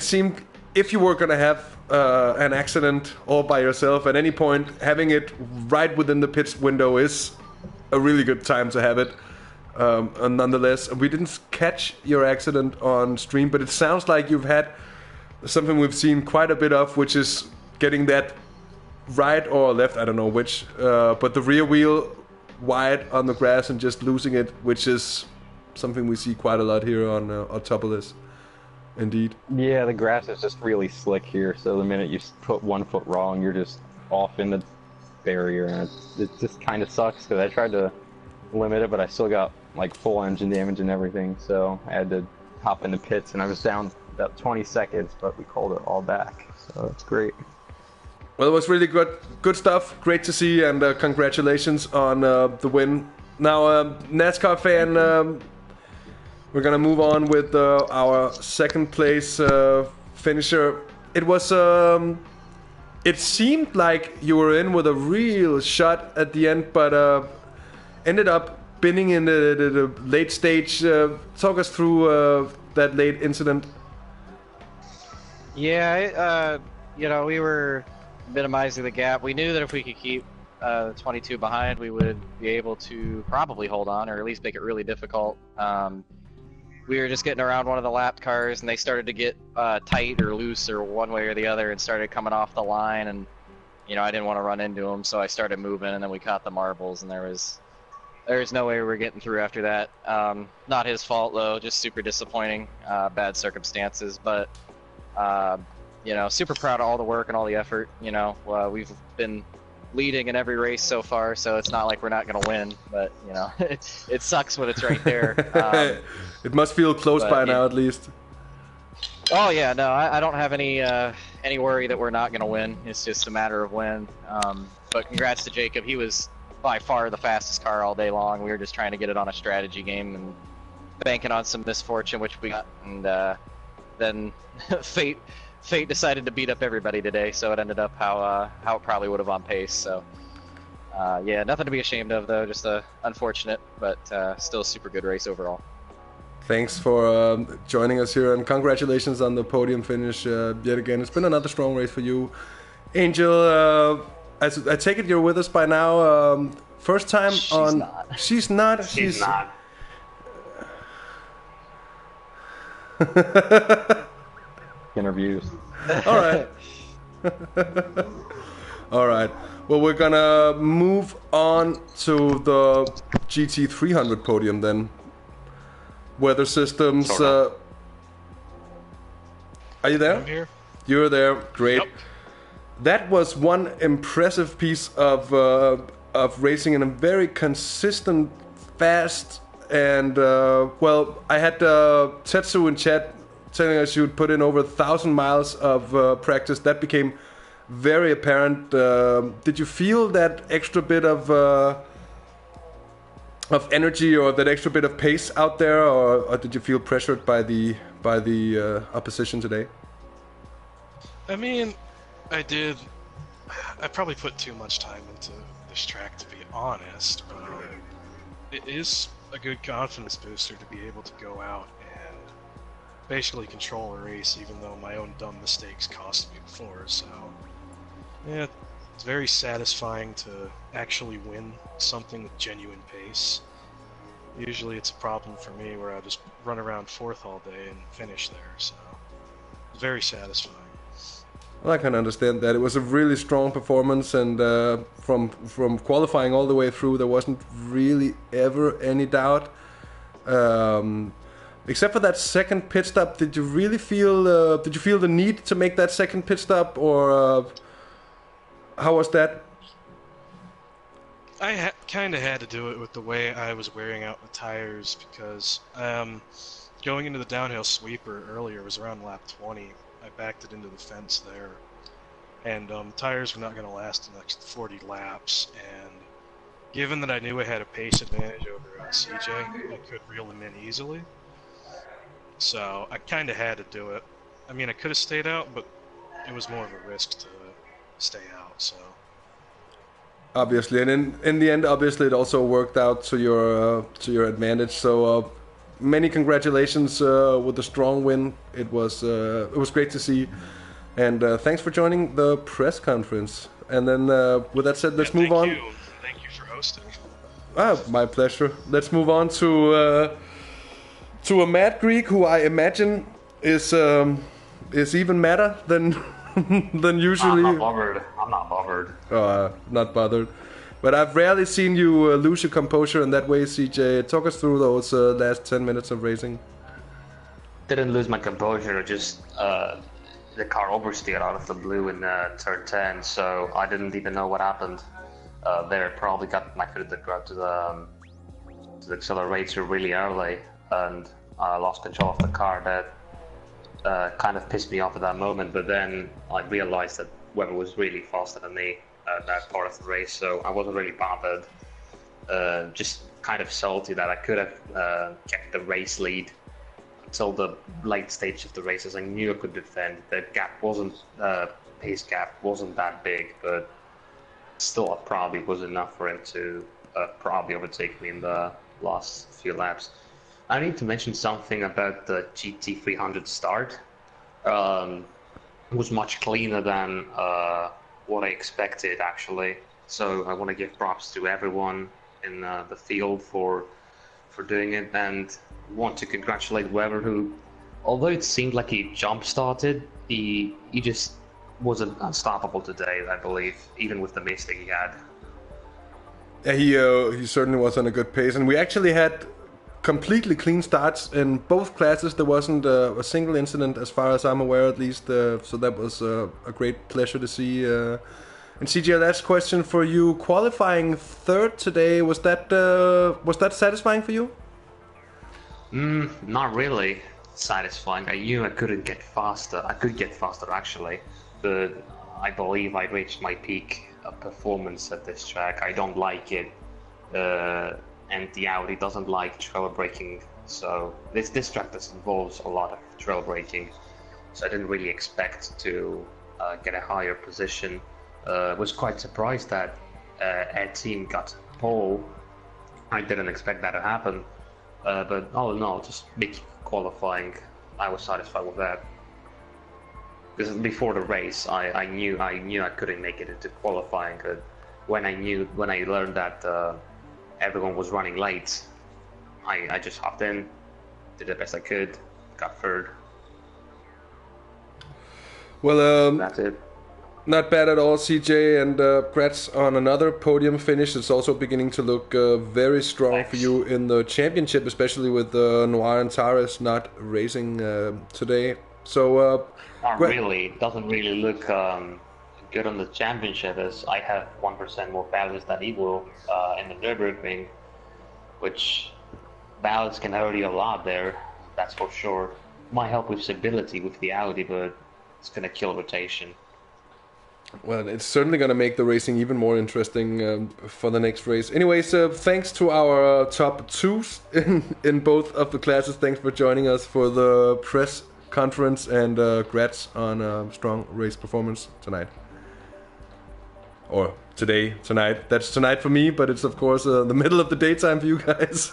A: seemed if you were gonna have an accident all by yourself at any point, having it right within the pit window is a really good time to have it. And nonetheless, we didn't catch your accident on stream, but it sounds like you've had something we've seen quite a bit of, which is getting that right or left, I don't know which, but the rear wheel wide on the grass and just losing it, which is something we see quite a lot here on Autopolis. Indeed.
B: Yeah, the grass is just really slick here, so the minute you put 1 foot wrong, you're just off in the barrier, and it just kind of sucks because I tried to limit it, but I still got like full engine damage and everything, so I had to hop in the pits, and I was down about 20 seconds, but we called it all back, so it's great.
A: Well, it was really good stuff, great to see, and congratulations on the win. Now, NASCAR fan, we're gonna move on with our second place finisher. It was, it seemed like you were in with a real shot at the end, but ended up binning in the late stage. Talk us through that late incident.
C: Yeah, you know, we were minimizing the gap. We knew that if we could keep 22 behind, we would be able to probably hold on, or at least make it really difficult. we were just getting around one of the lap cars, and they started to get tight or loose or one way or the other, and started coming off the line. And I didn't want to run into them, so I started moving, and then we caught the marbles, and there's no way we were getting through after that. Not his fault though, just super disappointing, bad circumstances. But super proud of all the work and all the effort. We've been leading in every race so far, so it's not like we're not going to win, but it sucks when it's right there.
A: It must feel close by now, at least.
C: Oh yeah, no, I don't have any worry that we're not going to win. It's just a matter of when. But congrats to Jacob. He was by far the fastest car all day long. We were just trying to get it on a strategy game and banking on some misfortune, which we got, and then fate decided to beat up everybody today, so it ended up how it probably would have on pace. So yeah, nothing to be ashamed of though, just unfortunate, but still a super good race overall.
A: Thanks for joining us here, and congratulations on the podium finish yet again. It's been another strong race for you. Angel, I take it you're with us by now. First time
D: She's
A: on...
D: not.
A: She's not?
D: She's not.
B: Interviews.
A: All right. All right. Well, we're gonna move on to the Gt300 podium then. Weather systems. Are you there?
E: I'm here.
A: You're there. Great.
E: Yep.
A: That was one impressive piece of racing in a very consistent, fast, and well, I had Tetsu in chat telling us you'd put in over 1,000 miles of practice. That became very apparent. Did you feel that extra bit of energy or that extra bit of pace out there, or did you feel pressured by the opposition today?
E: I mean, I did. I probably put too much time into this track, to be honest. It is a good confidence booster to be able to go out and basically control a race, even though my own dumb mistakes cost me before. So, yeah, it's very satisfying to actually win something with genuine pace. Usually it's a problem for me where I just run around fourth all day and finish there, so it's very satisfying.
A: Well, I can understand that. It was a really strong performance, and from qualifying all the way through, there wasn't really ever any doubt. Except for that second pit stop, did you really feel? Did you feel the need to make that second pit stop, or how was that?
E: I kind of had to do it with the way I was wearing out the tires, because going into the downhill sweeper earlier was around lap 20. I backed it into the fence there, and tires were not going to last the next 40 laps, and given that I knew I had a pace advantage over CJ, I could reel them in easily. So I kind of had to do it. I mean, I could have stayed out, but it was more of a risk to stay out, so...
A: Obviously, and in the end, obviously, it also worked out to your advantage. So many congratulations with the strong win. It was great to see, and thanks for joining the press conference. And then with that said, let's move on.
E: Thank you for hosting.
A: My pleasure. Let's move on to a Mad Greek, who I imagine is even madder than than usually.
D: I'm not bothered.
A: Not bothered. But I've rarely seen you lose your composure in that way, CJ. Talk us through those last 10 minutes of racing.
D: Didn't lose my composure, just the car oversteered out of the blue in turn 10, so I didn't even know what happened there. Probably got my foot to the accelerator really early, and I lost control of the car. That kind of pissed me off at that moment, but then I realized that Webber was really faster than me at that part of the race, so I wasn't really bothered. Just kind of salty that I could have kept the race lead until the late stage of the race, as I knew I could defend. The gap wasn't, pace gap wasn't that big, but still probably was enough for him to probably overtake me in the last few laps. I need to mention something about the Gt300 start. It was much cleaner than what I expected, actually. So I want to give props to everyone in the field for for doing it, and want to congratulate Weber, who, although it seemed like he jump-started, he just wasn't unstoppable today, I believe, even with the mistake he had.
A: Yeah, he certainly was on a good pace, and we actually had completely clean starts in both classes. There wasn't a single incident, as far as I'm aware, at least. So that was a great pleasure to see. And CJ, last question for you: qualifying third today, was that satisfying for you?
D: Not really satisfying. I knew I couldn't get faster. I could get faster actually, but I believe I reached my peak of performance at this track. I don't like it. And the Audi doesn't like trail braking, so this track involves a lot of trail braking, so I didn't really expect to get a higher position. Was quite surprised that our team got pole. I didn't expect that to happen, but all in all, just big qualifying, I was satisfied with that. Because before the race, I knew I couldn't make it into qualifying, but when I learned that everyone was running late, I just hopped in, did the best I could, got third.
A: Well,
D: that's it.
A: Not bad at all, CJ, and congrats on another podium finish. It's also beginning to look very strong
D: Thanks.
A: for you in the championship, especially with Noir and Taras not racing today. So,
D: Not really. It doesn't really look good on the championship, as I have 1% more balance than he will in the Nürburgring, which balance can hurt you a lot there, that's for sure. Might help with stability with the Audi, but it's going to kill rotation.
A: well, it's certainly going to make the racing even more interesting for the next race. Anyways, thanks to our top twos in both of the classes. Thanks for joining us for the press conference, and congrats on a strong race performance tonight. Or tonight. That's tonight for me, but it's of course the middle of the daytime for you guys.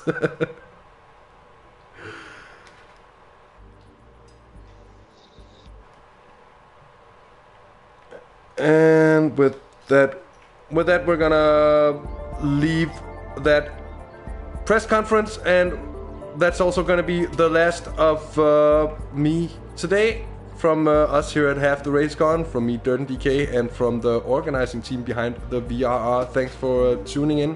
A: And with that, we're gonna leave that press conference, and that's also gonna be the last of me today. From us here at Half the Race Gone, from me, DirtenDK, and from the organizing team behind the VRR. Thanks for tuning in.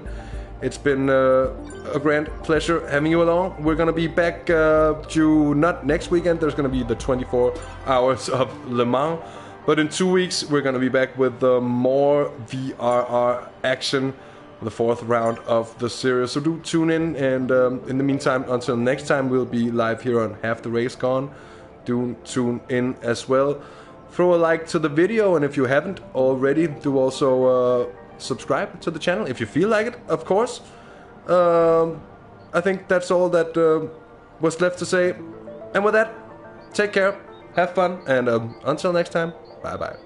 A: It's been a grand pleasure having you along. We're going to be back not next weekend. There's going to be the 24 hours of Le Mans. But in 2 weeks, we're going to be back with more VRR action, the fourth round of the series. So do tune in. And in the meantime, until next time, we'll be live here on Half the Race Gone. Do tune in as well. Throw a like to the video, and if you haven't already, do also subscribe to the channel if you feel like it, of course. I think that's all that was left to say. And with that, take care, have fun, and until next time, bye bye.